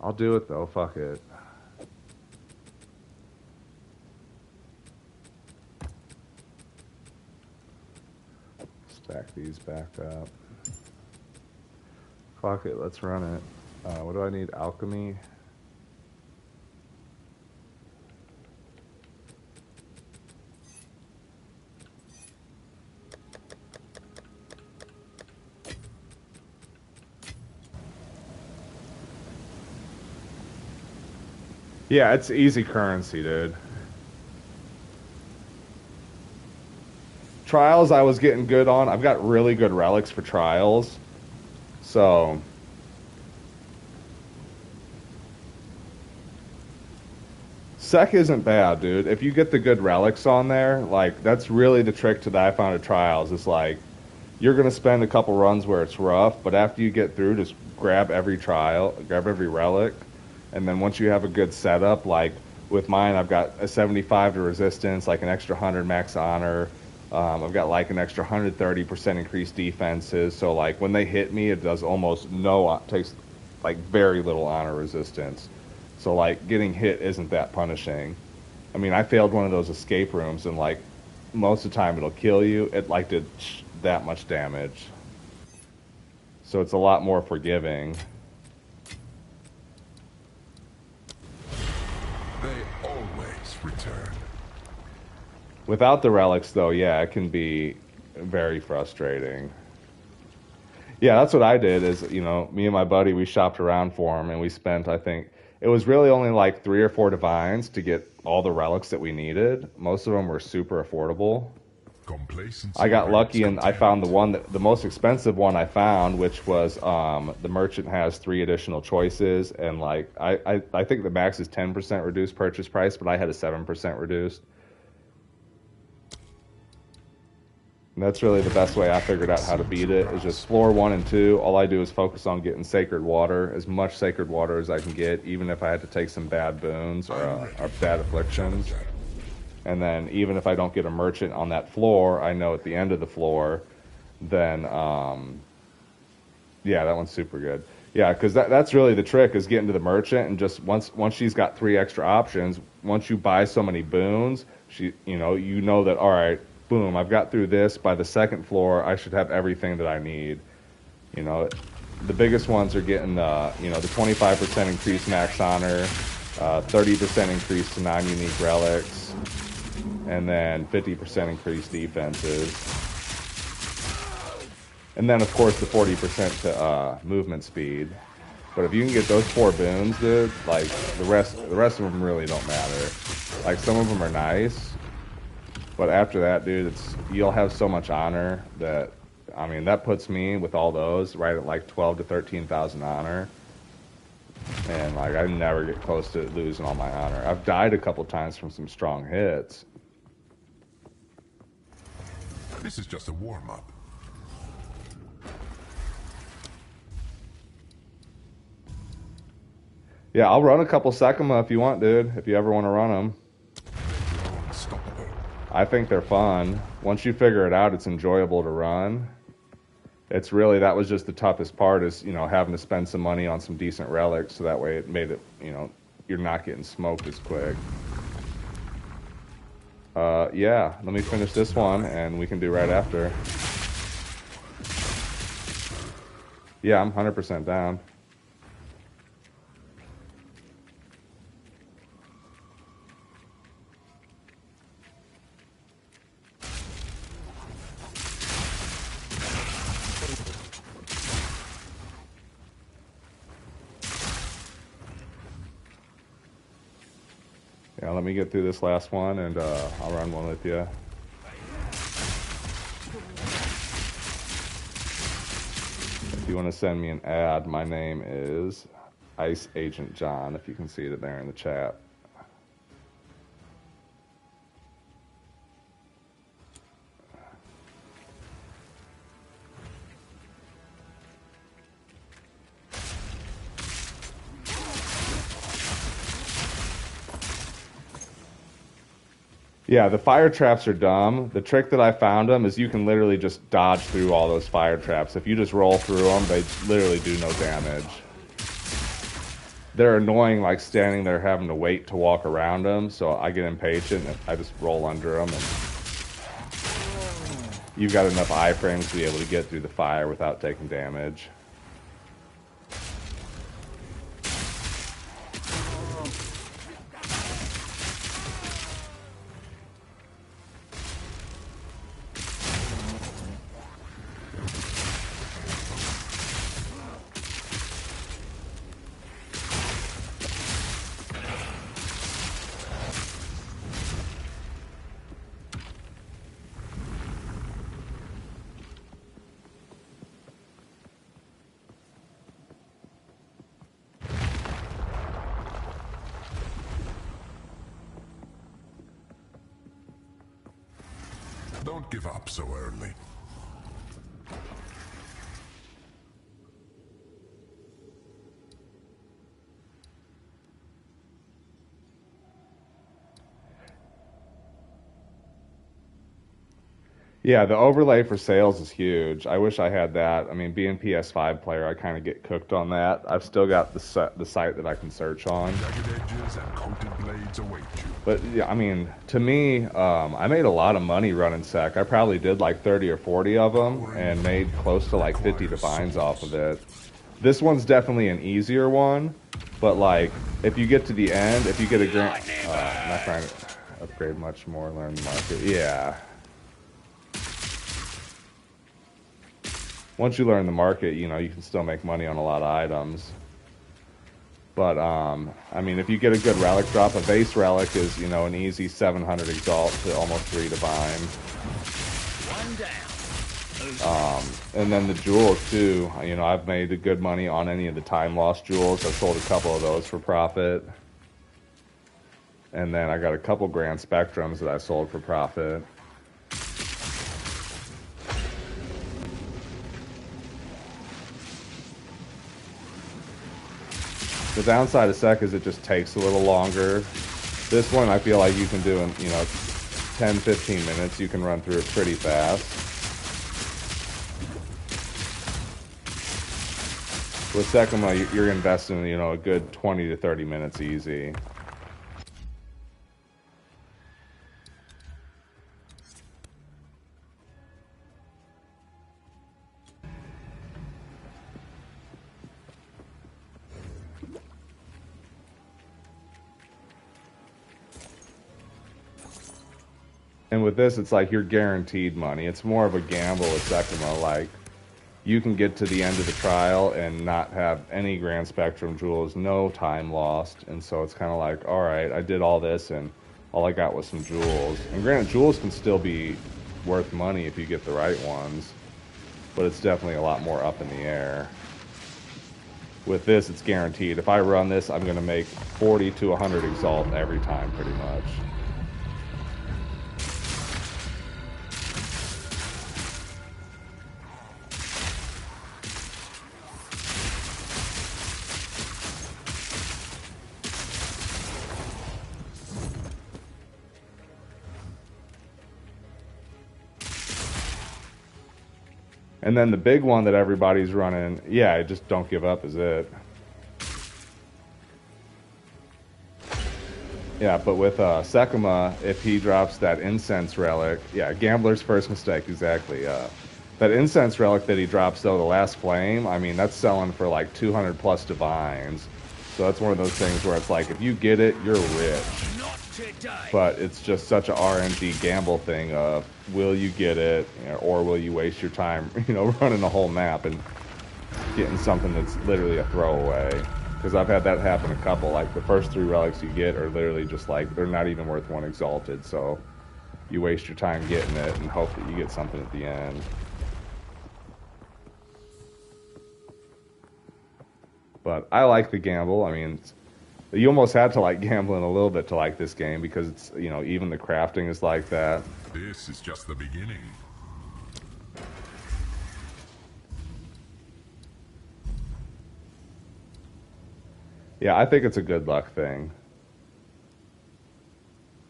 I'll do it though, fuck it. Stack these back up. Fuck it, let's run it. What do I need? Alchemy? Yeah, it's easy currency, dude. Trials I was getting good on. I've got really good relics for trials. So Sec isn't bad, dude. If you get the good relics on there, like that's really the trick to that I found at trials. It's like you're gonna spend a couple runs where it's rough, but after you get through, just grab every trial, grab every relic, and then once you have a good setup, like with mine, I've got a 75 to resistance, like an extra 100 max honor. I've got like an extra 130% increased defenses. So like when they hit me, it does almost no, takes like very little honor resistance. So like getting hit isn't that punishing. I mean, I failed one of those escape rooms and like most of the time it'll kill you. It like did that much damage. So it's a lot more forgiving. They always return. Without the relics, though, yeah, it can be very frustrating. Yeah, that's what I did is, you know, me and my buddy, we shopped around for him, and we spent, I think, it was really only like 3 or 4 divines to get all the relics that we needed. Most of them were super affordable. Complacency I got lucky, and I contempt. found the most expensive one I found, which was the merchant has 3 additional choices, and like I think the max is 10% reduced purchase price, but I had a 7% reduced. And that's really the best way I figured out how to beat it, is just floor 1 and 2. All I do is focus on getting sacred water, as much sacred water as I can get, even if I had to take some bad boons or bad afflictions. And then even if I don't get a merchant on that floor, I know at the end of the floor, then yeah, that one's super good. Yeah, because that's really the trick is getting to the merchant and just once she's got 3 extra options, once you buy so many boons, you know that all right, boom, I've got through this. By the second floor, I should have everything that I need. You know, the biggest ones are getting the 25% increased max honor, 30% increase to non-unique relics, and then 50% increased defenses. And then, of course, the 40% to movement speed. But if you can get those 4 boons, dude, like the rest of them really don't matter. Like some of them are nice, but after that, dude, you'll have so much honor that, I mean, that puts me with all those right at like 12 to 13,000 honor. And like I never get close to losing all my honor. I've died a couple times from some strong hits. This is just a warm-up. Yeah, I'll run a couple Sekima if you want, dude. If you ever want to run them. Unstoppable. I think they're fun. Once you figure it out, it's enjoyable to run. It's really, that was just the toughest part is, having to spend some money on some decent relics so that way it made it, you're not getting smoked as quick. Yeah, let me finish this one and we can do right after. Yeah, I'm 100% down. Yeah, let me get through this last one, and I'll run one with you. If you want to send me an ad, my name is Ice Agent John, if you can see it there in the chat. Yeah, the fire traps are dumb. The trick that I found them is you can literally just dodge through all those fire traps. If you just roll through them, they literally do no damage. They're annoying, like standing there having to wait to walk around them, so I get impatient and I just roll under them. And you've got enough iframes to be able to get through the fire without taking damage. Don't give up so early. Yeah, the overlay for sales is huge. I wish I had that. I mean, being PS5 player, I kind of get cooked on that. I've still got the site that I can search on. Jagged edges and coated blades await you. But yeah, I mean, to me, I made a lot of money running Sec. I probably did like 30 or 40 of them and made close to like 50 divines off of it. This one's definitely an easier one, but like if you get to the end, if you get a grant, I'm not trying to upgrade much more, learn the market. Yeah. Once you learn the market, you can still make money on a lot of items. But, I mean, if you get a good relic drop, a base relic is, an easy 700 exalt to almost 3 divine. And then the jewels, too. I've made good money on any of the time lost jewels. I've sold a couple of those for profit. And then I got a couple grand spectrums that I sold for profit. The downside of Sec is it just takes a little longer. This one I feel like you can do in, 10-15 minutes, you can run through it pretty fast. With Sekima, you're investing, you know, a good 20 to 30 minutes easy. And with this, it's like you're guaranteed money. It's more of a gamble with Sekima. Like, you can get to the end of the trial and not have any Grand Spectrum jewels, no time lost. And so it's kind of like, all right, I did all this and all I got was some jewels. And granted, jewels can still be worth money if you get the right ones, but it's definitely a lot more up in the air. With this, it's guaranteed. If I run this, I'm going to make 40 to 100 Exalt every time, pretty much. And then the big one that everybody's running, yeah, just don't give up is it. Yeah, but with Sekima, if he drops that incense relic, yeah, gambler's first mistake, exactly. That incense relic that he drops, though, the last flame, I mean, that's selling for like 200 plus divines. So that's one of those things where it's like, if you get it, you're rich. But it's just such a RNG gamble thing of, will you get it, you know, or will you waste your time, you know, running a whole map and getting something that's literally a throwaway. Because I've had that happen a couple. Like, the first 3 relics you get are literally just like, they're not even worth 1 Exalted. So you waste your time getting it and hope that you get something at the end. But I like the gamble. I mean, you almost had to like gambling a little bit to like this game because it's, you know, even the crafting is like that. This is just the beginning. Yeah, I think it's a good luck thing.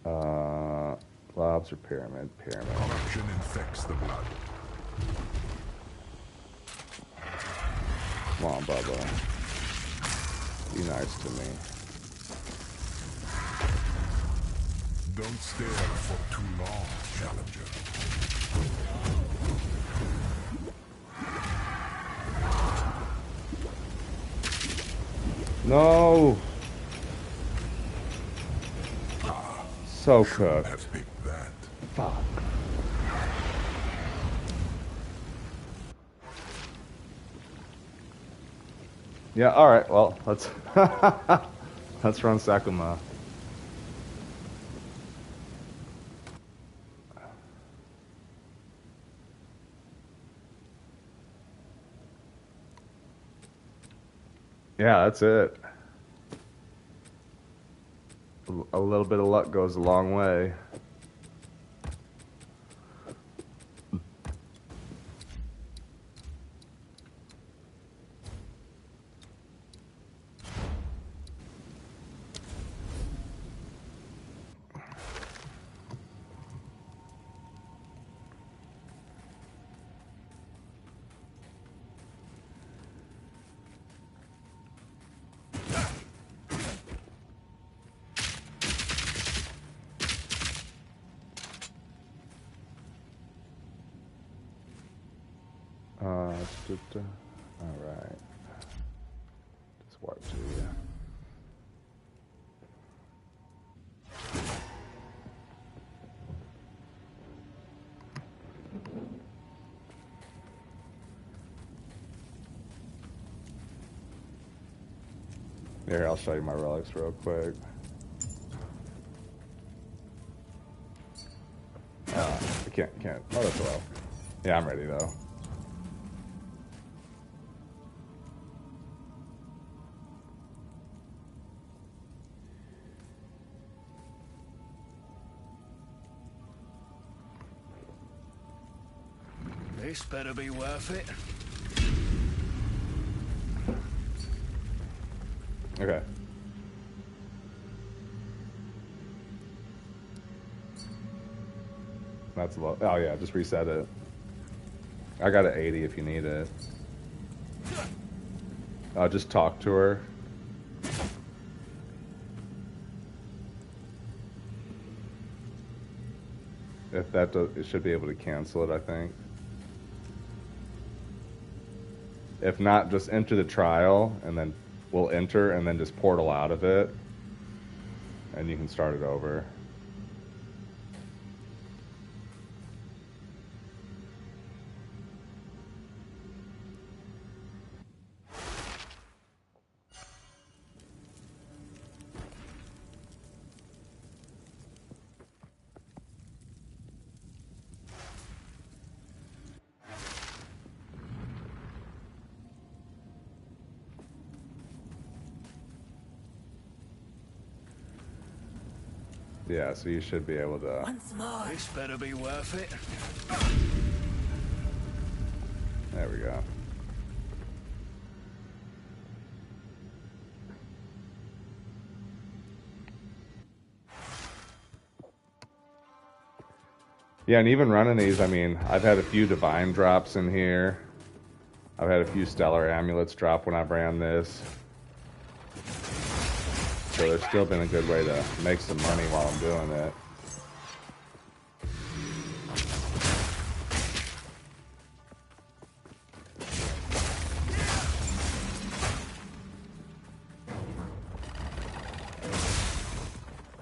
Globs or pyramid? Pyramid. Corruption infects the blood. Come on, Bubba. Be nice to me. Don't stare for too long, challenger. No! So cooked. Have picked that. Fuck. Yeah, alright, well, let's let's run Sekima. Yeah, that's it. A little bit of luck goes a long way. Alright. Just walk to you. Here, I'll show you my relics real quick. I can't. Oh, that's well. Yeah, I'm ready though. This better be worth it. Okay. That's low. Oh yeah, just reset it. I got an 80 if you need it. I'll just talk to her. If that does, it should be able to cancel it, I think. If not, just enter the trial, and then we'll enter, and then just portal out of it, and you can start it over. Yeah, so you should be able to... Once more. This better be worth it. There we go. Yeah, and even running these, I mean, I've had a few divine drops in here. I've had a few stellar amulets drop when I've ran this. So there's still been a good way to make some money while I'm doing it.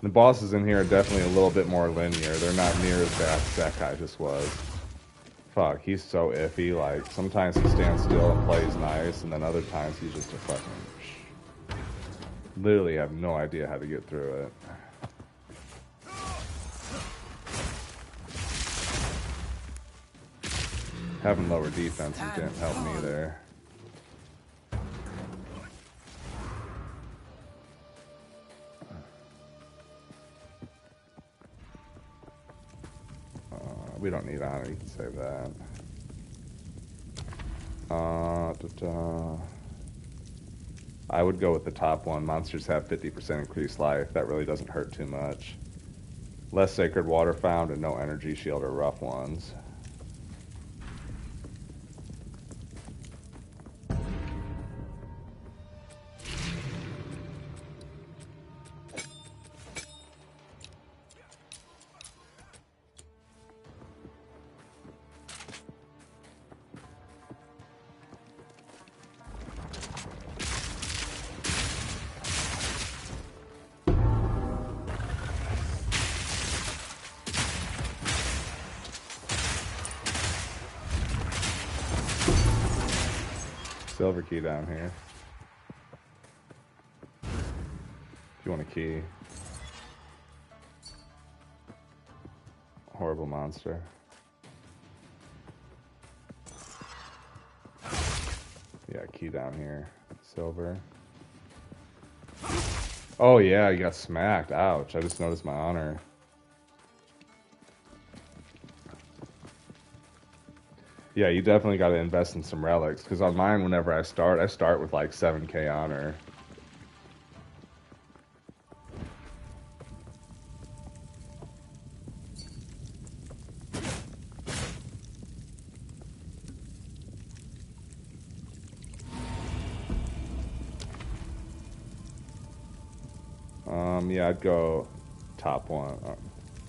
The bosses in here are definitely a little bit more linear. They're not near as bad as that guy just was. Fuck, he's so iffy. Like, sometimes he stands still and plays nice, and then other times he's just a fucking... Literally have no idea how to get through it. Having lower defenses didn't help me there. We don't need honor, you can save that. I would go with the top one. Monsters have 50% increased life. That really doesn't hurt too much. Less sacred water found and no energy shield or rough ones. Silver key down here. If you want a key. Horrible monster. Yeah, key down here. Silver. Oh yeah, you got smacked. Ouch, I just noticed my honor. Yeah, you definitely got to invest in some relics, because on mine, whenever I start with like 7k honor. Yeah, I'd go top one.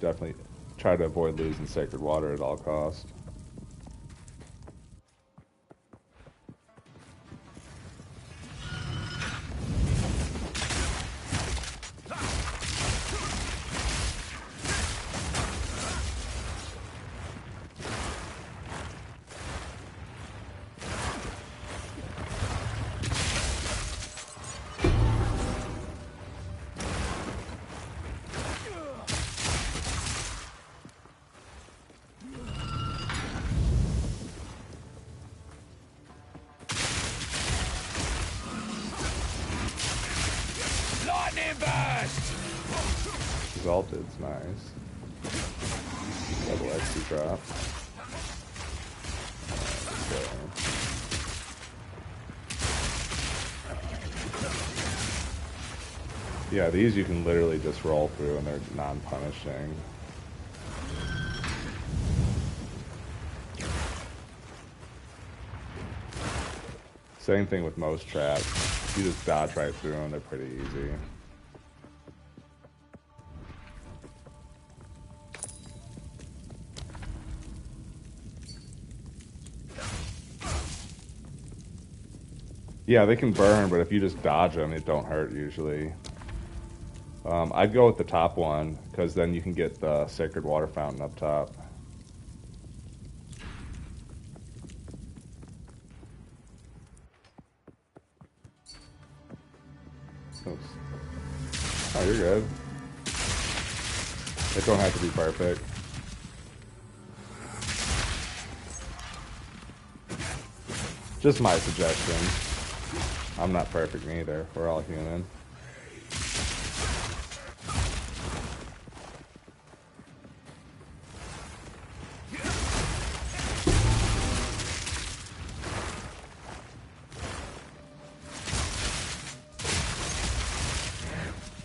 Definitely try to avoid losing sacred water at all costs. Exalted's nice. Double XP drop. Yeah, these you can literally just roll through and they're non-punishing. Same thing with most traps. You just dodge right through them, they're pretty easy. Yeah, they can burn, but if you just dodge them, it don't hurt usually. I'd go with the top one, because then you can get the Sacred Water Fountain up top. Oops. Oh, you're good. It don't have to be perfect. Just my suggestion. I'm not perfect neither. We're all human.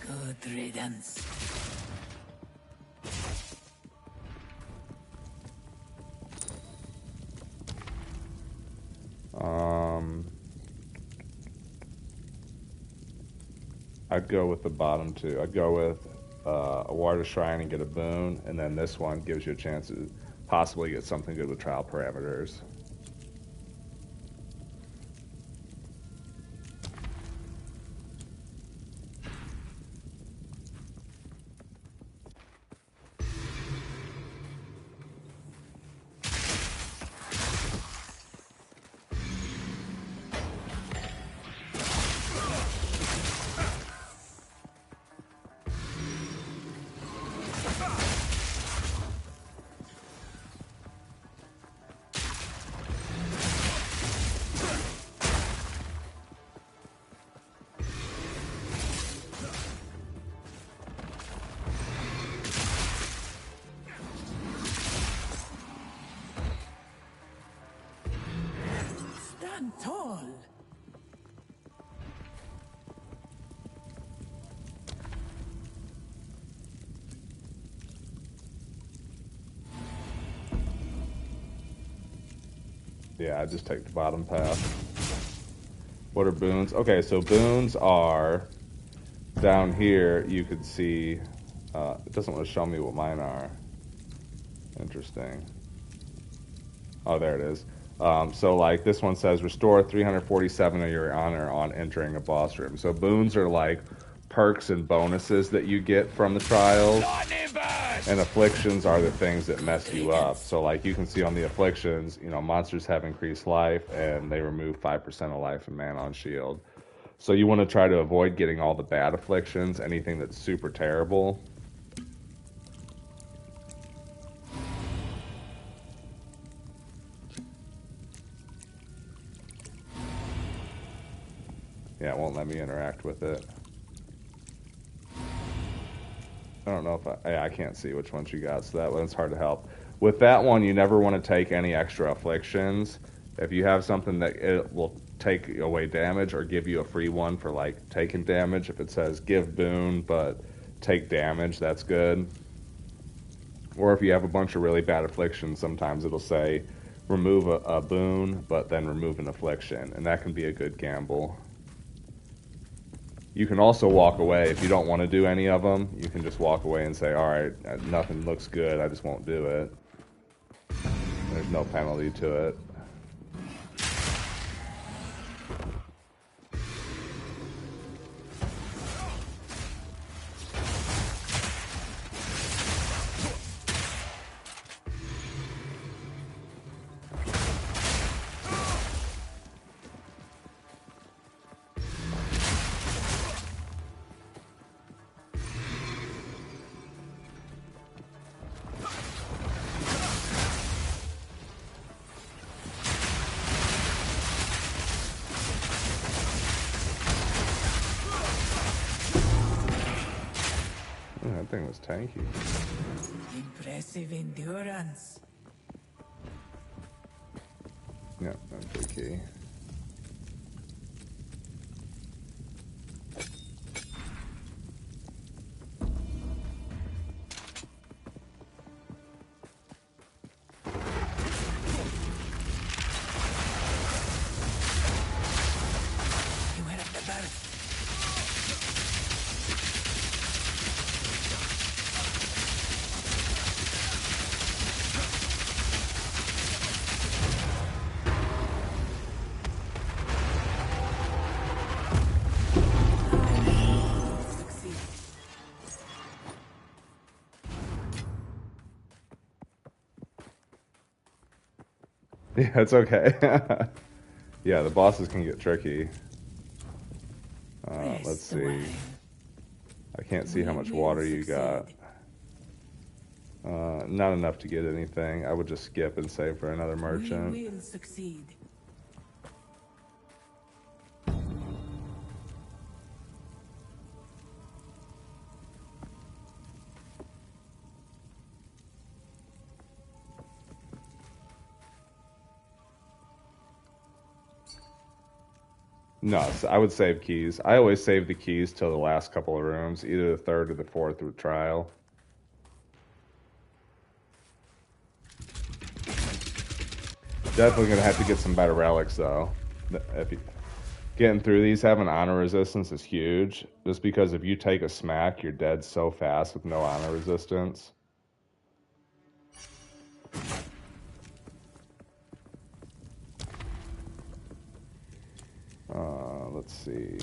Good riddance. I'd go with the bottom two. I'd go with a Water Shrine and get a boon, and then this one gives you a chance to possibly get something good with trial parameters. Stand tall. Yeah, I just take the bottom path. What are boons? Okay, so boons are down here. You could see. It doesn't want to show me what mine are. Interesting. Oh, there it is. So like this one says restore 347 of your honor on entering a boss room. So boons are like perks and bonuses that you get from the trials. And afflictions are the things that mess you up. So like you can see on the afflictions, you know, monsters have increased life and they remove 5% of life and mana on shield. So you want to try to avoid getting all the bad afflictions, anything that's super terrible. Yeah, it won't let me interact with it. I don't know if I can't see which ones you got, so that one's hard to help. With that one, you never want to take any extra afflictions. If you have something that it will take away damage or give you a free one for like taking damage, if it says give boon but take damage, that's good. Or if you have a bunch of really bad afflictions, sometimes it'll say remove a boon but then remove an affliction, and that can be a good gamble. You can also walk away if you don't want to do any of them. You can just walk away and say, all right, nothing looks good, I just won't do it. There's no penalty to it. That thing was tanky. Impressive endurance. Yeah, that's the key. Yeah, it's okay. Yeah, the bosses can get tricky. Let's Rest a see. while. I can't see how We much will water you got. succeed. Not enough to get anything. I would just skip and save for another We merchant. will succeed. No, I would save keys. I always save the keys till the last couple of rooms, either the third or the fourth with trial. Definitely gonna have to get some better relics though. If you, getting through these, having honor resistance is huge. Just because if you take a smack, you're dead so fast with no honor resistance. Let's see.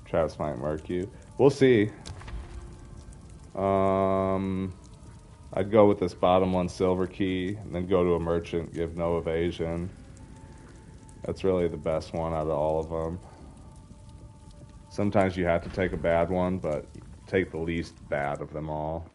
Chaz might mark you. We'll see. I'd go with this bottom one silver key, and then go to a merchant, give no evasion. That's really the best one out of all of them. Sometimes you have to take a bad one, but take the least bad of them all.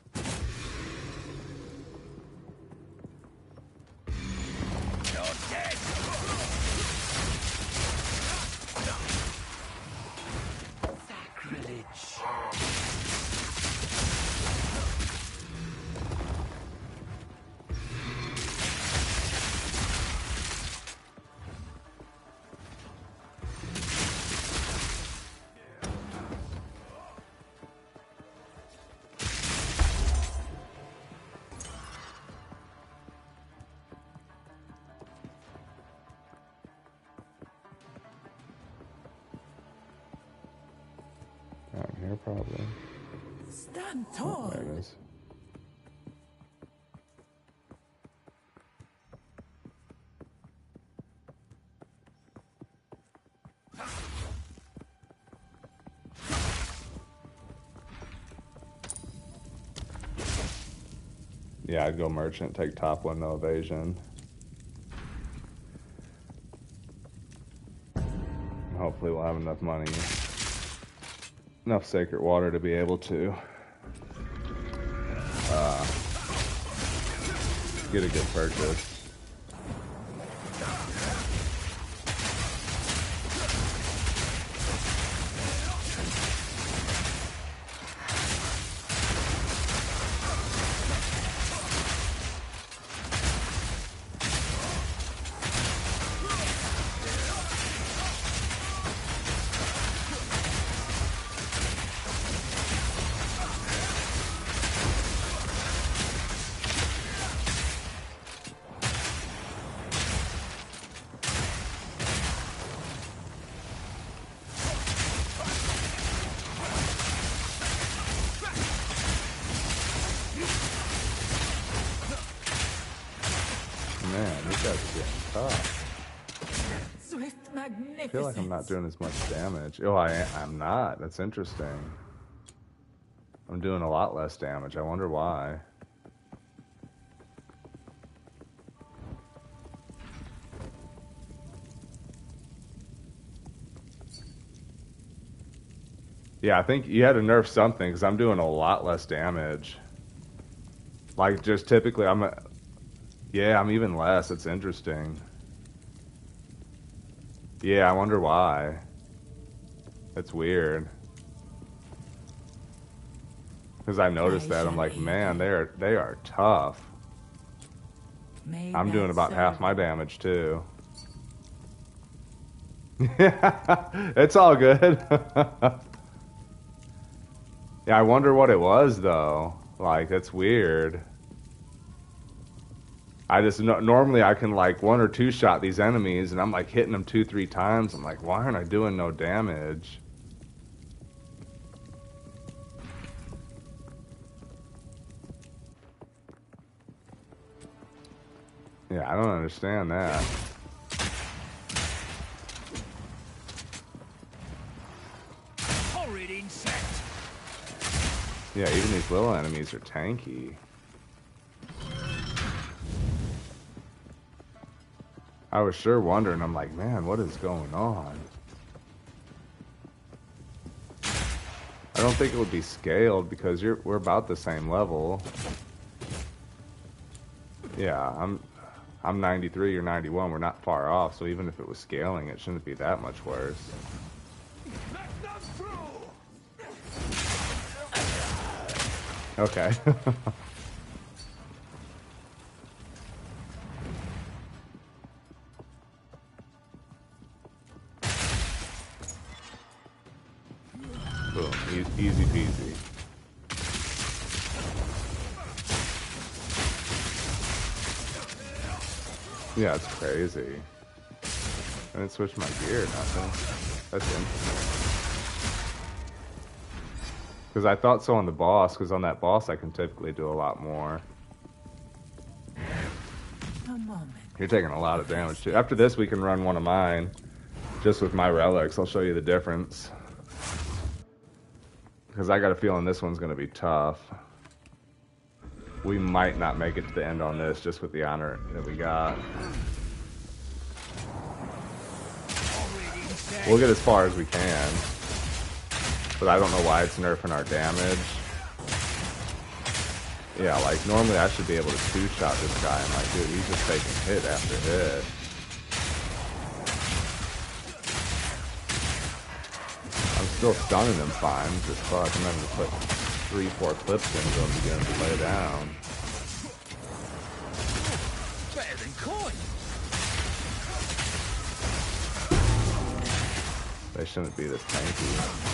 Down here, probably. Stand Oh, tall. there it is. Yeah, I'd go merchant, take top one, no evasion. Hopefully we'll have enough money. Enough sacred water to be able to get a good purchase. Man, these guys are getting tough. Swift magnificence. I feel like I'm not doing as much damage. Oh, I'm not. That's interesting. I'm doing a lot less damage. I wonder why. Yeah, I think you had to nerf something because I'm doing a lot less damage. Like, just typically, yeah, I'm even less. It's interesting. Yeah, I wonder why. It's weird. Because I noticed that. I'm like, man, they are tough. I'm doing about half my damage, too. It's all good. Yeah, I wonder what it was, though. Like, that's weird. I just, normally I can, like, one or two shot these enemies, and I'm, like, hitting them 2-3 times. I'm like, why aren't I doing no damage? Yeah, I don't understand that. Horrid Yeah, even these little enemies are tanky. I was sure wondering, I'm like, man, what is going on? I don't think it would be scaled because we're about the same level. Yeah, I'm 93, you're 91, we're not far off, so even if it was scaling, it shouldn't be that much worse. Okay. Boom, easy peasy. Yeah, it's crazy. I didn't switch my gear, nothing. That's interesting. Because I thought so on the boss, because on that boss I can typically do a lot more. A moment. You're taking a lot of damage too. After this we can run one of mine, just with my relics. I'll show you the difference. Because I got a feeling this one's going to be tough. We might not make it to the end on this, just with the honor that we got. We'll get as far as we can. But I don't know why it's nerfing our damage. Yeah, like, normally I should be able to two-shot this guy. I'm like, dude, he's just taking hit after hit. I'm still stunning him fine. Just fuck, I'm having to put 3-4 clips into him to get him to lay down. Better than coin. They shouldn't be this tanky.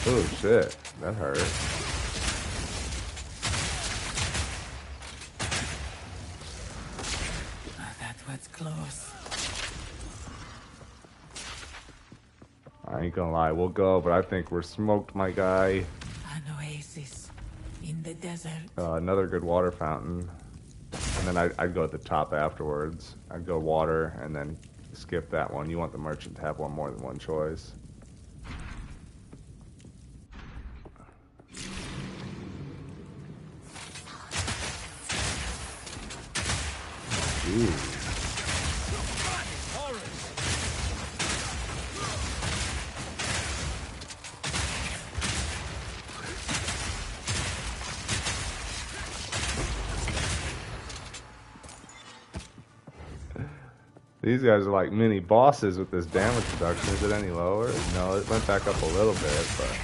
Oh shit, that hurt. That was close. I ain't gonna lie, we'll go, but I think we're smoked, my guy. An oasis in the desert. Another good water fountain. And then I'd go at the top afterwards. I'd go water and then skip that one. You want the merchant to have one more than one choice. Ooh. These guys are like mini bosses with this damage reduction. Is it any lower? No, it went back up a little bit, but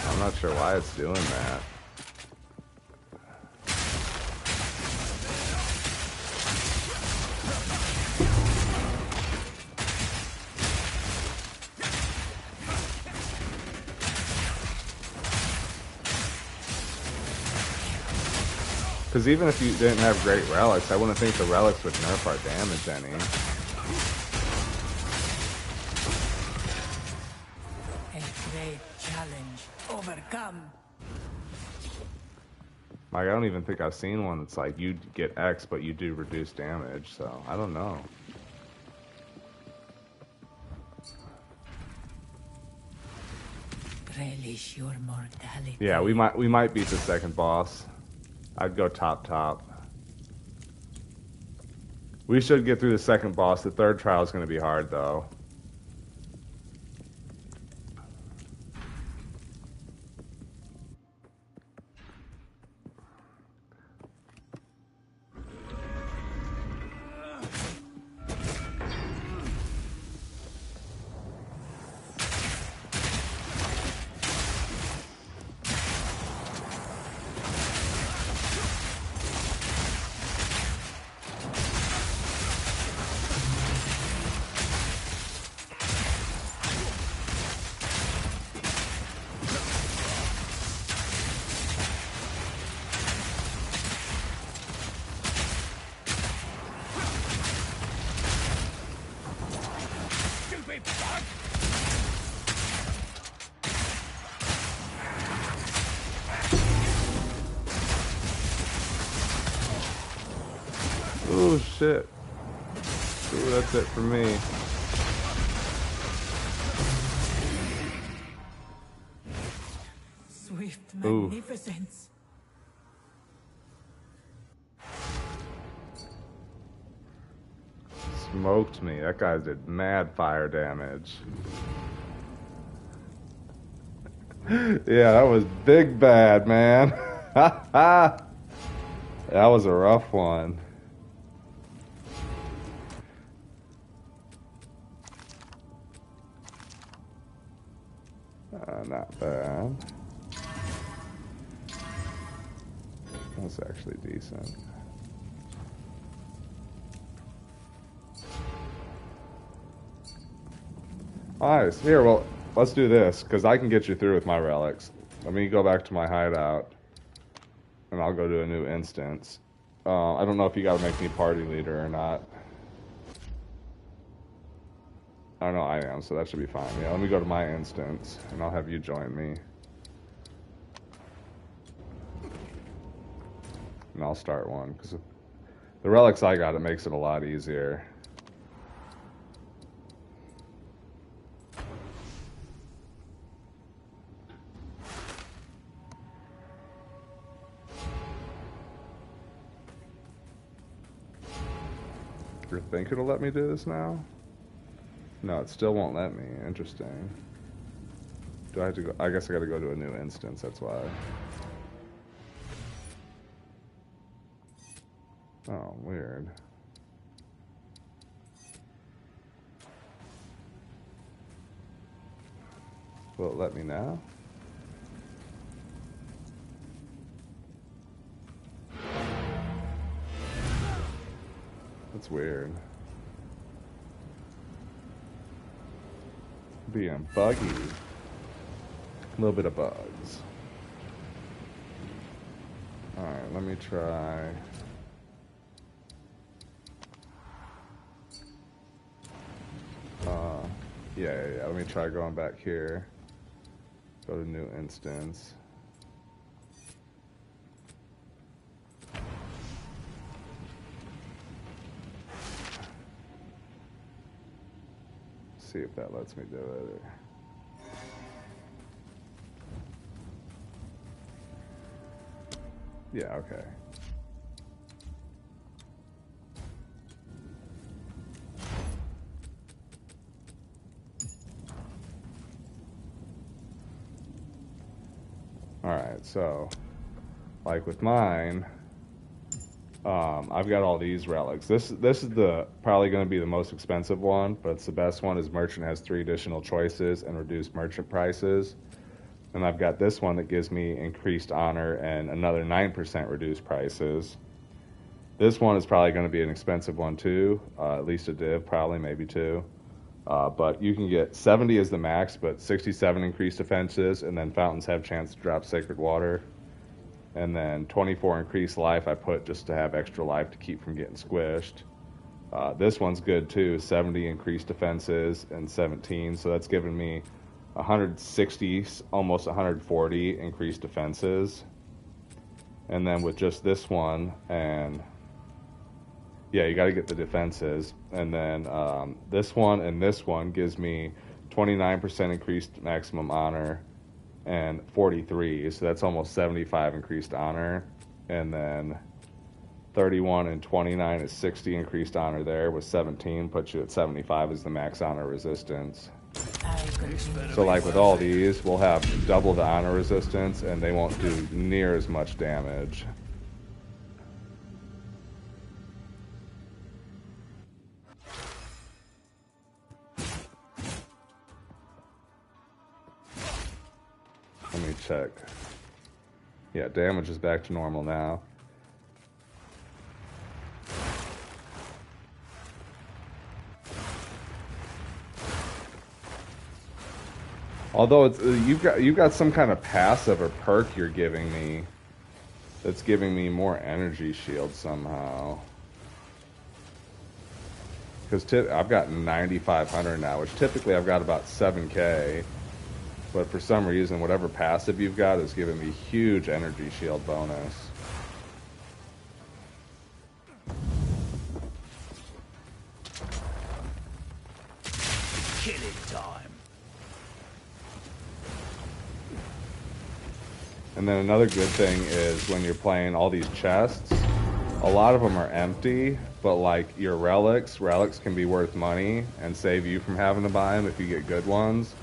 I'm not sure why it's doing that. Because even if you didn't have great relics, I wouldn't think the relics would nerf our damage any. A great challenge overcome. Like, I don't even think I've seen one that's like, you get X, but you do reduce damage, so I don't know. Relish your mortality. Yeah, we might beat the second boss. I'd go top. We should get through the second boss. The third trial is going to be hard, though. Oh shit. Ooh, that's it for me. Swift Ooh. magnificence. Smoked me. That guy did mad fire damage. Yeah, that was big bad, man. That was a rough one. Not bad. That's actually decent. Nice. Here, well, let's do this, because I can get you through with my relics. Let me go back to my hideout, and I'll go to a new instance. I don't know if you gotta make me party leader or not. I know I am, so that should be fine. Yeah, let me go to my instance, and I'll have you join me. And I'll start one, because the relics I got, it makes it a lot easier. You think it'll let me do this now? No, it still won't let me. Interesting. Do I have to go? I guess I gotta go to a new instance, that's why. Oh, weird. Will it let me now? That's weird. Being buggy. A little bit of bugs. Alright, let me try. Yeah. Let me try going back here. Go to new instance. See if that lets me do it. Yeah, okay. Alright, so, like with mine, I've got all these relics. This is the probably going to be the most expensive one, but it's the best one. Is merchant has 3 additional choices and reduced merchant prices. And I've got this one that gives me increased honor and another 9% reduced prices. This one is probably going to be an expensive one too, at least a div, probably maybe 2. But you can get 70 as the max, but 67 increased defenses, and then fountains have chance to drop sacred water. And then 24 increased life I put just to have extra life to keep from getting squished. This one's good too, 70 increased defenses and 17, so that's giving me 160, almost 140 increased defenses. And then with just this one, and yeah, you got to get the defenses. And then this one and this one gives me 29% increased maximum honor and 43, so that's almost 75 increased honor. And then 31 and 29 is 60 increased honor there, with 17 puts you at 75 as the max honor resistance. So like with all these, we'll have double the honor resistance and they won't do near as much damage. Let me check. Yeah, damage is back to normal now. Although it's you've got some kind of passive or perk you're giving me that's giving me more energy shield somehow. Because I've got 9,500 now, which typically I've got about 7K. But for some reason, whatever passive you've got is giving me huge energy shield bonus. Killing time. And then another good thing is when you're playing all these chests, a lot of them are empty, but like your relics can be worth money and save you from having to buy them if you get good ones.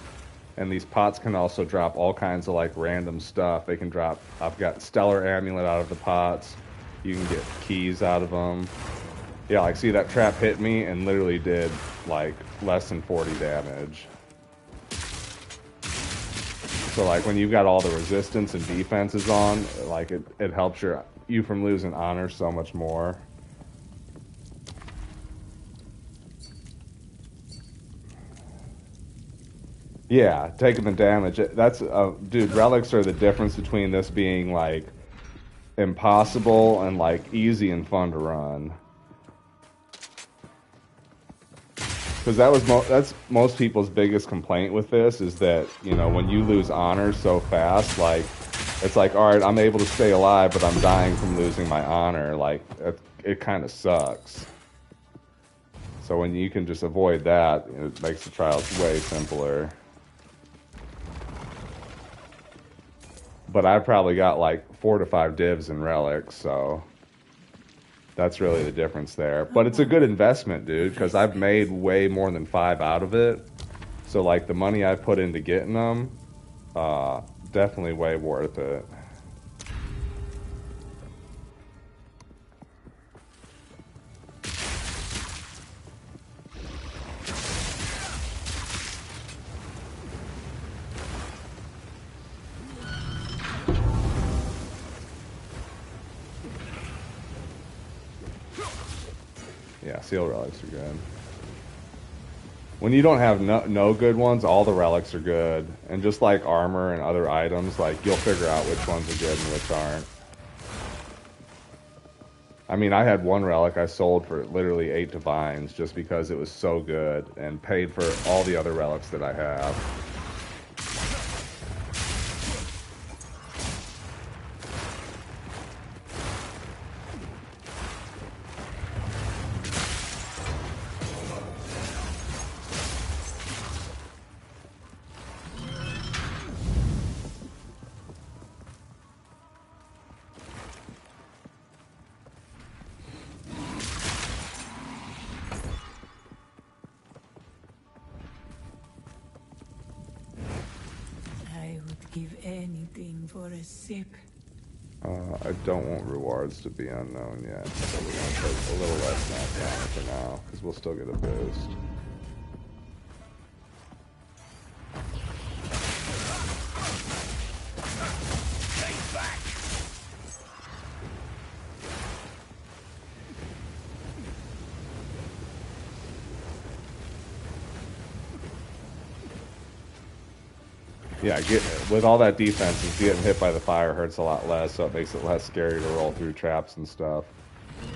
And these pots can also drop all kinds of like random stuff. They can drop, I've got Stellar Amulet out of the pots. You can get keys out of them. Yeah, like see that trap hit me and literally did like less than 40 damage. So like when you've got all the resistance and defenses on, like it helps you from losing honor so much more. Yeah, taking the damage. That's dude, relics are the difference between this being like impossible and like easy and fun to run. Because that's most people's biggest complaint with this is that, you know, when you lose honor so fast, like it's like, all right, I'm able to stay alive, but I'm dying from losing my honor. Like it kind of sucks. So when you can just avoid that, it makes the trials way simpler. But I've probably got like 4 to 5 divs in relics, so that's really the difference there. But it's a good investment, dude, because I've made way more than 5 out of it. So like the money I put into getting them, definitely way worth it. Yeah, seal relics are good. When you don't have no good ones, all the relics are good. And just like armor and other items, like you'll figure out which ones are good and which aren't. I mean, I had one relic I sold for literally 8 divines just because it was so good and paid for all the other relics that I have. Give anything for a sip. I don't want rewards to be unknown yet, so we're going to put a little less knockdown for now, because we'll still get a boost. Yeah, with all that defense, just getting hit by the fire hurts a lot less, so it makes it less scary to roll through traps and stuff.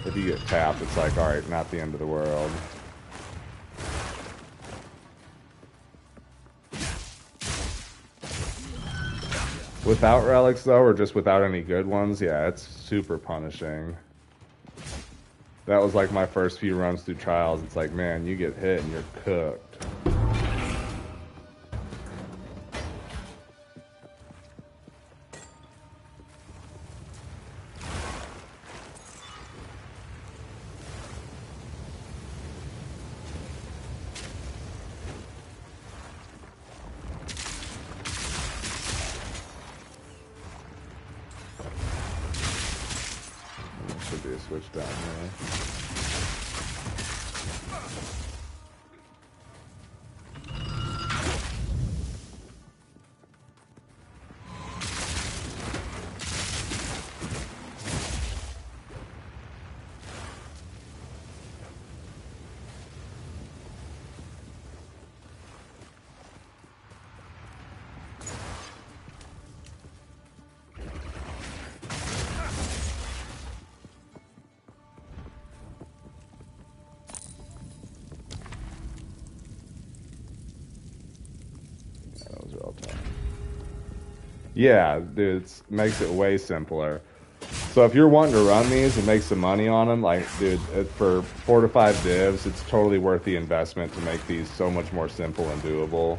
If you get tapped, it's like, alright, not the end of the world. Without relics, though, or just without any good ones, yeah, it's super punishing. That was like my first few runs through trials. It's like, man, you get hit and you're cooked. Should be a switch down here. Yeah, dude, it makes it way simpler. So if you're wanting to run these and make some money on them, like, dude, for 4 to 5 divs, it's totally worth the investment to make these so much more simple and doable.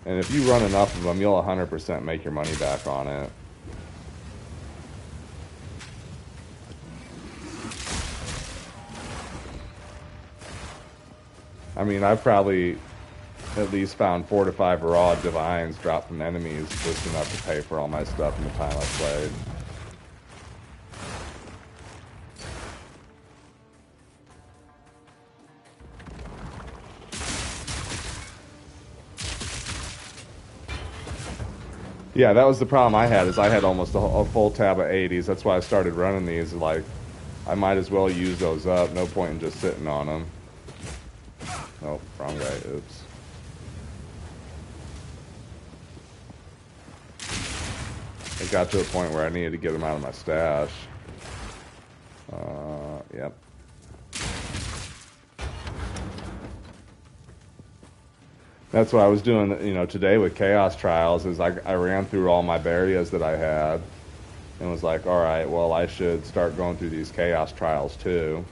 And if you run enough of them, you'll 100% make your money back on it. I mean, I've probably at least found 4 to 5 raw divines dropped from enemies just enough to pay for all my stuff in the time I've played. Yeah, that was the problem I had, is I had almost a full tab of 80s. That's why I started running these. Like, I might as well use those up. No point in just sitting on them. Oh, wrong guy. Oops. It got to a point where I needed to get them out of my stash. Yep. That's what I was doing, you know, today with Chaos Trials, is I ran through all my barriers that I had and was like, all right, well, I should start going through these Chaos Trials too.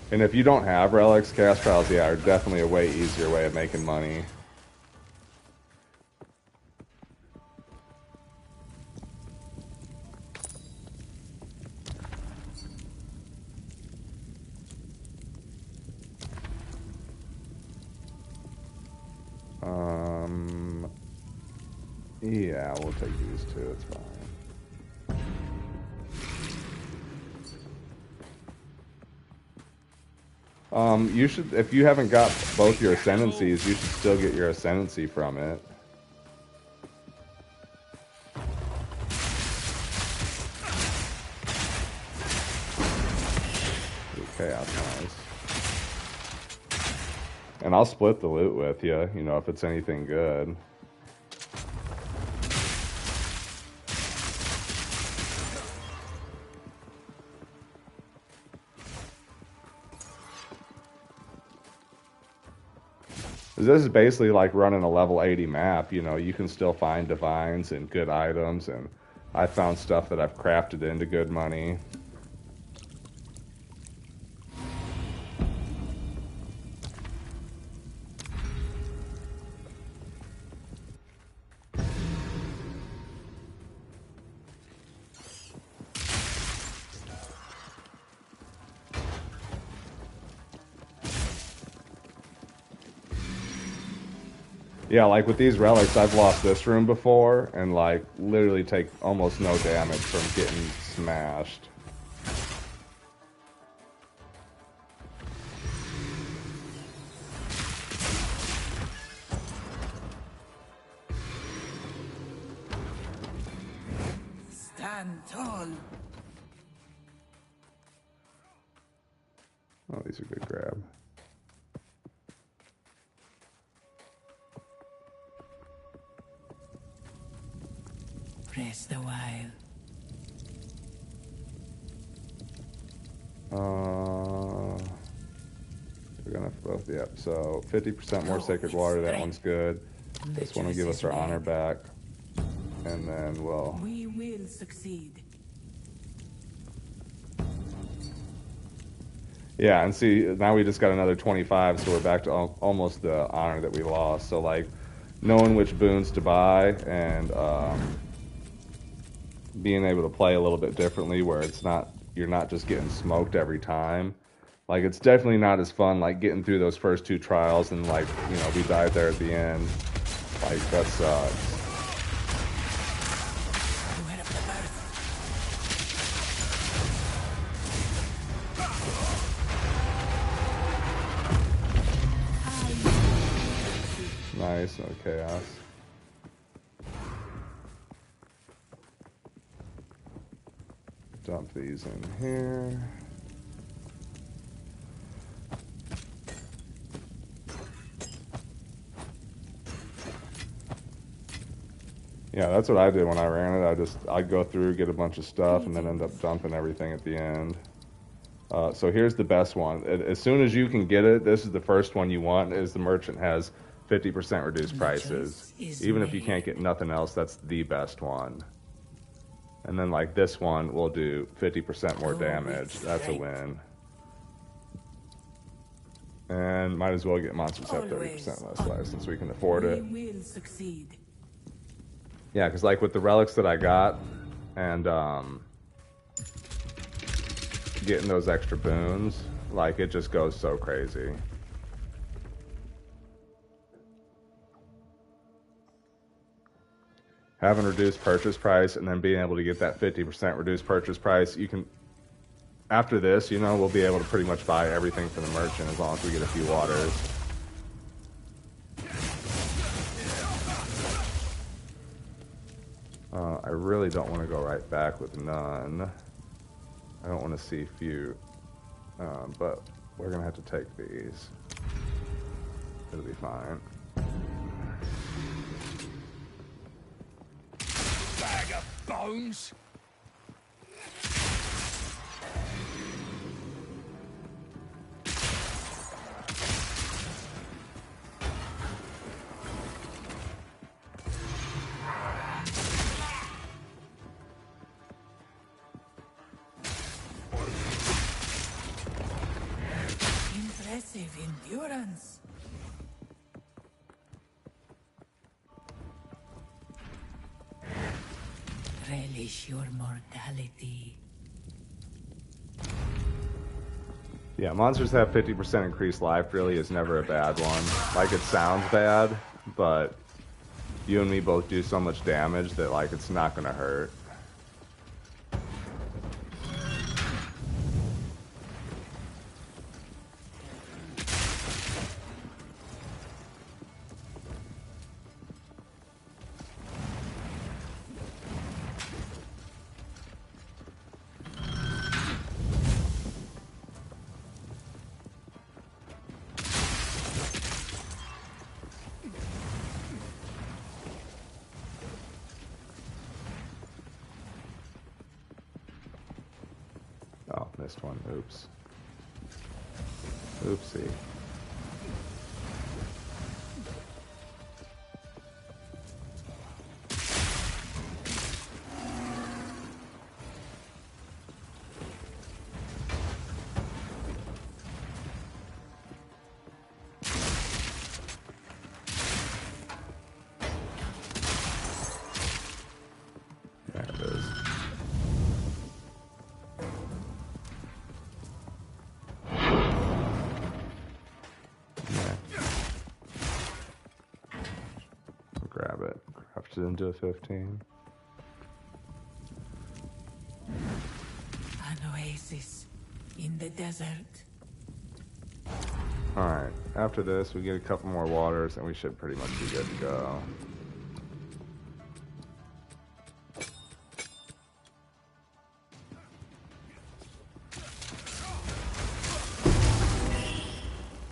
And if you don't have relics, Chaos Trials, yeah, are definitely a way easier way of making money. Yeah, we'll take these two, it's fine. You should, if you haven't got both your ascendancies, you should still get your ascendancy from it. Chaos, nice. And I'll split the loot with you, you know, if it's anything good. This is basically like running a level 80 map, you know, you can still find divines and good items, and I found stuff that I've crafted into good money. Yeah, like with these relics, I've lost this room before and like literally take almost no damage from getting smashed. Stand tall. Oh, these are good grab. Rest a while. We're gonna both, yep. So 50% more sacred water. That one's good. This one will give us our honor back, and then we will succeed. Yeah, and see, now we just got another 25, so we're back to almost the honor that we lost. So like, knowing which boons to buy and being able to play a little bit differently, where it's not, you're not just getting smoked every time. Like, it's definitely not as fun like getting through those first 2 trials and like, you know, we died there at the end. Like, that sucks. Nice, no chaos. Dump these in here. Yeah, that's what I did when I ran it. I'd go through, get a bunch of stuff, and then end up dumping everything at the end. So here's the best one. As soon as you can get it, this is the first one you want, is the merchant has 50% reduced prices. Even if you can't get nothing else, that's the best one. And then like this one will do 50% more damage. That's a win. And might as well get monsters have 30% less life since we can afford it. We will succeed. Yeah, because like with the relics that I got and getting those extra boons, like it just goes so crazy. Having reduced purchase price and then being able to get that 50% reduced purchase price, you can, after this, you know, we'll be able to pretty much buy everything from the merchant as long as we get a few waters. I really don't want to go right back with none. I don't want to see few, but we're going to have to take these. It'll be fine. Bag of bones. Impressive endurance. Relish your mortality. Yeah, monsters have 50% increased life really is never a bad one. Like, it sounds bad, but you and me both do so much damage that, like, it's not gonna hurt. Oh, missed one. Oops. Oopsie. There it is. Grab it. Craft it into a 15. An oasis in the desert. Alright, after this, we get a couple more waters, and we should pretty much be good to go.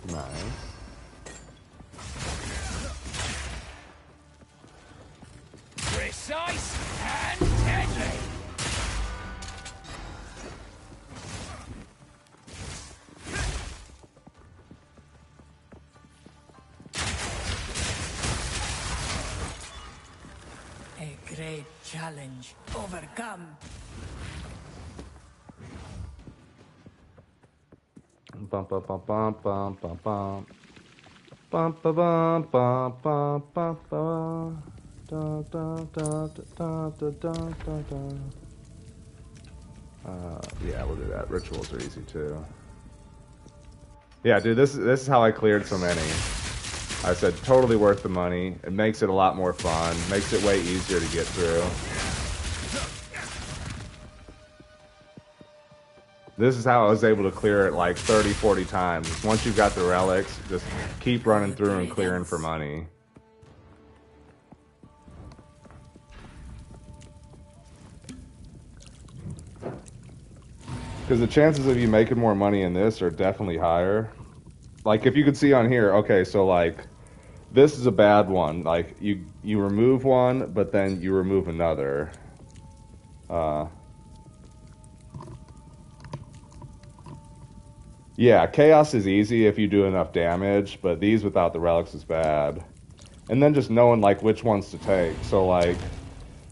Nice. Precise and deadly. A great challenge overcome. Bum bum bum bum bum bum bum. Bum ba bum bum bum bum bum. Da da da da da da da da. Yeah, we'll do that. Rituals are easy too. Yeah, dude, this is how I cleared so many. I said totally worth the money. It makes it a lot more fun. Makes it way easier to get through. This is how I was able to clear it like 30, 40 times. Once you've got the relics, just keep running through and clearing for money. Because the chances of you making more money in this are definitely higher. Like, if you could see on here, okay, so like, this is a bad one. Like, you remove one, but then you remove another. Yeah, Chaos is easy if you do enough damage, but these without the relics is bad. And then just knowing, like, which ones to take. So, like,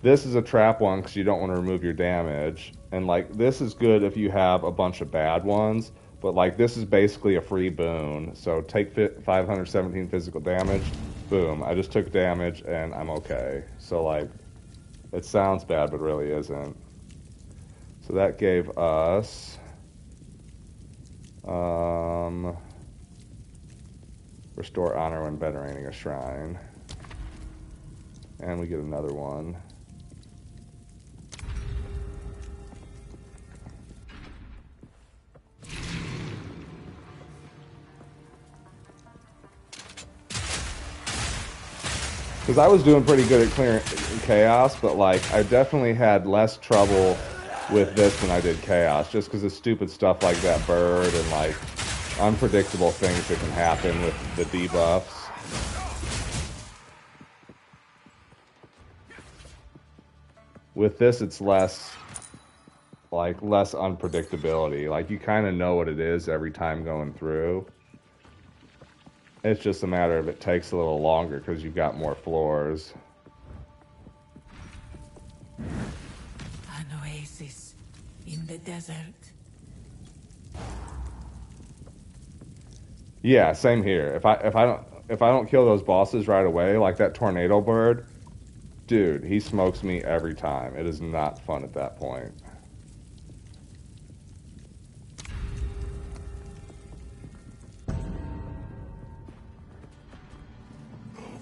this is a trap one because you don't want to remove your damage. And, like, this is good if you have a bunch of bad ones. But, like, this is basically a free boon. So take 517 physical damage. Boom. I just took damage and I'm okay. So, like, it sounds bad, but really isn't. So that gave us... restore honor when venerating a shrine. And we get another one. Because I was doing pretty good at clearing chaos, but like I definitely had less trouble with this than I did chaos, just because of stupid stuff like that bird and like unpredictable things that can happen with the debuffs. With this, it's less unpredictability. Like you kind of know what it is every time going through. It's just a matter of it takes a little longer because you've got more floors. An oasis in the desert. Yeah, same here. If I don't kill those bosses right away, like that tornado bird, dude, he smokes me every time. It is not fun at that point.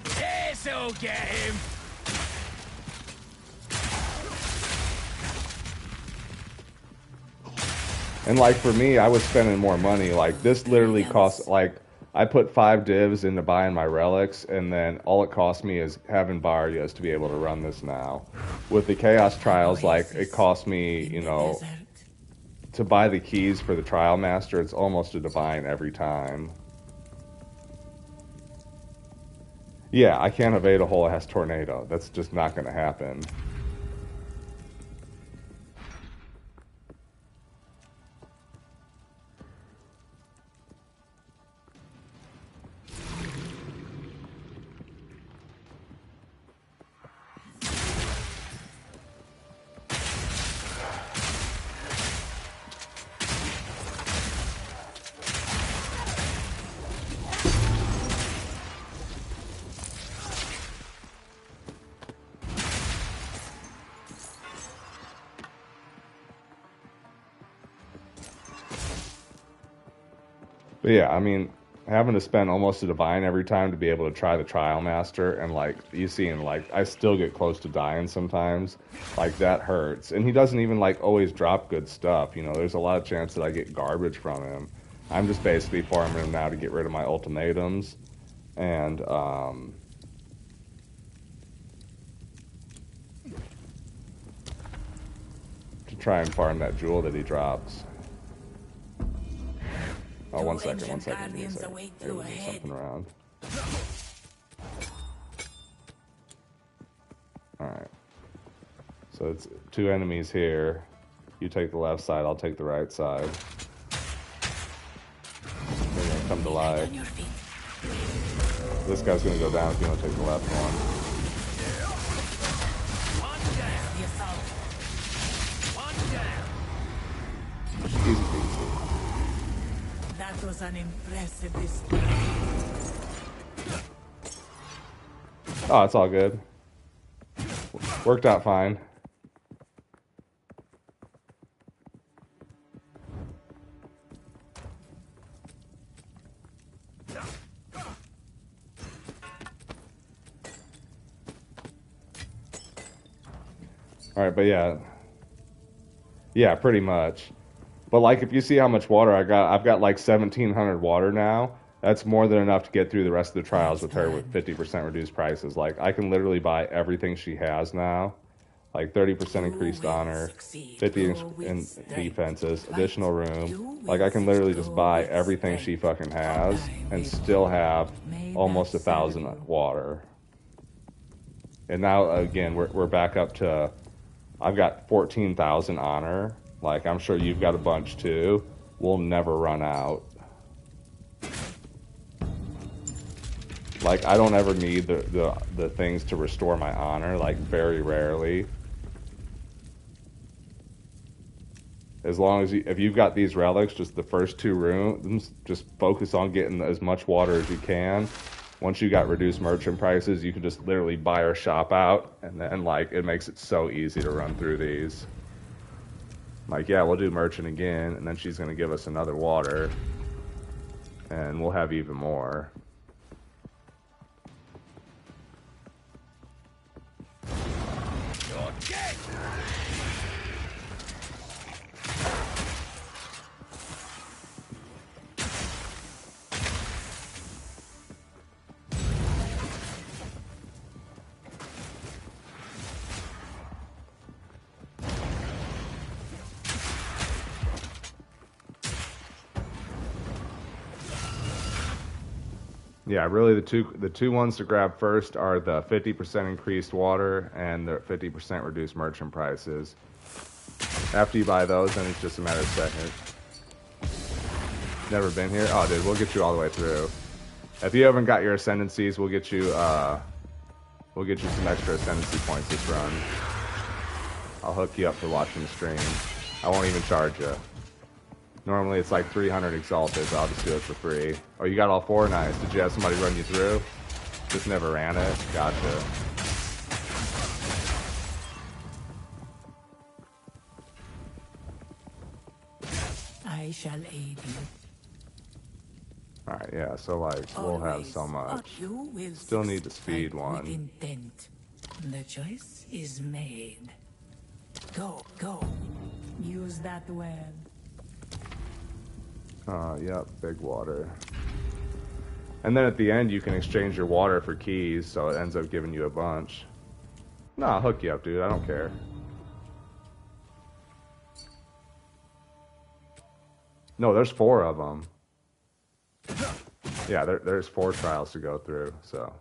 This'll get him. And like for me, I was spending more money. Like this literally costs like I put 5 divs into buying my relics, and then all it cost me is having barriers to be able to run this now. With the Chaos Trials, like it cost me, you know, to buy the keys for the Trial Master, it's almost a divine every time. Yeah, I can't evade a whole ass tornado. That's just not going to happen. But yeah, I mean, having to spend almost a divine every time to be able to try the Trial Master, and like you see, and like I still get close to dying sometimes, like that hurts. And he doesn't even like always drop good stuff. You know, there's a lot of chance that I get garbage from him. I'm just basically farming him now to get rid of my ultimatums, and to try and farm that jewel that he drops. Oh, one second. Give me a second. There was something around. Alright. So it's 2 enemies here. You take the left side, I'll take the right side. They're gonna come to life. This guy's gonna go down if you don't take the left one. Easy peasy. That was an impressive display. Oh, it's all good. Worked out fine. Alright, but yeah. Yeah, pretty much. But like, if you see how much water I got, I've got like 1,700 water now. That's more than enough to get through the rest of the trials with her with 50% reduced prices. Like, I can literally buy everything she has now. Like 30% increased honor, 50 in defenses, additional room. Like, I can literally just buy everything she fucking has and still have almost 1,000 water. And now, again, we're back up to, I've got 14,000 honor. Like, I'm sure you've got a bunch too. We'll never run out. Like, I don't ever need the things to restore my honor, like, very rarely. As long as if you've got these relics, just the first 2 rooms, just focus on getting as much water as you can. Once you got reduced merchant prices, you can just literally buy her shop out, and then, like, it makes it so easy to run through these. Like, yeah, we'll do merchant again, and then she's going to give us another water, and we'll have even more. You're dead! Yeah, really the two ones to grab first are the 50% increased water and the 50% reduced merchant prices. After you buy those, then it's just a matter of seconds. Never been here? Oh, dude, we'll get you all the way through. If you haven't got your ascendancies, we'll get you some extra ascendancy points this run. I'll hook you up for watching the stream. I won't even charge you. Normally it's like 300 exalted, but I'll just do it for free. Oh, you got all 4? Nice. Did you have somebody run you through? Just never ran it? Gotcha. I shall aid you. Alright, yeah, so like, we'll have so much. You will Still need the speed strike one. with intent. The choice is made. Go. Use that well. Yep, big water. And then at the end, you can exchange your water for keys, so it ends up giving you a bunch. No, I'll hook you up, dude. I don't care. No, there's 4 of them. Yeah, there's 4 trials to go through, so.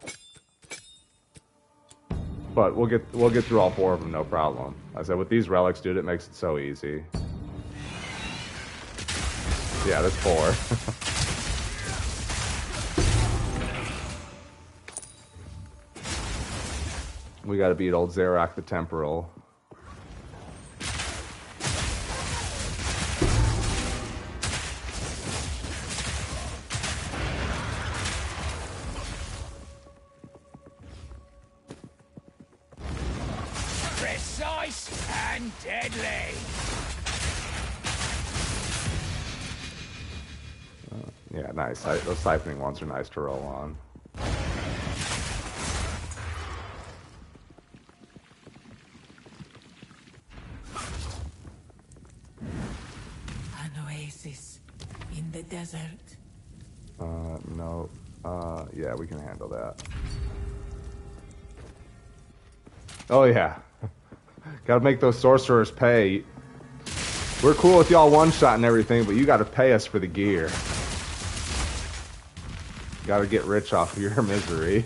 But we'll get through all 4 of them, no problem. I said, with these relics, dude, it makes it so easy. Yeah, there's 4. We gotta beat old Zarok the Temporal. Precise and deadly! Yeah, nice. Those siphoning ones are nice to roll on. An oasis in the desert. No. Yeah, we can handle that. Oh, yeah. Gotta make those sorcerers pay. We're cool with y'all one-shot and everything, but you gotta pay us for the gear. Gotta get rich off of your misery.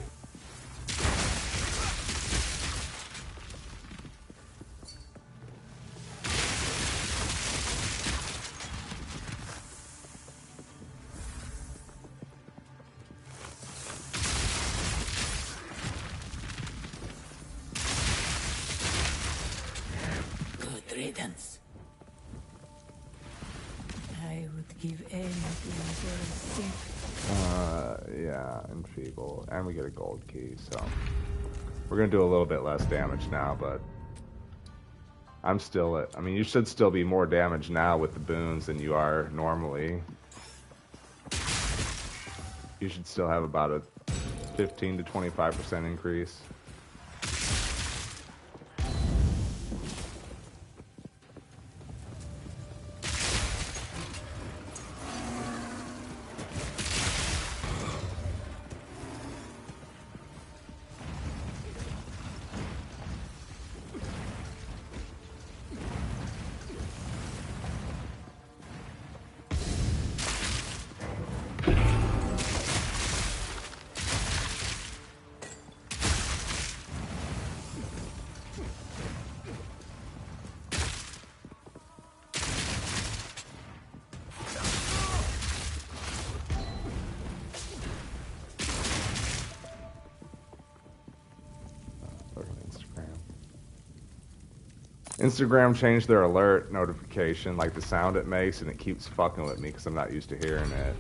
Good riddance. I would give anything for a stick. Yeah, enfeeble. And we get a gold key, so. We're gonna do a little bit less damage now, but. I'm still at. I mean, you should still be more damage now with the boons than you are normally. You should still have about a 15 to 25% increase. Instagram changed their alert notification, like the sound it makes, and it keeps fucking with me because I'm not used to hearing it.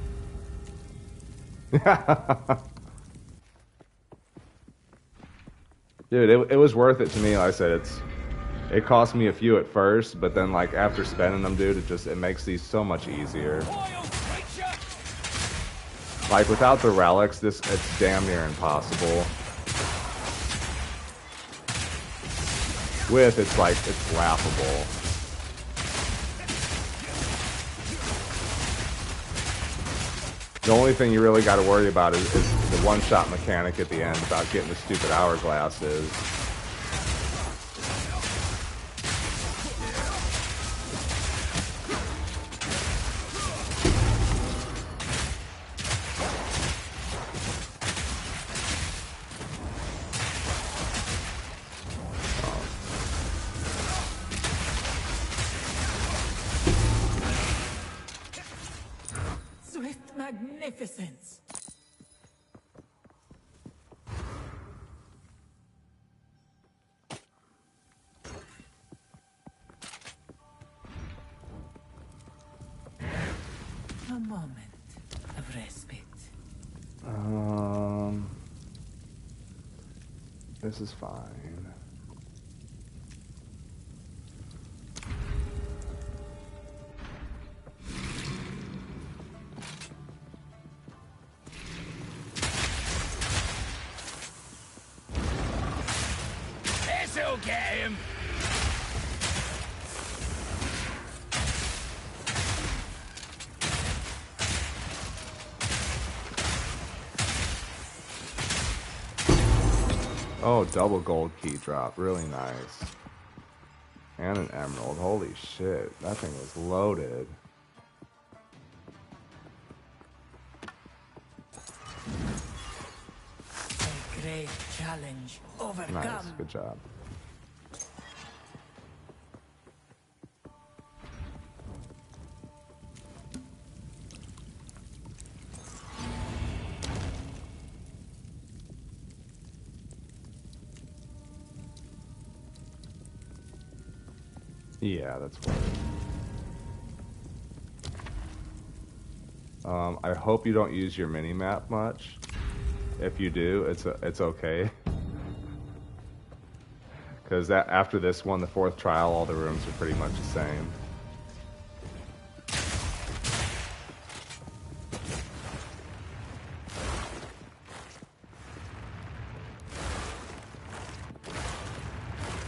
Dude, it was worth it to me. Like I said, it cost me a few at first, but then like after spending them, dude, it makes these so much easier. Like without the relics, it's damn near impossible. With it's laughable. The only thing you really got to worry about is the one-shot mechanic at the end about getting the stupid hourglasses. Swift magnificence. A moment of respite. This is fine. This'll get him. Oh, double gold key drop. Really nice. And an emerald. Holy shit. That thing was loaded. A great challenge overcome. Nice. Good job. Yeah, that's worth it. I hope you don't use your mini-map much. If you do, it's okay. Because after this one, the fourth trial, all the rooms are pretty much the same.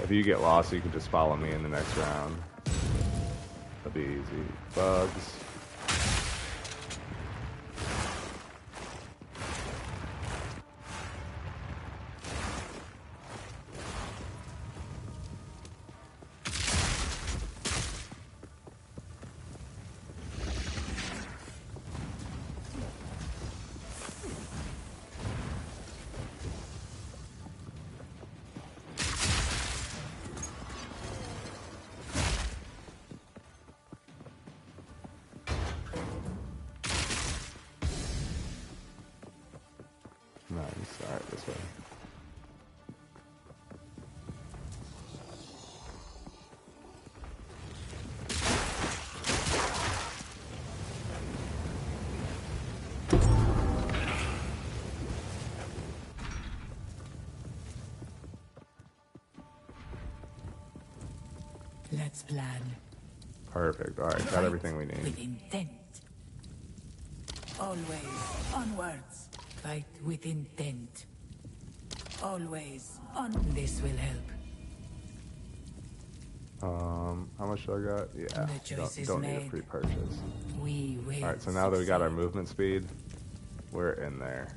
If you get lost, you can just follow me in the next round. That'll be easy. Bugs. Nice. Alright, this way. Let's plan. Perfect. Alright, got everything we need. With intent. Always onwards. Fight with intent. Always on. This will help. How much do I got? Yeah, The choice is don't need a made. free purchase. We will. Alright, so now that we got our succeed. movement speed, we're in there.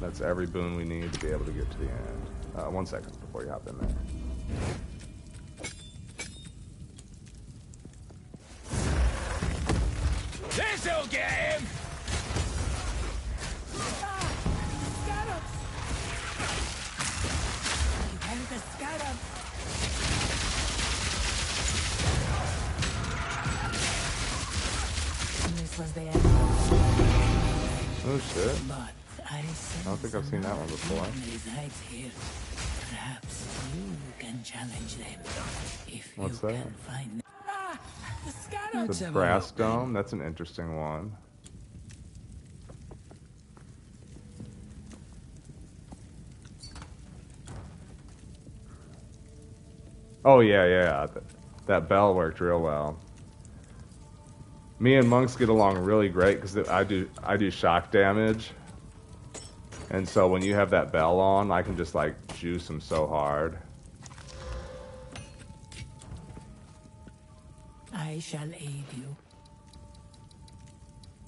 That's every boon we need to be able to get to the end. 1 second before you hop in there. This'll get him. Scarabs! You have the scarab. This was the end. Oh shit. But I don't think I've seen that one before. Resides here. Perhaps you can challenge them if What's you that? can find them. Ah, the scarab. The brass dome? That's an interesting one. Oh, yeah. That bell worked real well. Me and monks get along really great because I do shock damage. And so when you have that bell on, I can just like juice them so hard. I shall aid you.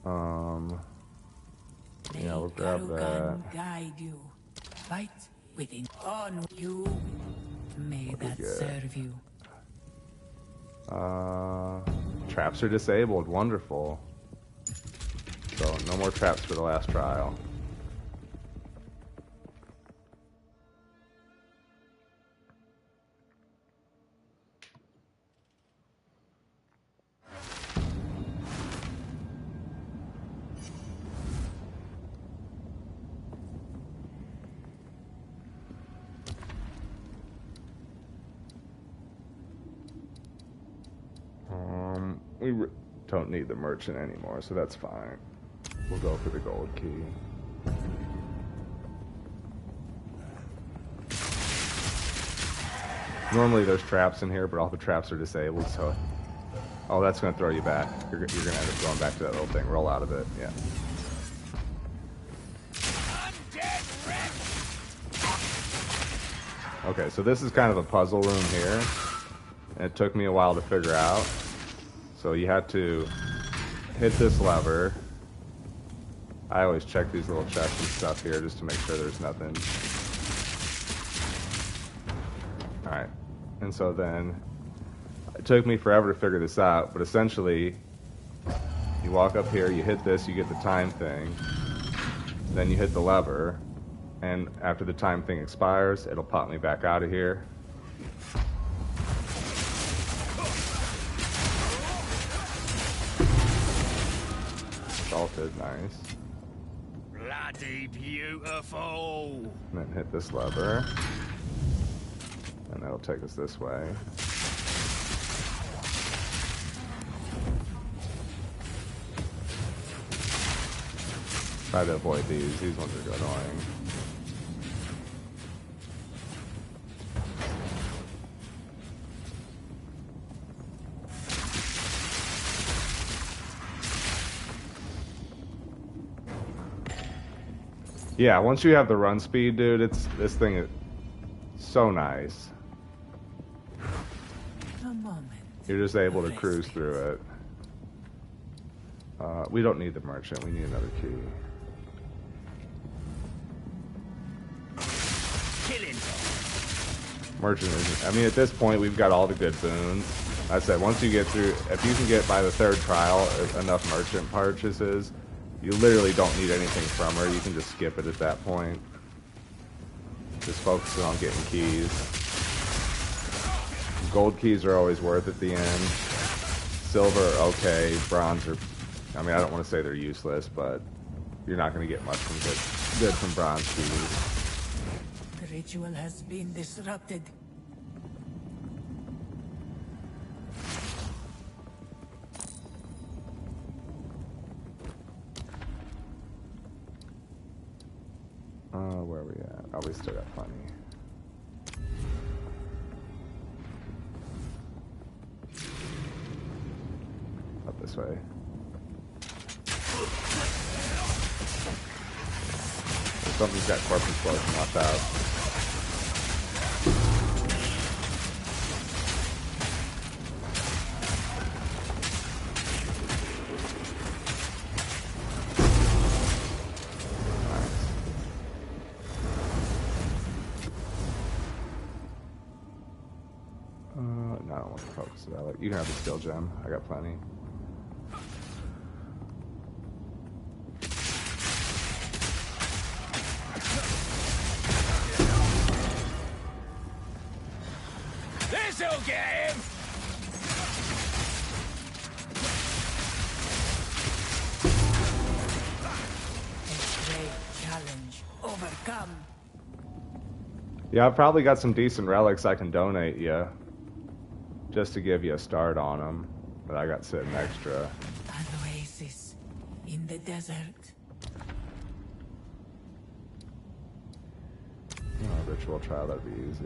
Yeah, we'll grab that. Guide you. Fight within on you. May that good. serve you. Traps are disabled. Wonderful. So no more traps for the last trial. We don't need the merchant anymore, so that's fine. We'll go for the gold key. Normally there's traps in here, but all the traps are disabled, so... Oh, that's going to throw you back. You're going to end up going back to that little thing. Roll out of it, yeah. Okay, so this is kind of a puzzle room here. And it took me a while to figure out. So you had to hit this lever. I always check these little chests and stuff here just to make sure there's nothing. Alright, and so then it took me forever to figure this out, but essentially you walk up here, you hit this, you get the time thing, then you hit the lever, and after the time thing expires, it'll pop me back out of here. Salted, nice. Bloody beautiful. And then hit this lever. And that'll take us this way. Try to avoid these. These ones are annoying. Yeah, once you have the run speed, dude, this thing is so nice. A moment. You're just able to cruise through it. We don't need the merchant. We need another key. Killing. Merchant isn't... I mean, at this point, we've got all the good boons. I said, once you get through... If you can get by the third trial enough merchant purchases, you literally don't need anything from her. You can just skip it at that point. Just focusing on getting keys. Gold keys are always worth at the end. Silver, okay. Bronze are... I mean, I don't want to say they're useless, but you're not going to get much from good from bronze keys. The ritual has been disrupted. Where are we at? Oh, we still got plenty. Up this way. Something's got corpse explosion left out. No, I don't want to focus it out. You can have the skill gem. I got plenty. This'll get him. A great challenge. overcome. Yeah, I've probably got some decent relics I can donate you. Just to give you a start on them. But I got sitting extra. An oasis in the desert. Oh, ritual trial, that'd be easy.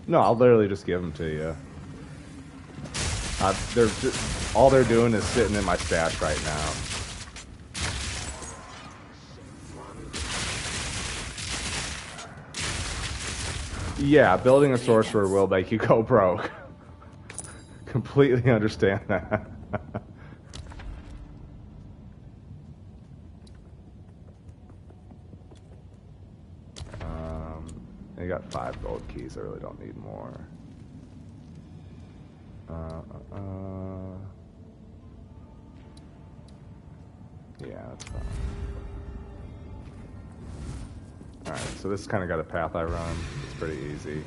No, I'll literally just give them to you. All they're doing is sitting in my stash right now. Yeah, building a sorcerer will make you go broke. Completely understand that. I got 5 gold keys. I really don't need more. Yeah, that's fine. Alright, so this kind of got a path I run. It's pretty easy.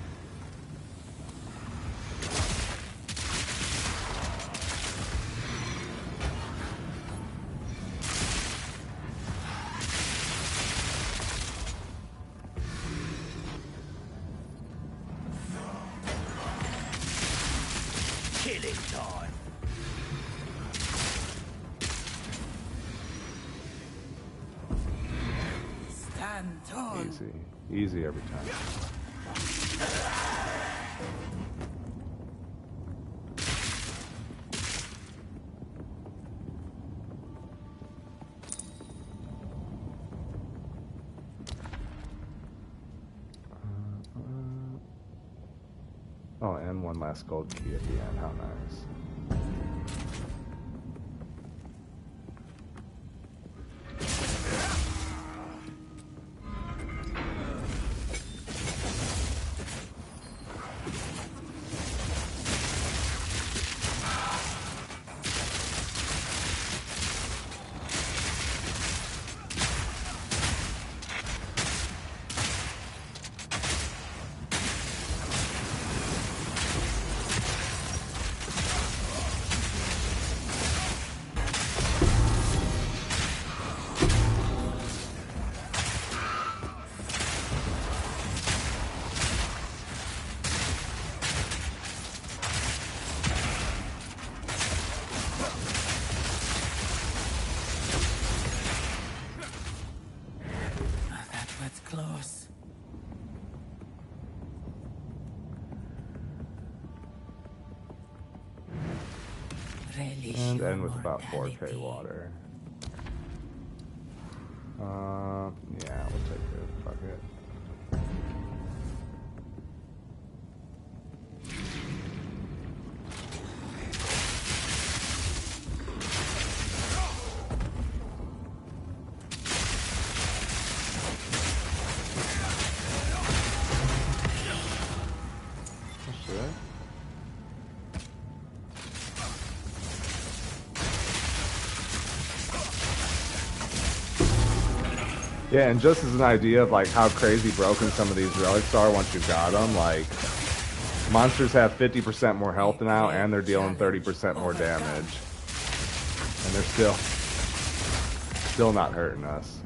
Killing time. Stand tall. Easy. Easy every time. Oh, and one last gold key at the end. How nice. Close. And end with about 4k water. Yeah, we'll take it. Fuck it. Yeah, and just as an idea of like how crazy broken some of these relics are once you've got them, like monsters have 50% more health now and they're dealing 30% more damage. And they're still not hurting us.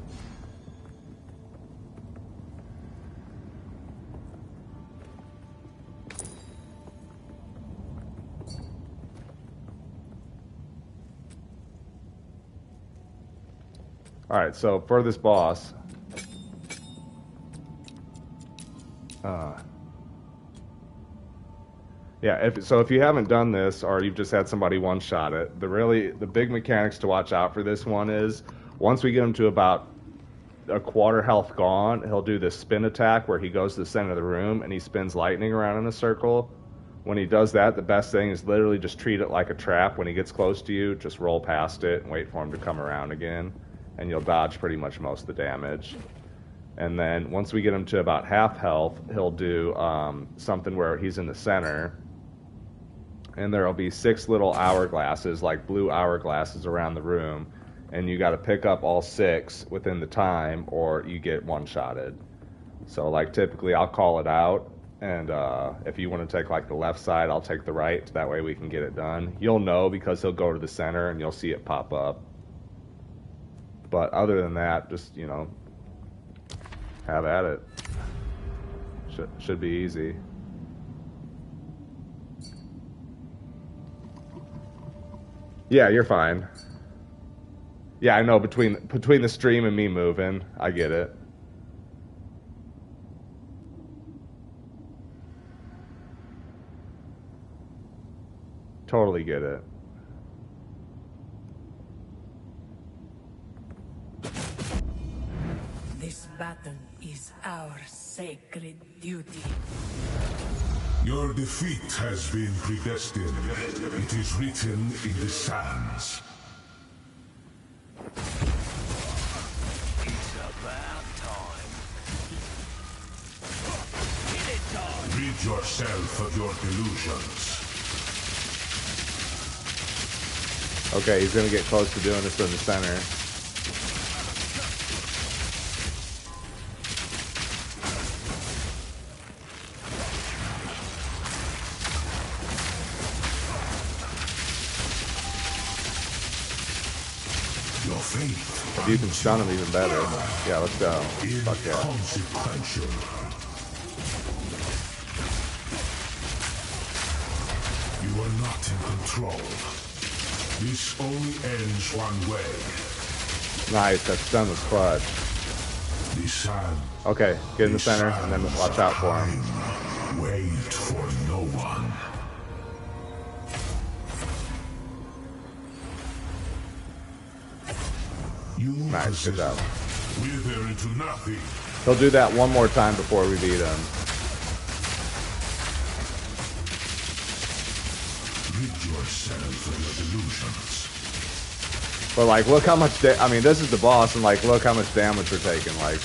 Alright, so for this boss, yeah, if you haven't done this or you've just had somebody one-shot it, the big mechanics to watch out for this one is once we get him to about a quarter health gone, he'll do this spin attack where he goes to the center of the room and he spins lightning around in a circle. When he does that, the best thing is literally just treat it like a trap. When he gets close to you, just roll past it and wait for him to come around again. And you'll dodge pretty much most of the damage. And then once we get him to about half health, he'll do something where he's in the center. And there'll be 6 little hourglasses, like blue hourglasses around the room. And you got to pick up all 6 within the time or you get one-shotted. So like typically I'll call it out And if you want to take like the left side, I'll take the right. That way we can get it done. You'll know because he'll go to the center and you'll see it pop up. But other than that, just, you know, have at it. Should be easy. Yeah, you're fine. Yeah, I know, between the stream and me moving, I get it. Totally get it. This battle is our sacred duty. Your defeat has been predestined. It is written in the sands. It's about time. Kill it time. Rid yourself of your delusions. Okay, he's gonna get close to doing this in the center. If you can stun him even better. Yeah, let's go. Fuck yeah. Inconsequential. You are not in control. This only ends one way. Nice, that stun was clutch. The sand. Okay, get in the center and then watch out for him. Wait for no one. Nice, good job. Wither into nothing. He'll do that one more time before we beat him. Rid yourself of your delusions. But like, look how much I mean, this is the boss, and like, look how much damage we're taking. Like,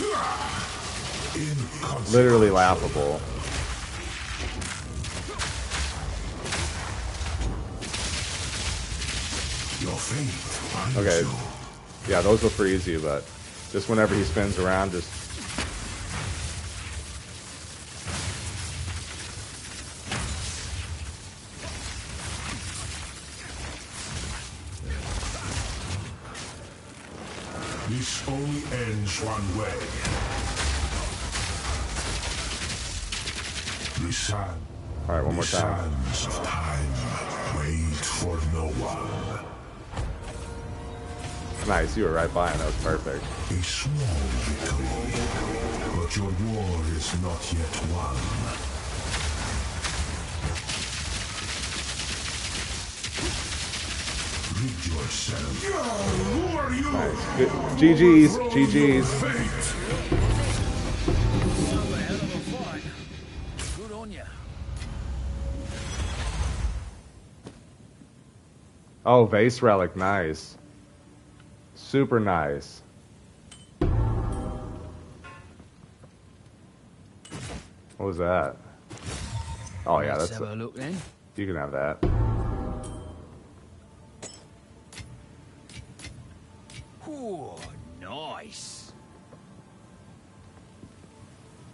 literally laughable. Your fate. Okay. Yeah, those will freeze you, but just whenever he spins around, just... This only ends one way. The sun. All right, one more time. Sands of time. Wait for no one. Nice, you were right by him. That was perfect. A small victory, but your war is not yet won. Rid yourself. Who are you? Nice. Good. GG's. GG's. Another hell of a fight. Good on ya. Oh, Vase Relic. Nice. Super nice. What was that? Oh yeah, Let's that's have a look then. you can have that. Ooh, nice.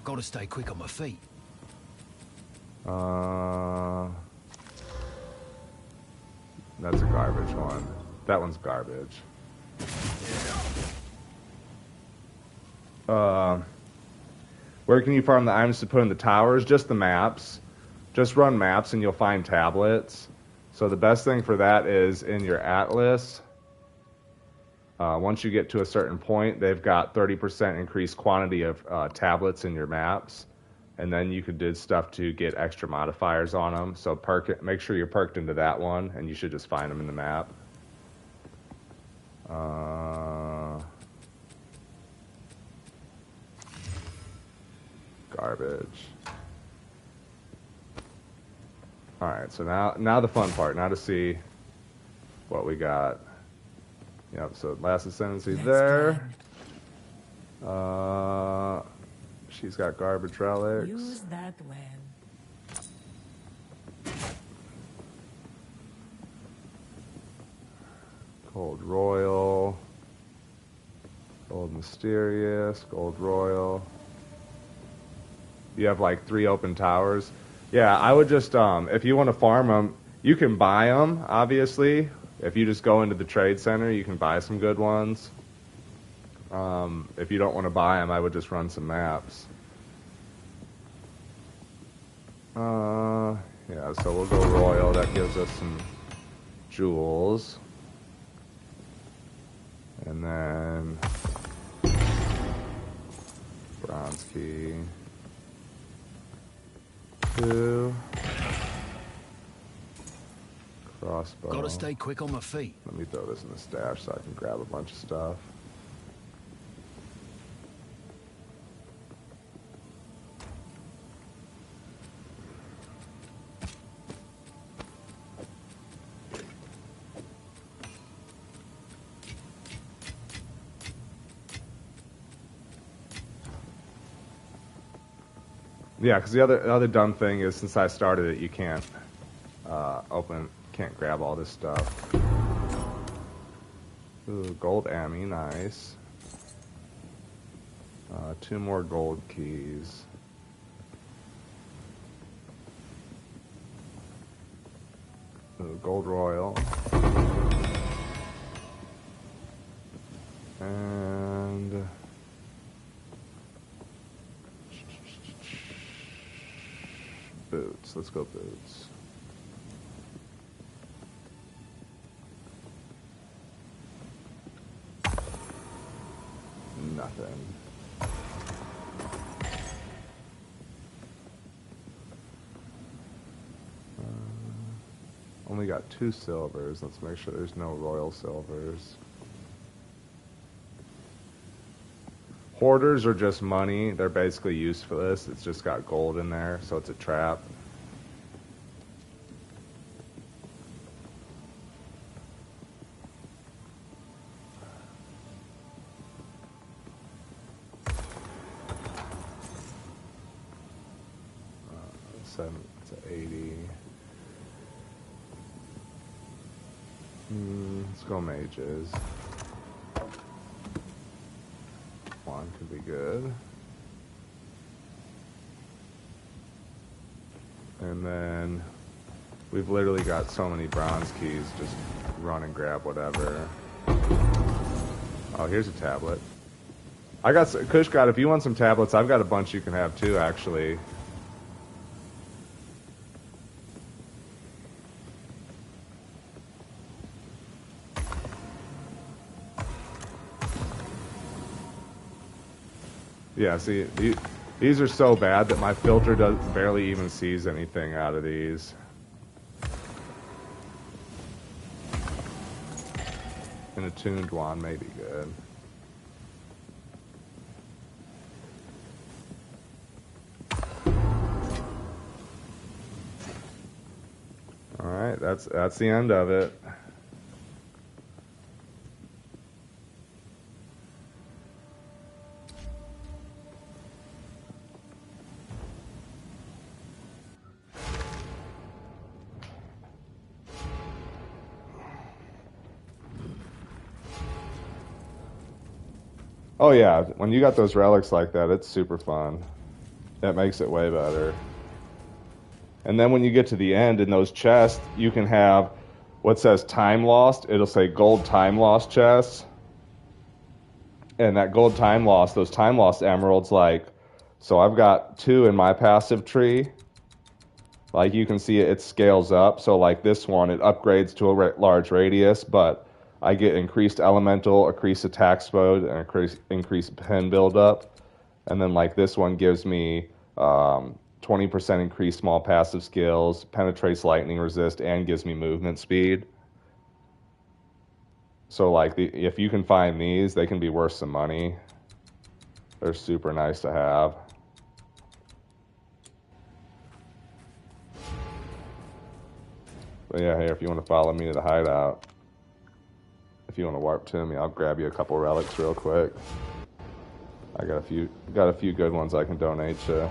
Gotta stay quick on my feet. That's a garbage one. That one's garbage. Where can you farm the items to put in the towers? Just the maps. Just run maps and you'll find tablets. So the best thing for that is in your atlas. Once you get to a certain point, they've got 30% increased quantity of tablets in your maps. And then you could do stuff to get extra modifiers on them. So make sure you're perked into that one, and you should just find them in the map. Garbage. Alright, so now the fun part. Now to see what we got. Yep, so last ascendancy there. She's got garbage relics. Use that well. Gold Royal. Gold Mysterious. Gold Royal. You have like 3 open towers. Yeah, I would just if you want to farm them, you can buy them. Obviously, if you just go into the trade center, you can buy some good ones. If you don't want to buy them, I would just run some maps. Yeah, so we'll go royal. That gives us some jewels. And then bronze key. 2. Crossbow. Gotta stay quick on my feet. Let me throw this in the stash so I can grab a bunch of stuff. Yeah, because the other dumb thing is since I started it, you can't can't grab all this stuff. Ooh, gold ammi, nice. 2 more gold keys. Ooh, gold royal. And boots. Let's go boots. Nothing. Only got 2 silvers. Let's make sure there's no royal silvers. Hoarders are just money. They're basically useless. It's just got gold in there, so it's a trap. It's an 80. Let's go mages. 1 could be good. And then we've literally got so many bronze keys. Just run and grab whatever. Oh, here's a tablet. I got Kushgot. If you want some tablets, I've got a bunch you can have too, actually. Yeah, see, these are so bad that my filter barely even sees anything out of these. An attuned wand may be good. Alright, that's the end of it. Oh yeah, when you got those relics like that, it's super fun. That makes it way better. And then when you get to the end in those chests, you can have what says time lost. It'll say gold time lost chests. And that gold time lost, those time lost emeralds, like, so I've got 2 in my passive tree. Like you can see it scales up. So like this one, it upgrades to a large radius, but I get increased elemental, increased attack speed, and increased pen buildup. And then like this one gives me 20% increased small passive skills, penetrates lightning resist, and gives me movement speed. So like if you can find these, they can be worth some money. They're super nice to have. But yeah, hey, if you want to follow me to the hideout, if you want to warp to me, I'll grab you a couple relics real quick. I got a few good ones I can donate to.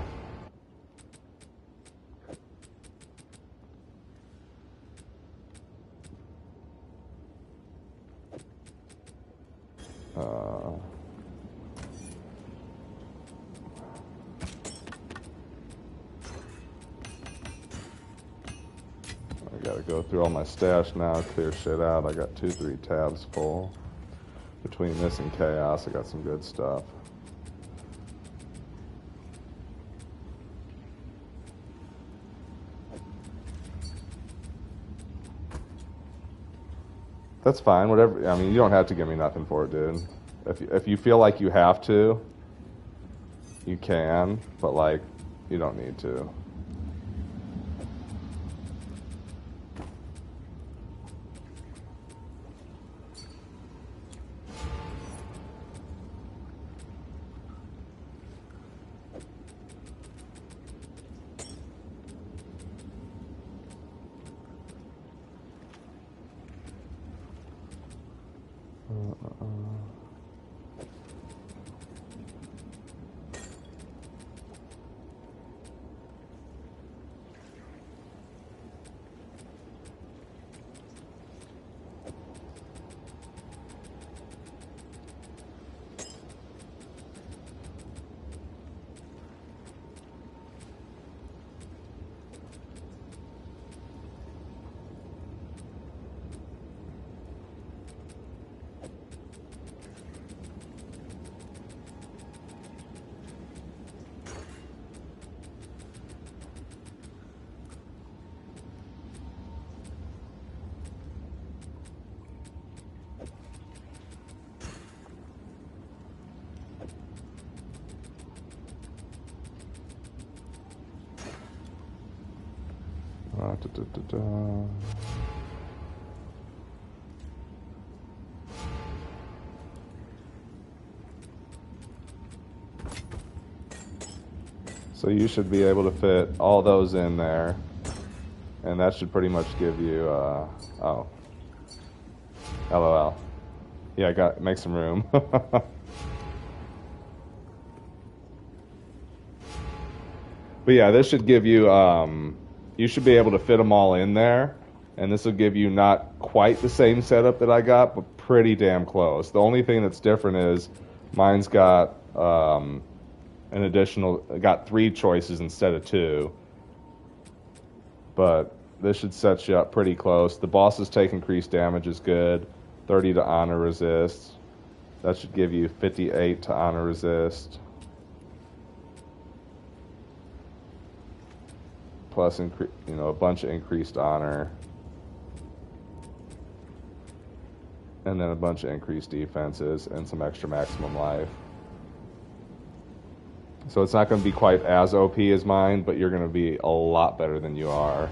gotta go through all my stash now, clear shit out. I got 2-3 tabs full. Between this and Chaos, I got some good stuff. That's fine, whatever. I mean, you don't have to give me nothing for it, dude. If you feel like you have to, you can, but like, you don't need to. So you should be able to fit all those in there, and that should pretty much give you, oh, LOL. Yeah, make some room. But yeah, this should give you, you should be able to fit them all in there, and this will give you not quite the same setup that I got, but pretty damn close. The only thing that's different is mine's got an additional, got 3 choices instead of 2, but this should set you up pretty close. The bosses take increased damage is good, 30 to honor resist. That should give you 58 to honor resist. Plus, a bunch of increased honor. And then a bunch of increased defenses and some extra maximum life. So it's not going to be quite as OP as mine, but you're going to be a lot better than you are.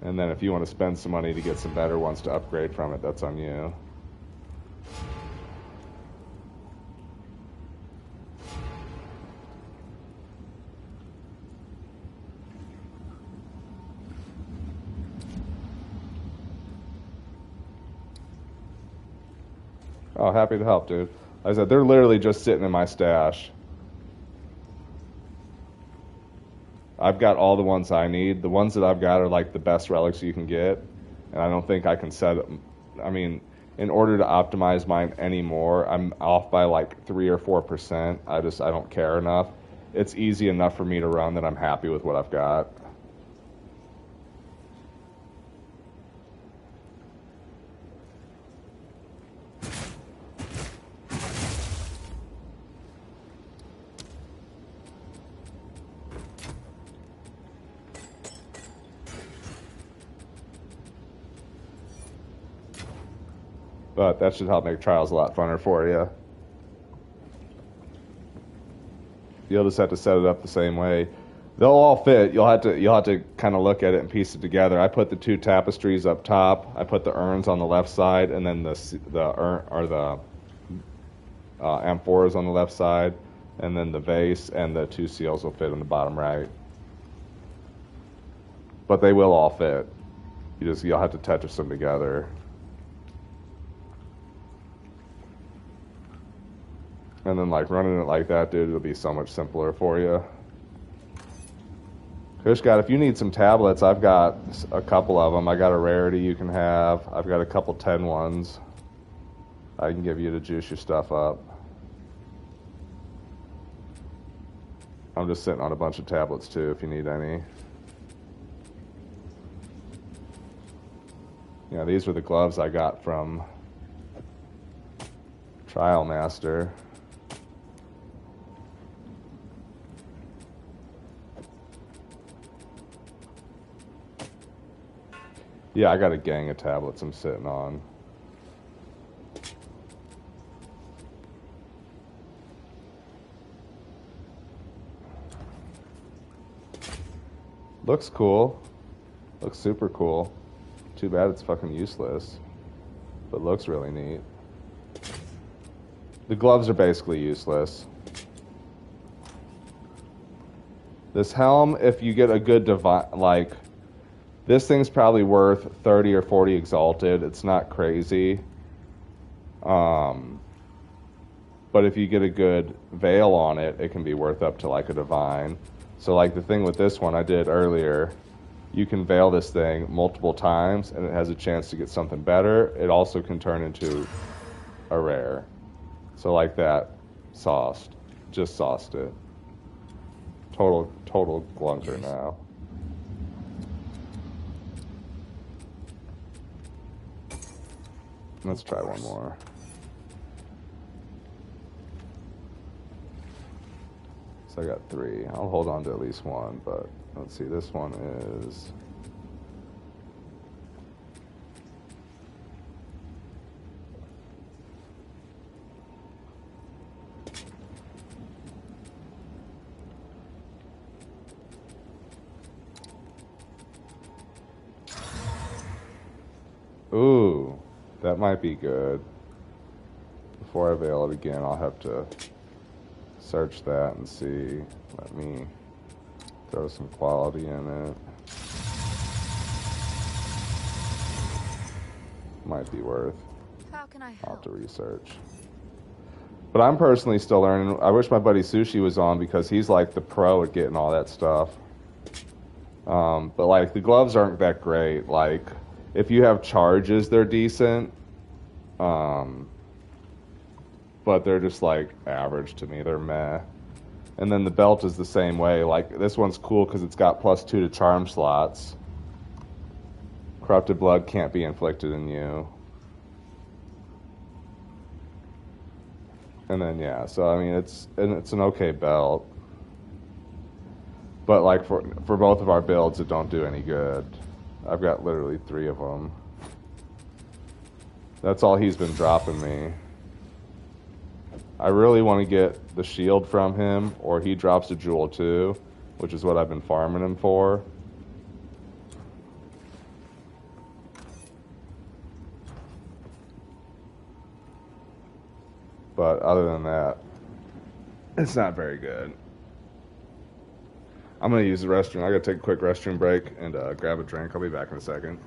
And then if you want to spend some money to get some better ones to upgrade from it, that's on you. Oh, happy to help, dude. Like I said, they're literally just sitting in my stash. I've got all the ones I need. The ones that I've got are like the best relics you can get, and I don't think I can set them. I mean, in order to optimize mine anymore, I'm off by like 3 or 4%. I don't care enough. It's easy enough for me to run that I'm happy with what I've got. But that should help make trials a lot funner for you. You'll just have to set it up the same way. They'll all fit. You'll have to kind of look at it and piece it together. I put the 2 tapestries up top. I put the urns on the left side, and then the amphoras on the left side, and then the vase and the 2 seals will fit on the bottom right. But they will all fit. You'll have to Tetris them together. And then, like, running it like that, dude, it'll be so much simpler for you. Kushgat, if you need some tablets, I've got a couple of them. I got a rarity you can have. I've got a couple 10 ones. I can give you to juice your stuff up. I'm just sitting on a bunch of tablets too if you need any. Yeah, these were the gloves I got from Trial Master. Yeah, I got a gang of tablets I'm sitting on. Looks cool. Looks super cool. Too bad it's fucking useless. But looks really neat. The gloves are basically useless. This helm, if you get a good like, this thing's probably worth 30 or 40 exalted. It's not crazy. But if you get a good veil on it, it can be worth up to like a divine. So like the thing with this one I did earlier, you can veil this thing multiple times and it has a chance to get something better. It also can turn into a rare. So like that, sauced. Just sauced it. Total glunker now. Let's try one more. So I got 3. I'll hold on to at least one, but let's see, this one is... Ooh, that might be good. Before I veil it again, I'll have to search that and see. Let me throw some quality in it. Might be worth. How can I I'll have help? to research. But I'm personally still learning. I wish my buddy Sushi was on because he's like the pro at getting all that stuff. But like the gloves aren't that great. Like if you have charges, they're decent. But they're just like average to me. They're meh. And then the belt is the same way. Like this one's cool because it's got +2 to charm slots. Corrupted blood can't be inflicted in you. And then yeah, so I mean it's an okay belt. But like for both of our builds, it don't do any good. I've got literally 3 of them. That's all he's been dropping me. I really want to get the shield from him, or he drops a jewel too, which is what I've been farming him for. But other than that, it's not very good. I'm going to use the restroom. I got to take a quick restroom break and grab a drink. I'll be back in a second.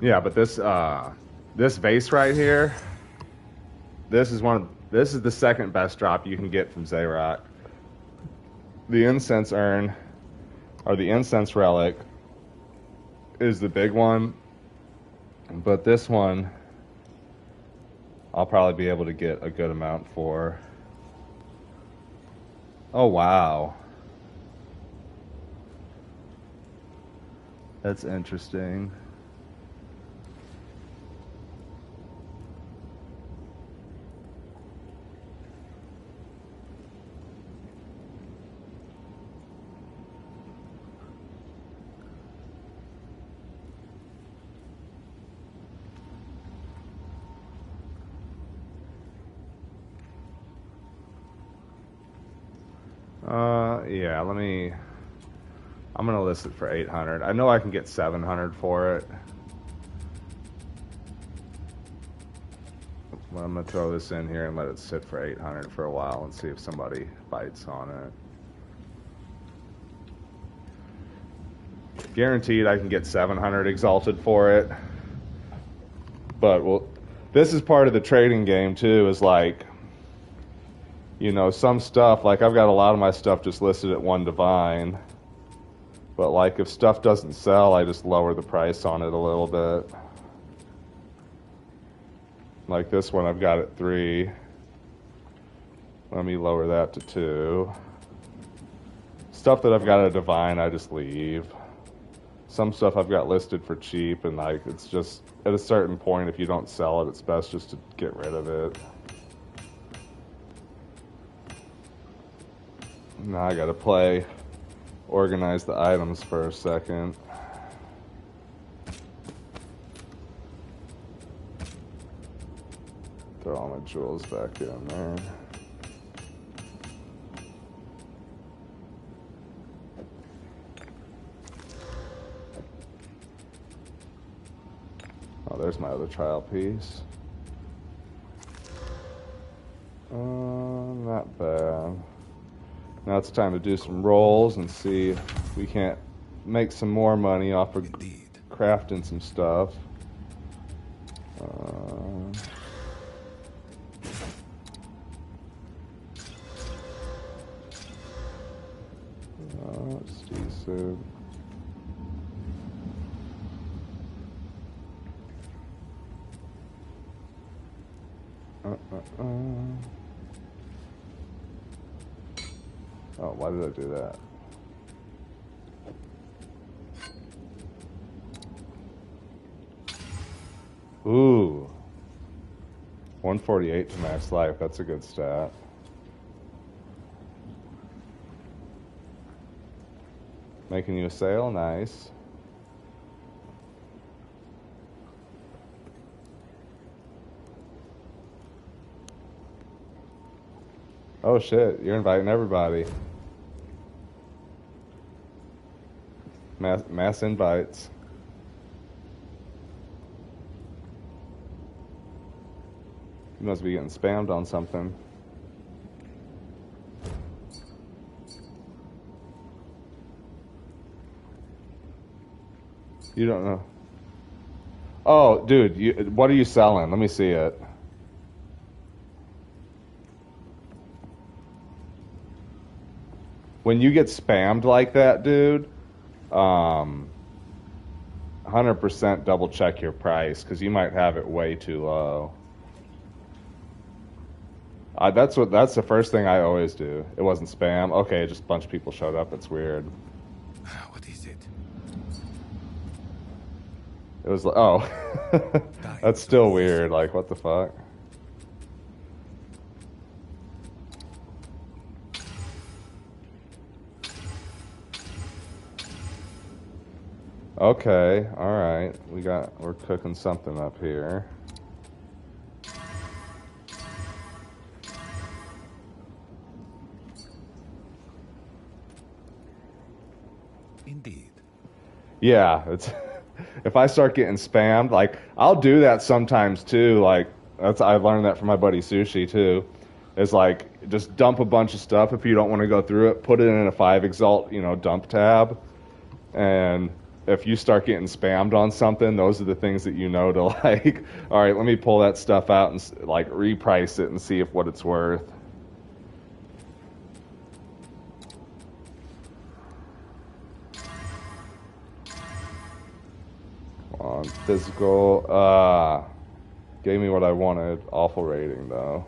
Yeah, but this vase right here, this is the second best drop you can get from Zayrok. The incense urn, or the incense relic, is the big one, but this one I'll probably be able to get a good amount for. Oh, wow. That's interesting. Yeah, I'm gonna list it for 800. I know I can get 700 for it. But I'm gonna throw this in here and let it sit for 800 for a while and see if somebody bites on it. Guaranteed I can get 700 exalted for it. But, well, this is part of the trading game, too, is like, you know, some stuff, like I've got a lot of my stuff just listed at 1 divine. But, like, if stuff doesn't sell, I just lower the price on it a little bit. Like this one, I've got at 3. Let me lower that to 2. Stuff that I've got at divine, I just leave. Some stuff I've got listed for cheap, and like it's just at a certain point, if you don't sell it, it's best just to get rid of it. Now I gotta organize the items for a second. Throw all my jewels back in there. Oh, there's my other trial piece. Not bad. Now it's time to do some rolls and see if we can't make some more money off of crafting some stuff. It's decent. Oh, why did I do that? Ooh. 148 to max life. That's a good stat. Making you a sale? Nice. Oh shit, you're inviting everybody. Mass invites. You must be getting spammed on something. You don't know. Oh, dude, what are you selling? Let me see it. When you get spammed like that, dude, 100% double check your price because you might have it way too low. That's the first thing I always do. It wasn't spam. Okay, just a bunch of people showed up. It's weird. What is it? It was like, oh, that's still weird. Like, what the fuck? Okay, all right. We're cooking something up here. Indeed. Yeah, it's if I start getting spammed, like I'll do that sometimes too. Like I learned that from my buddy Sushi too. Is like just dump a bunch of stuff if you don't want to go through it. Put it in a 5 exalt, dump tab, and if you start getting spammed on something, those are the things that you know to like. All right, let me pull that stuff out and like reprice it and see if what it's worth. On physical, gave me what I wanted. Awful rating though.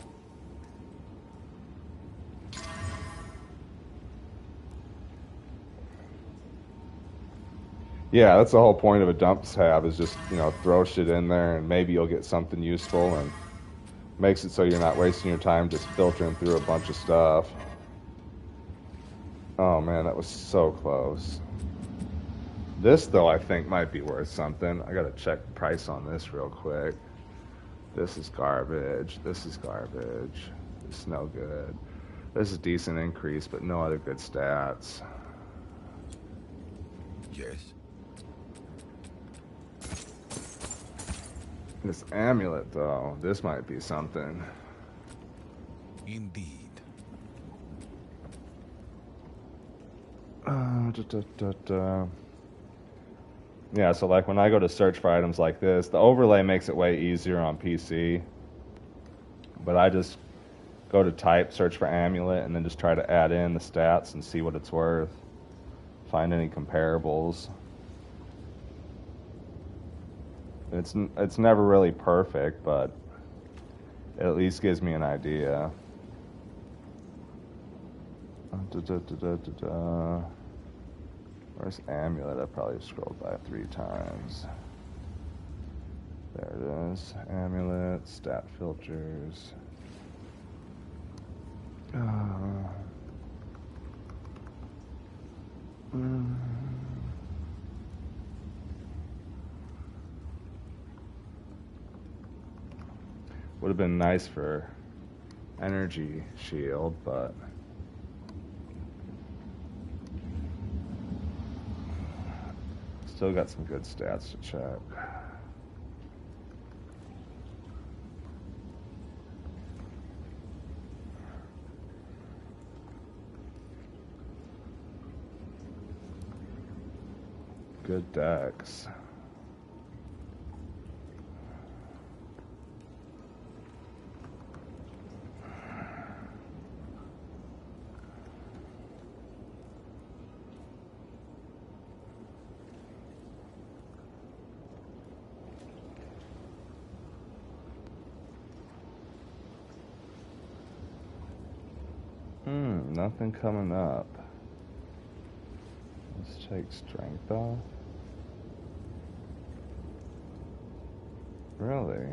Yeah, that's the whole point of a dump tab is just, you know, throw shit in there and maybe you'll get something useful and makes it so you're not wasting your time just filtering through a bunch of stuff. Oh man, that was so close. This though I think might be worth something. I gotta check the price on this real quick. This is garbage. This is garbage. It's no good. This is a decent increase, but no other good stats. Yes. This amulet, though, this might be something. Indeed. Yeah, so like when I go to search for items like this, the overlay makes it way easier on PC. But I just go to type, search for amulet, and then just try to add in the stats and see what it's worth. Find any comparables. It's never really perfect, but it at least gives me an idea. Where's amulet? I probably scrolled by 3 times. There it is. Amulet, stat filters. Would have been nice for energy shield, but still got some good stats to check. Good decks. Nothing coming up. Let's take strength off. Really?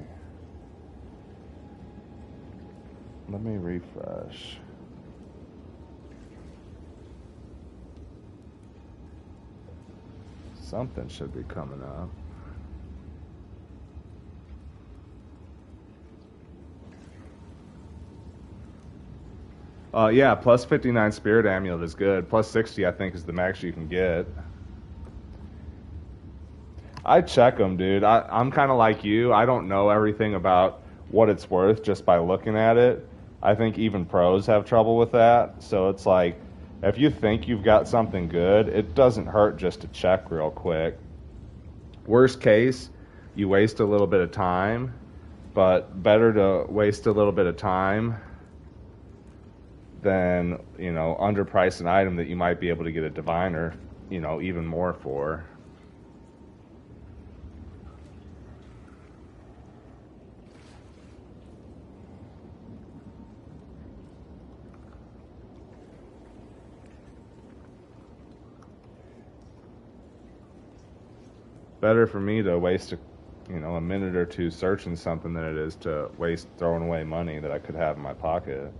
Let me refresh. Something should be coming up. Yeah, plus 59 Spirit Amulet is good. Plus 60, I think, is the max you can get. I check them, dude. I'm kind of like you. I don't know everything about what it's worth just by looking at it. I think even pros have trouble with that. So it's like, if you think you've got something good, it doesn't hurt just to check real quick. Worst case, you waste a little bit of time, but better to waste a little bit of time than, you know, underprice an item that you might be able to get a diviner, you know, even more for. Better for me to waste a minute or two searching something than it is to waste throwing away money that I could have in my pocket.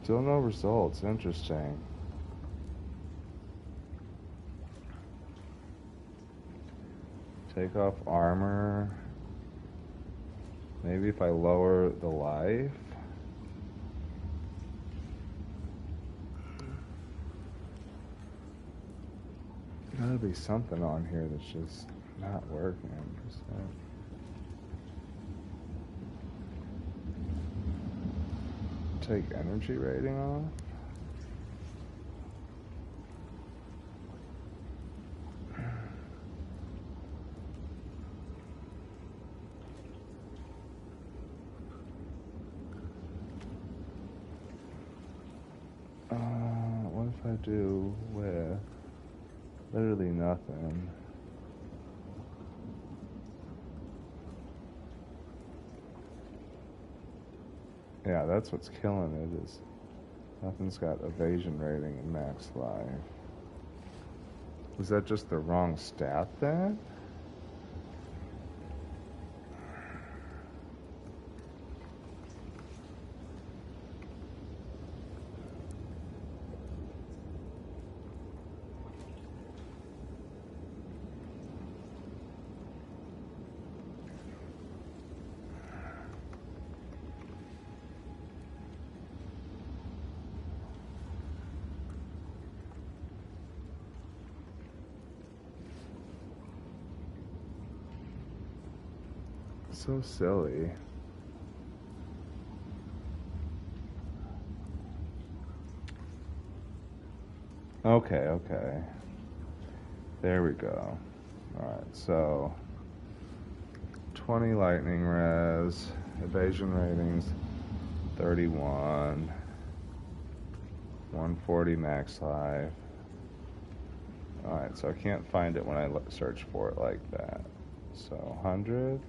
Still no results. Interesting. Take off armor. Maybe if I lower the life. Gotta be something on here that's just not working. Take energy rating off. I do with literally nothing. Yeah, that's what's killing it, is nothing's got evasion rating and max life. Was that just the wrong stat then? So silly. Okay. There we go. Alright, so 20 lightning res, evasion ratings 31, 140 max life. Alright, so I can't find it when I search for it like that. So 100.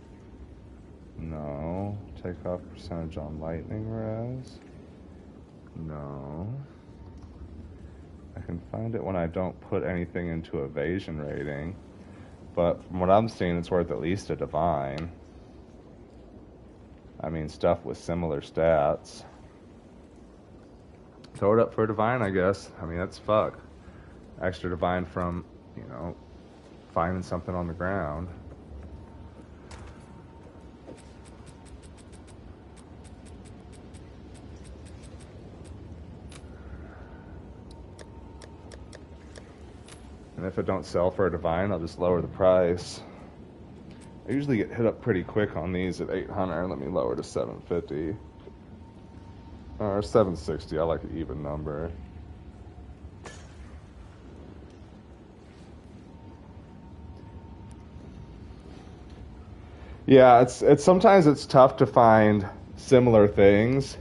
No. Take off percentage on lightning res. No. I can find it when I don't put anything into evasion rating. But from what I'm seeing, it's worth at least a divine. I mean, stuff with similar stats. Throw it up for a divine, I guess. I mean, that's fuck. Extra divine from, you know, finding something on the ground. And if it don't sell for a divine, I'll just lower the price. I usually get hit up pretty quick on these at 800. Let me lower to 750. Or 760. I like an even number. Yeah, it's sometimes it's tough to find similar things.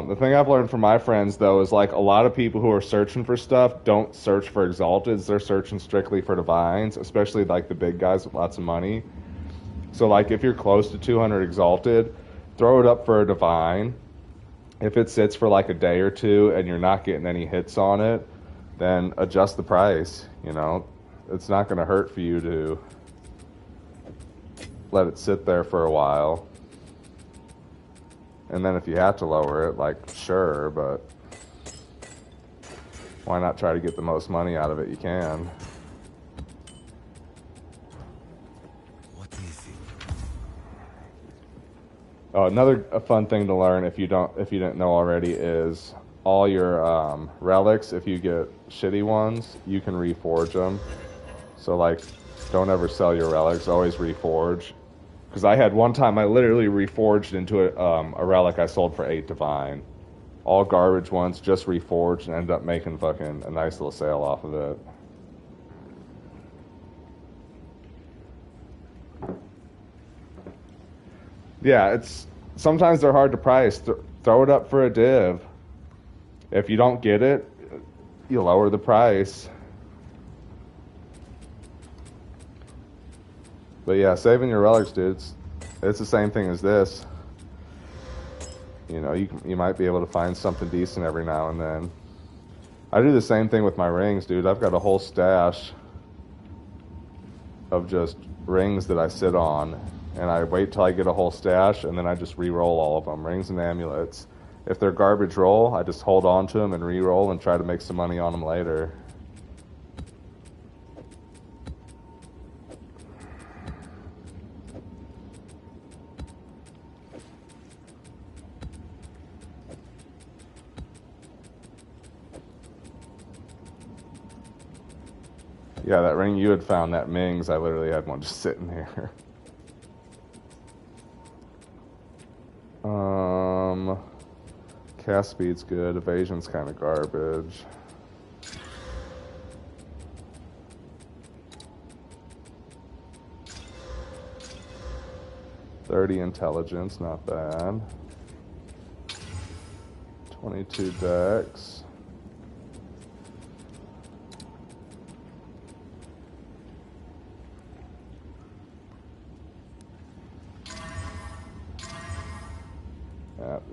The thing I've learned from my friends, though, is like a lot of people who are searching for stuff don't search for exalteds. They're searching strictly for divines, especially like the big guys with lots of money. So like if you're close to 200 exalted, throw it up for a divine. If it sits for like a day or two and you're not getting any hits on it, then adjust the price. You know, it's not going to hurt for you to let it sit there for a while. And then if you have to lower it, like, sure, but why not try to get the most money out of it you can? What is it? Oh, another fun thing to learn if you didn't know already is all your relics. If you get shitty ones, you can reforge them. So like, don't ever sell your relics. Always reforge. Because I had one time I literally reforged into a relic I sold for 8 divine. All garbage ones, just reforged, and ended up making fucking a nice little sale off of it. Yeah, it's sometimes they're hard to price. Throw it up for a div. If you don't get it, you lower the price. But yeah, saving your relics, dude, it's the same thing as this. You know, you might be able to find something decent every now and then. I do the same thing with my rings, dude. I've got a whole stash of just rings that I sit on, and I wait till I get a whole stash, and then I just re-roll all of them, rings and amulets. If they're garbage roll, I just hold on to them and re-roll and try to make some money on them later. Yeah, that ring you had found, that Ming's, I literally had one just sitting here. Cast speed's good, evasion's kind of garbage. $30 intelligence, not bad. 22 decks.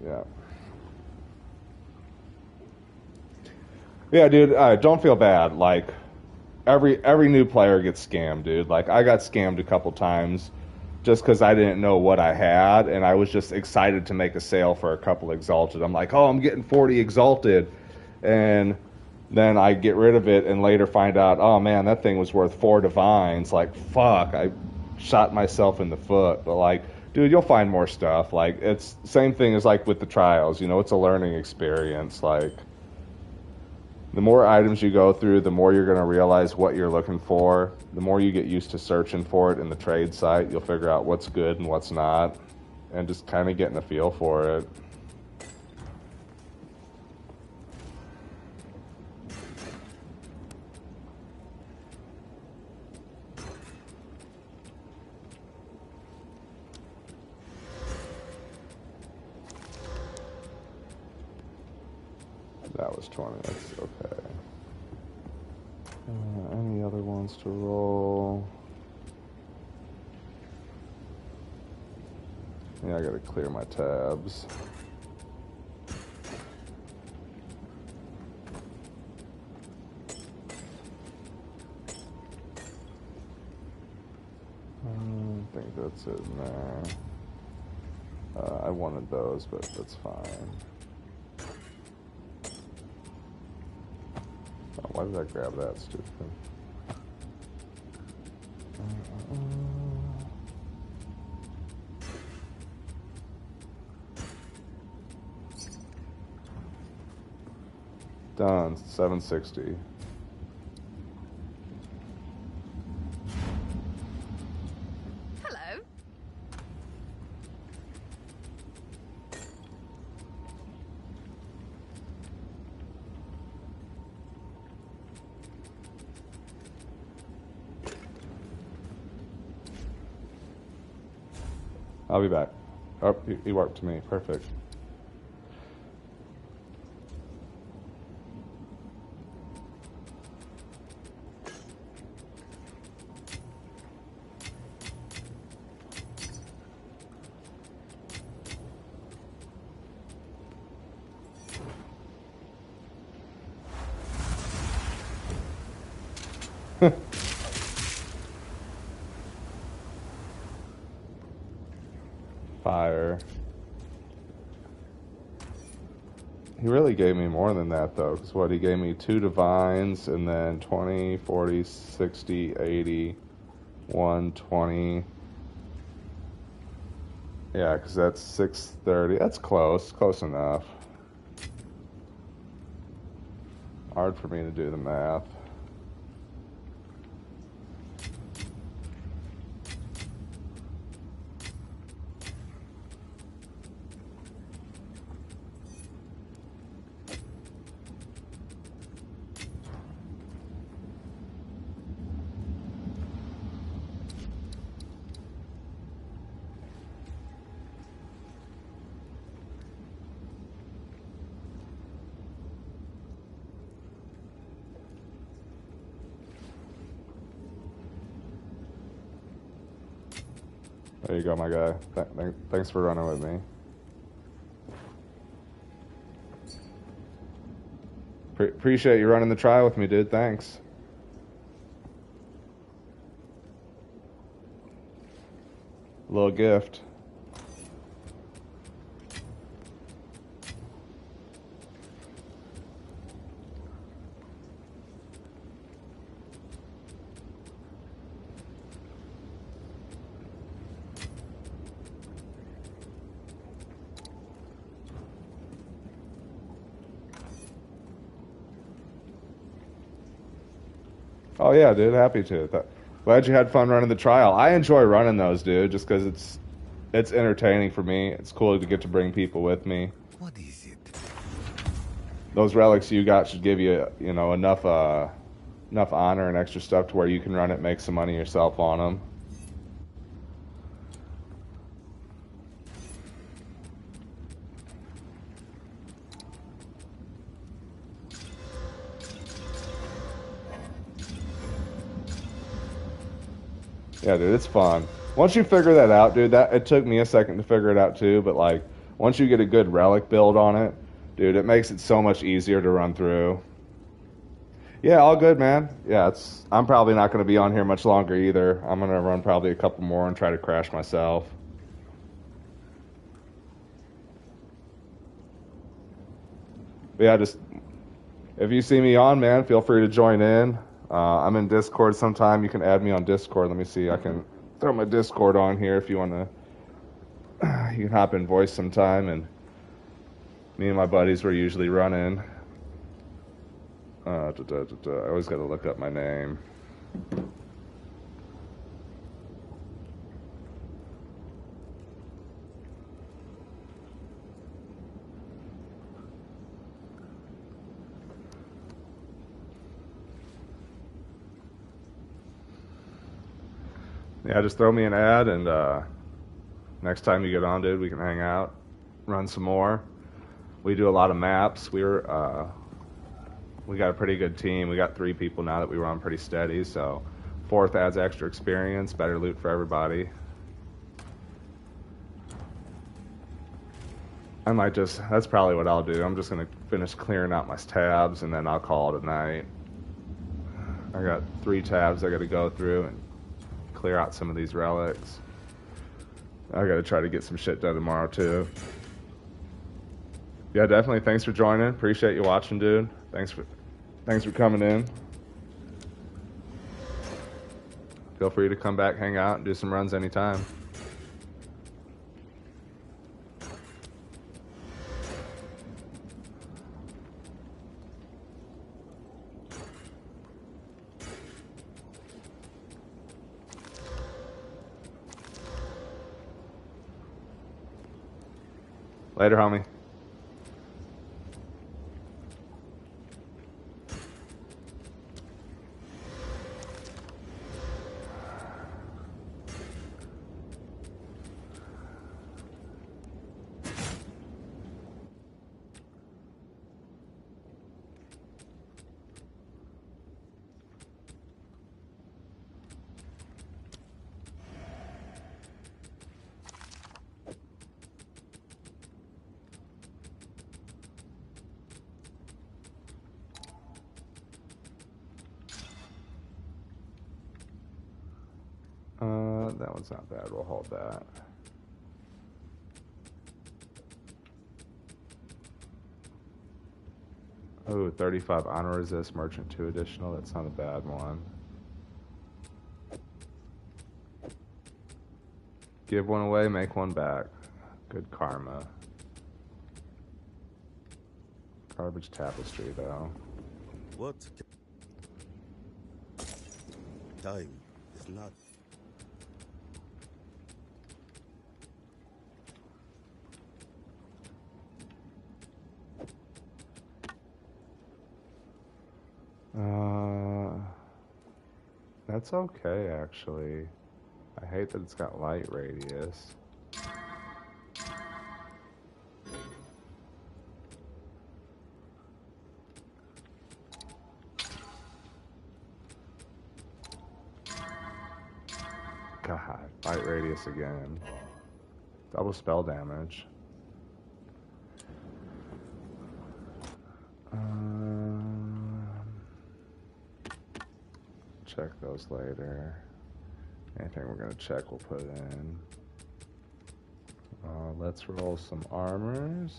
Yep. Yeah, dude, don't feel bad. Like, every new player gets scammed, dude. Like, I got scammed a couple times just because I didn't know what I had, and I was just excited to make a sale for a couple Exalted. I'm like, oh, I'm getting 40 Exalted, and then I get rid of it and later find out, oh, man, that thing was worth 4 Divines. Like, fuck, I shot myself in the foot. But, like, dude, you'll find more stuff. Like, it's same thing as, like, with the trials. You know, it's a learning experience. Like, the more items you go through, the more you're going to realize what you're looking for. The more you get used to searching for it in the trade site, you'll figure out what's good and what's not, and just kind of getting a feel for it. That was 20. That's okay. Any other ones to roll? Yeah, I gotta clear my tabs. I think that's it in there. I wanted those, but that's fine. Oh, why did I grab that, stupid? Done. 760. Hello. I'll be back. Oh, he worked to me. Perfect. Fire. He really gave me more than that, though, because what, he gave me 2 Divines, and then 20, 40, 60, 80, 120. Yeah, because that's 630. That's close enough. Hard for me to do the math. There you go, my guy. Thanks for running with me. Appreciate you running the trial with me, dude. Thanks. A little gift. Oh yeah, dude. Happy to. Glad you had fun running the trial. I enjoy running those, dude, just because it's entertaining for me. It's cool to get to bring people with me. What is it? Those relics you got should give you, enough honor and extra stuff to where you can run it, make some money yourself on them. Yeah, dude, it's fun. Once you figure that out, dude, that it took me a second to figure it out too, but like once you get a good relic build on it, dude, it makes it so much easier to run through. Yeah, all good, man. Yeah, it's I'm probably not going to be on here much longer either. I'm going to run probably a couple more and try to crash myself. But yeah, just if you see me on, man, feel free to join in. I'm in Discord sometime. You can add me on Discord. Let me see. I can throw my Discord on here if you want to. You can hop in voice sometime, and me and my buddies were usually running. I always got to look up my name. Yeah, just throw me an ad, and next time you get on, dude, we can hang out, run some more. We do a lot of maps. We got a pretty good team. We got 3 people now that we run pretty steady. So 4th adds extra experience, better loot for everybody. I might just, that's probably what I'll do. I'm just going to finish clearing out my tabs, and then I'll call it a night. I got 3 tabs I got to go through and clear out some of these relics. I got to try to get some shit done tomorrow too. Yeah, definitely. Thanks for joining. Appreciate you watching, dude. Thanks for coming in. Feel free to come back, hang out, and do some runs anytime. Later, homie. That one's not bad. We'll hold that. Oh, 35 honor resist, merchant 2 additional. That's not a bad one. Give one away, make one back. Good karma. Garbage tapestry, though. What? Time is not. That's okay, actually. I hate that it's got light radius. God, light radius again. Double spell damage. Check those later. Anything we're gonna check, we'll put in. Let's roll some armors.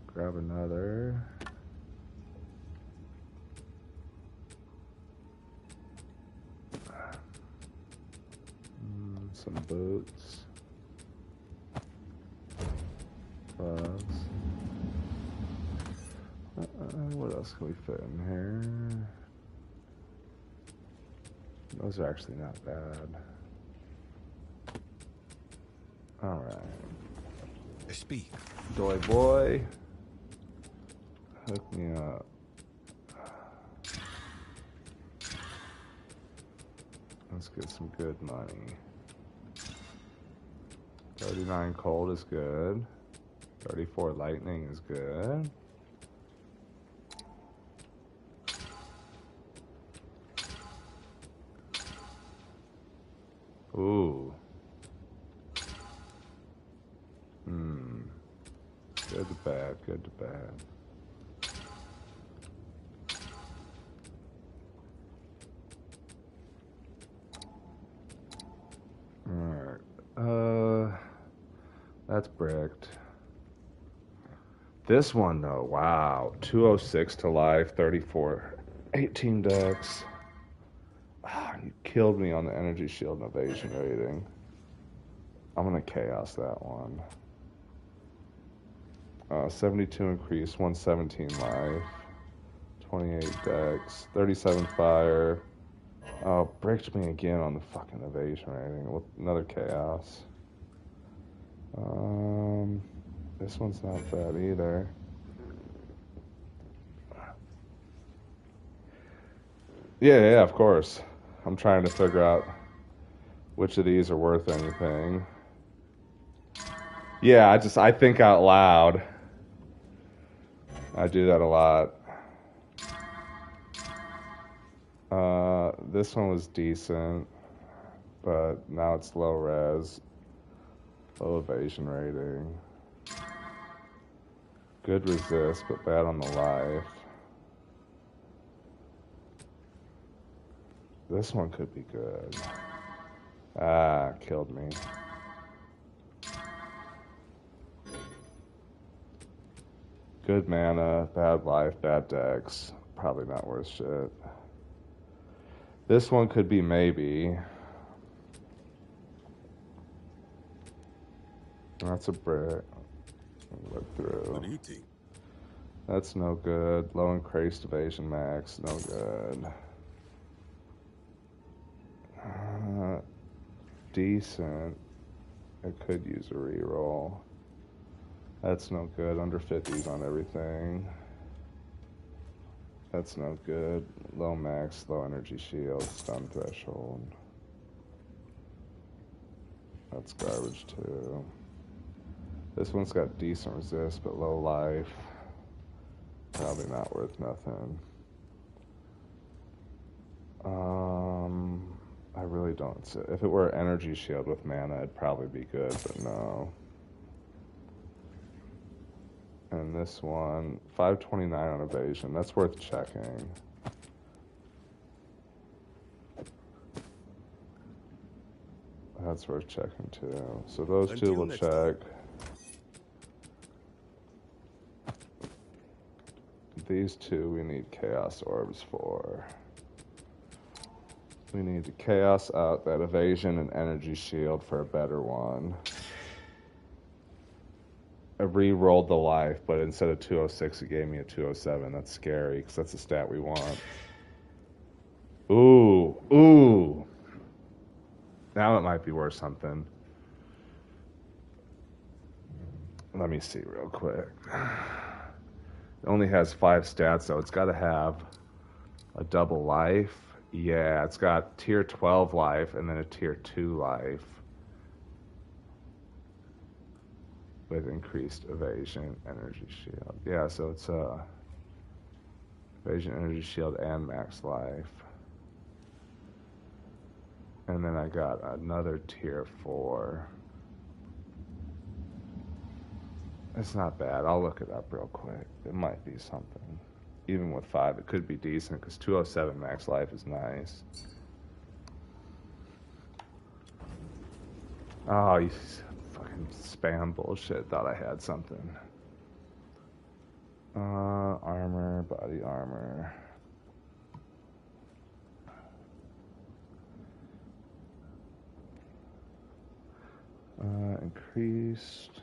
Grab another. Some boots. Gloves. What else can we fit in here? Those are actually not bad. Alright. Speak. Doy boy. Hook me up. Let's get some good money. 39 cold is good. 34 lightning is good. Ooh. Hmm. Good to bad, good to bad. Alright. That's bricked. This one though, wow. 206 to life, 34, 18 dex. Ah, you killed me on the energy shield and evasion rating. I'm gonna chaos that one. 72 increase, 117 life, 28 dex, 37 fire. Oh, bricked me again on the fucking evasion rating with another chaos. This one's not bad either. Yeah, of course. I'm trying to figure out which of these are worth anything. Yeah, I think out loud. I do that a lot. This one was decent, but now it's low res, low evasion rating. Good resist, but bad on the life. This one could be good. Ah, killed me. Good mana, bad life, bad dex. Probably not worth shit. This one could be maybe. That's a brick. Look through. What do you think? That's no good. Low increased evasion max, no good. Decent. I could use a reroll. That's no good. Under 50s on everything. That's no good. Low max, low energy shield, stun threshold. That's garbage too. This one's got decent resist, but low life. Probably not worth nothing. I really don't see. If it were energy shield with mana, it'd probably be good, but no. And this one, 529 on evasion. That's worth checking. That's worth checking too. So those two will check. These two we need chaos orbs for. We need to chaos out that evasion and energy shield for a better one. I re-rolled the life, but instead of 206, it gave me a 207. That's scary, because that's the stat we want. Ooh. Now it might be worth something. Let me see real quick. It only has 5 stats, so it's got to have a double life. Yeah, it's got tier 12 life and then a tier 2 life with increased evasion, energy shield. Yeah, so it's evasion, energy shield, and max life. And then I got another tier 4. It's not bad. I'll look it up real quick. It might be something. Even with 5, it could be decent, because 207 max life is nice. Oh, you fucking spam bullshit. Thought I had something. Armor, body armor. Increased.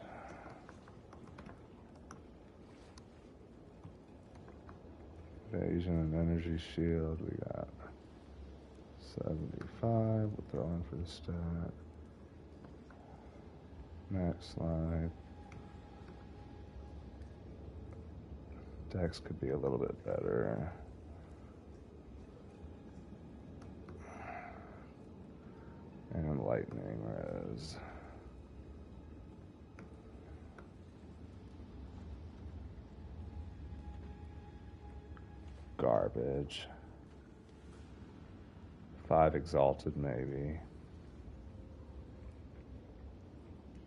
Evasion and energy shield, we got 75. We'll throw in for the stat. Max life. Dex could be a little bit better. And lightning res. Garbage. 5 exalted maybe.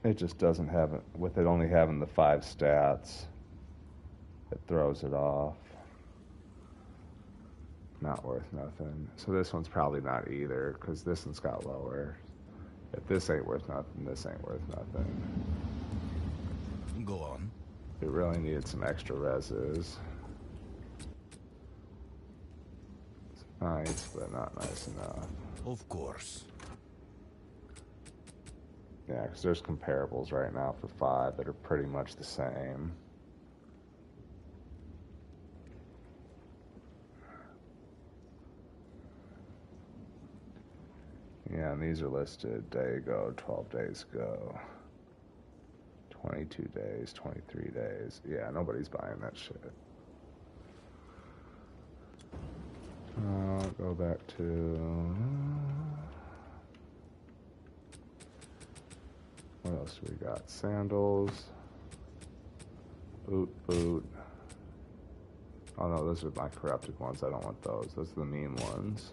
It just doesn't have it, with it only having the 5 stats, it throws it off. Not worth nothing. So this one's probably not either, because this one's got lower. If this ain't worth nothing, this ain't worth nothing. Go on. It really needed some extra reses. It's nice, but not nice enough. Of course. Yeah, because there's comparables right now for 5 that are pretty much the same. Yeah, and these are listed day ago, 12 days ago, 22 days, 23 days. Yeah, nobody's buying that shit. Go back to... What else do we got? Sandals. Boot. Oh no, those are my corrupted ones. I don't want those. Those are the mean ones.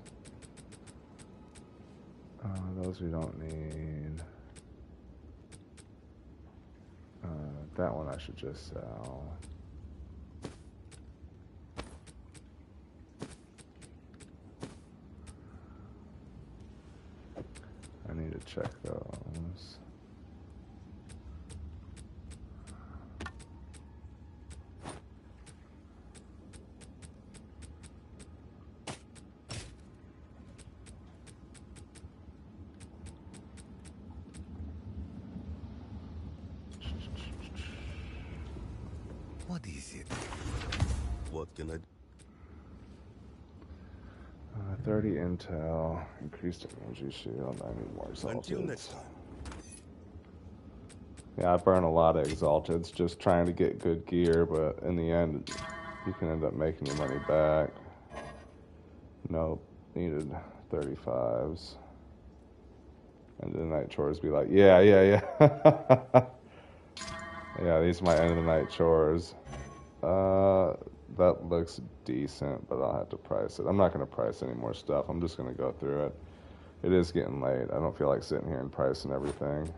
Those we don't need. That one I should just sell. I need to check those. What is it? What can I do? 30 intel, increased energy shield. I need more Until exalteds. next time. Yeah, I burn a lot of exalteds just trying to get good gear, but in the end, you can end up making your money back. Nope, needed 35s. And the night chores be like, yeah. Yeah, these are my end of the night chores. That looks decent, but I'll have to price it. I'm not going to price any more stuff. I'm just going to go through it. It is getting late. I don't feel like sitting here and pricing everything.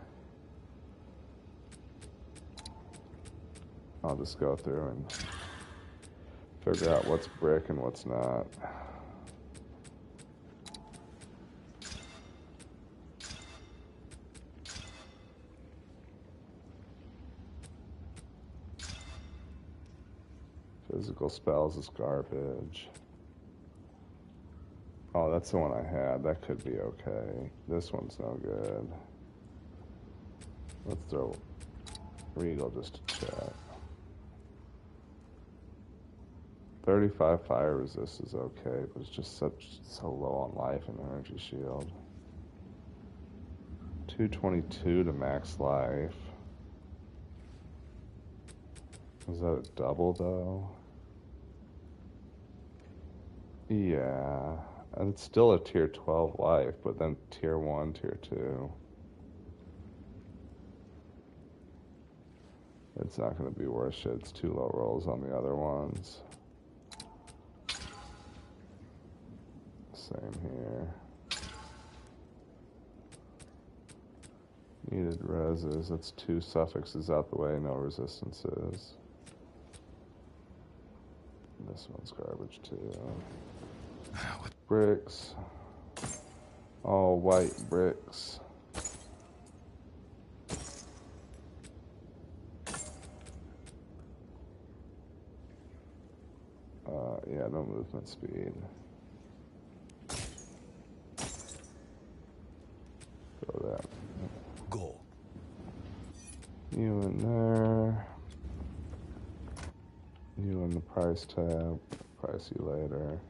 I'll just go through and figure out what's brick and what's not. Physical spells is garbage. Oh, that's the one I had. That could be okay. This one's no good. Let's throw Regal just to check. 35 fire resist is okay, but it's just so low on life and energy shield. 222 to max life. Is that a double though? Yeah, and it's still a tier 12 life, but then tier 1, tier 2. It's not going to be worth shit. It's too low rolls on the other ones. Same here. Needed reses. That's 2 suffixes out the way, no resistances. This one's garbage too. Bricks. All white bricks. Yeah, no movement speed. Throw that. Go. You in there. You in the price tab. Price you later.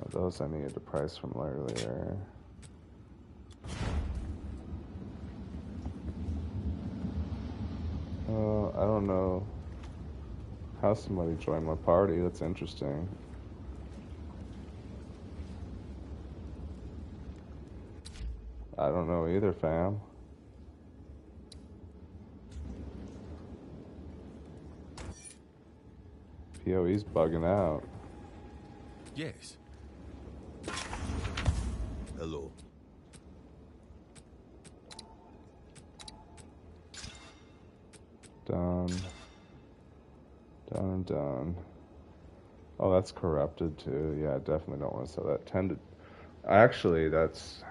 Those I needed to price from earlier. I don't know how somebody joined my party. That's interesting. I don't know either, fam. POE's bugging out. Yes. Hello. Done. Done, done. Oh, that's corrupted too. Yeah, I definitely don't want to sell that. 10 to... Actually, that's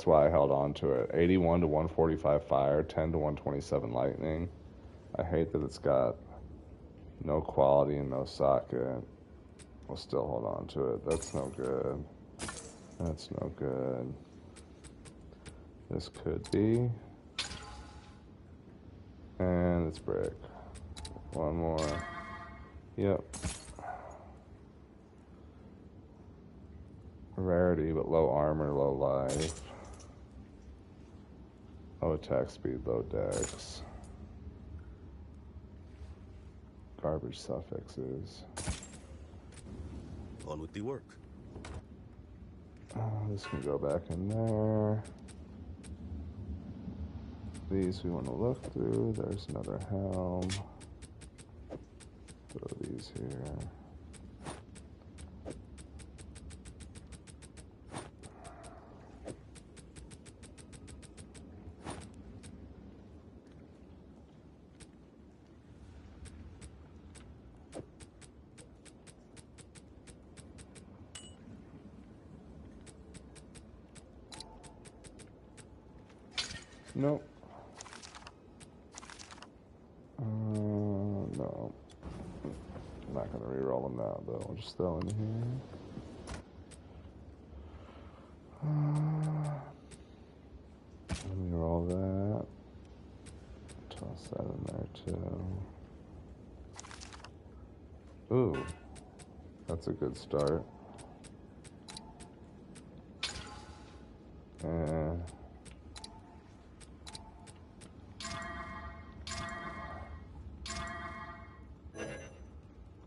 why I held on to it. 81 to 145 fire, 10 to 127 lightning. I hate that it's got no quality and no socket. We'll still hold on to it. That's no good. That's no good. This could be. And it's brick. One more. Yep. Rarity, but low armor, low life. Low attack speed, low dex. Garbage suffixes. On with the work. This can go back in there. These we want to look through. There's another helm. Throw these here. Nope. No. I'm not gonna reroll them now, though. I'll just throw in here. Let me roll that. Toss that in there too. Ooh, that's a good start. And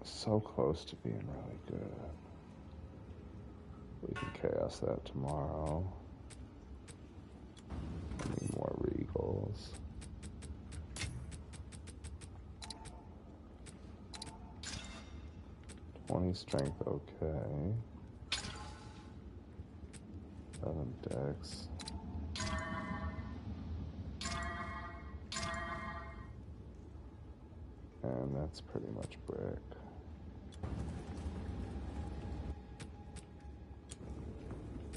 so close to being really good. We can chaos that tomorrow. I need more regals. $20 strength, okay. 7 dex. And that's pretty much brick.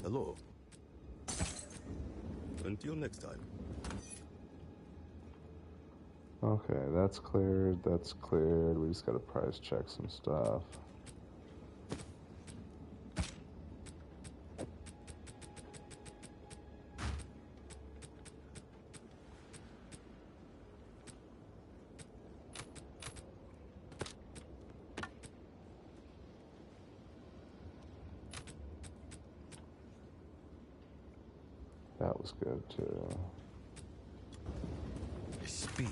Hello. Until next time. Okay, that's cleared, that's cleared. We just gotta price check some stuff. That was good too. Speak.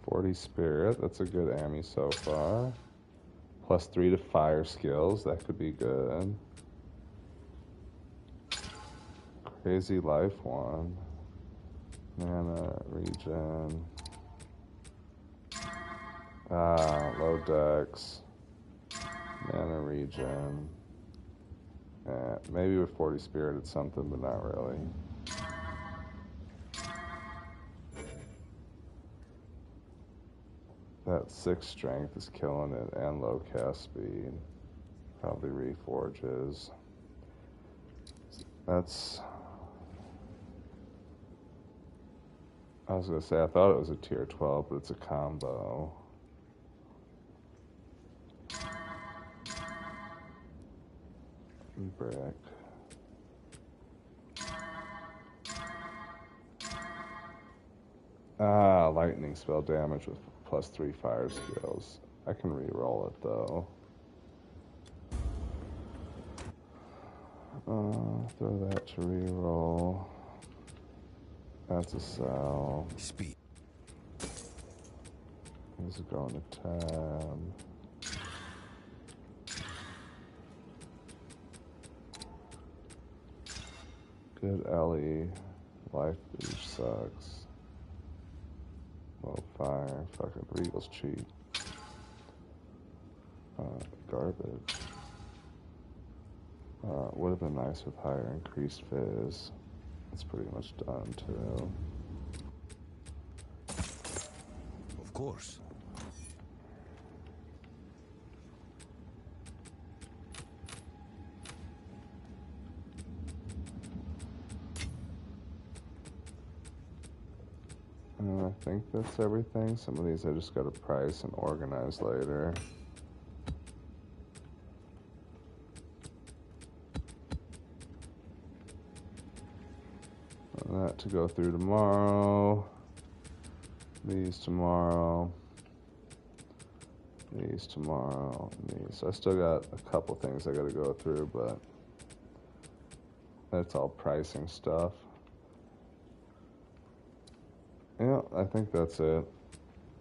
$40 spirit, that's a good Ami so far. +3 to fire skills, that could be good. Crazy life one. Mana, regen. Low dex. Mana, regen. Maybe with 40 spirit it's something, but not really. That 6 strength is killing it, and low cast speed. Probably reforges. That's... I was gonna say, I thought it was a tier 12, but it's a combo. Brick. Lightning spell damage with +3 fire skills. I can re-roll it though. Throw that to re-roll. That's a sell. Speed. This is going to tab. Good Ellie. Life boost sucks. Low fire. Fucking Regal's cheap. Garbage. Would have been nice with higher increased fizz. It's pretty much done too. Of course. I think that's everything. Some of these I just gotta price and organize later. That to go through tomorrow. These tomorrow. These tomorrow. These. I still got a couple things I gotta go through, but that's all pricing stuff. Yeah, I think that's it.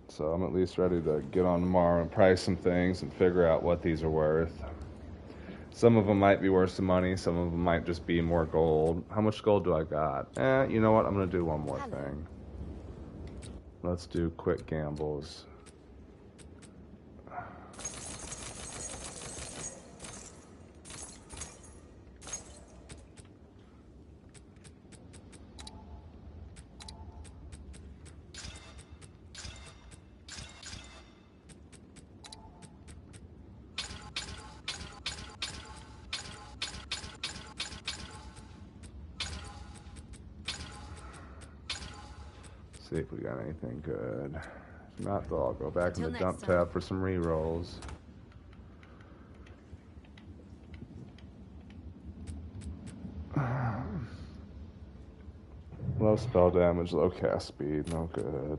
So I'm at least ready to get on tomorrow and price some things and figure out what these are worth. Some of them might be worth some money. Some of them might just be more gold. How much gold do I got? You know what? I'm going to do one more thing. Let's do quick gambles. See if we got anything good. If not, though, I'll go back in the dump tab for some rerolls. Low spell damage, low cast speed, no good.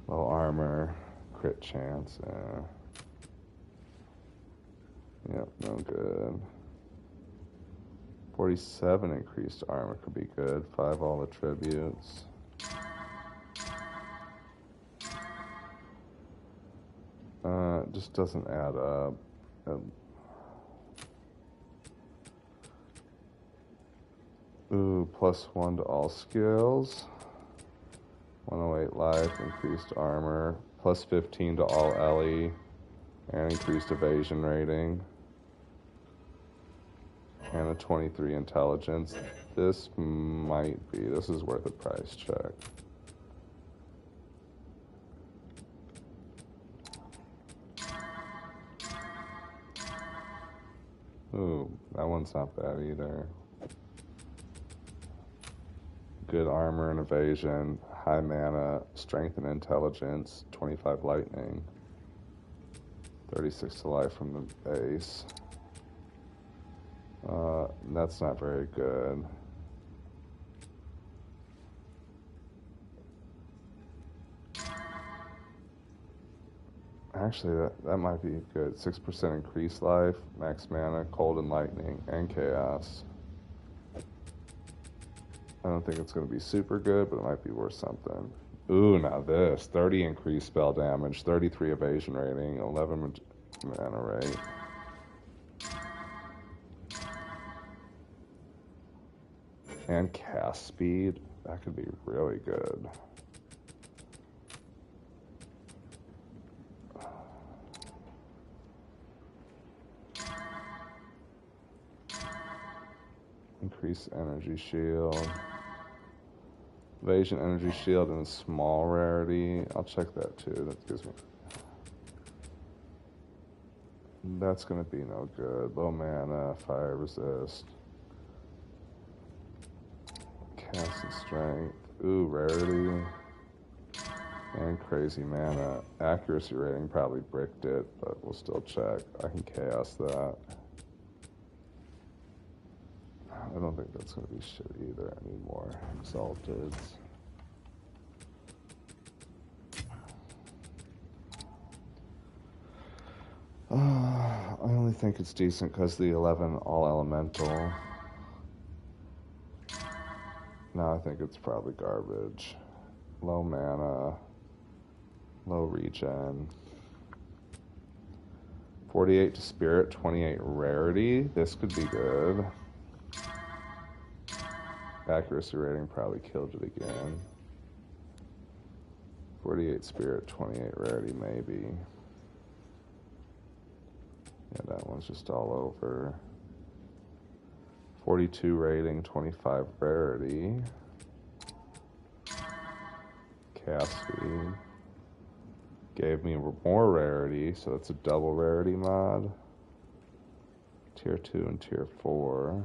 Low armor, crit chance, Yep, no good. 47 increased armor could be good. 5 all attributes. It just doesn't add up. Ooh, +1 to all skills. 108 life, increased armor. +15 to all Ellie, and increased evasion rating. And a 23 intelligence. This is worth a price check. Ooh, that one's not bad either. Good armor and evasion, high mana, strength and intelligence, 25 lightning, 36 to life from the base. That's not very good. Actually, that might be good. 6% increased life, max mana, cold and lightning, and chaos. I don't think it's going to be super good, but it might be worth something. Ooh, now this. 30 increased spell damage, 33 evasion rating, 11 mana rate. And cast speed. That could be really good. Increase energy shield. Evasion, energy shield, and small rarity. I'll check that too. That gives me. That's gonna be no good. Low mana, fire resist. Cast and strength. Ooh, rarity. And crazy mana. Accuracy rating probably bricked it, but we'll still check. I can chaos that. I don't think that's going to be shit either. I need more exalteds. I only think it's decent because the 11 all elemental. No, I think it's probably garbage. Low mana. regen. 48 to spirit, 28 rarity. This could be good. Accuracy rating probably killed it again. 48 spirit, 28 rarity maybe. Yeah, that one's just all over. 42 rating, 25 rarity. Cast speed. Gave me more rarity, so that's a double rarity mod. Tier 2 and Tier 4.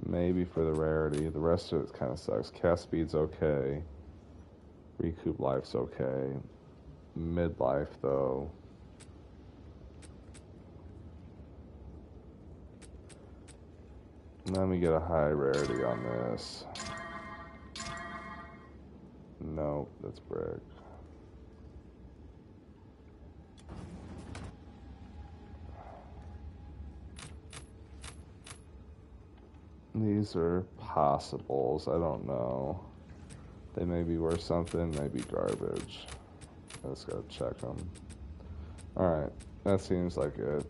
Maybe for the rarity. The rest of it kind of sucks. Cast speed's okay. Recoup life's okay. Midlife, though. Let me get a high rarity on this. Nope, that's brick. These are possibles. I don't know. They may be worth something, maybe garbage. I just gotta check them. Alright, that seems like it.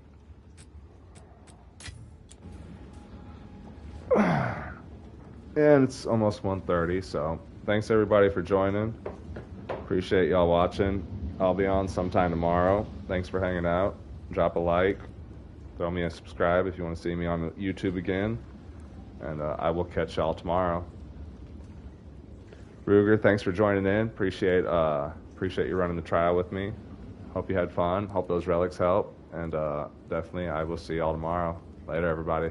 And it's almost 1:30, so thanks everybody for joining. Appreciate y'all watching. I'll be on sometime tomorrow. Thanks for hanging out. Drop a like. Throw me a subscribe if you want to see me on YouTube again. And I will catch y'all tomorrow. Ruger, thanks for joining in. Appreciate you running the trial with me. Hope you had fun. Hope those relics help. And definitely I will see y'all tomorrow. Later, everybody.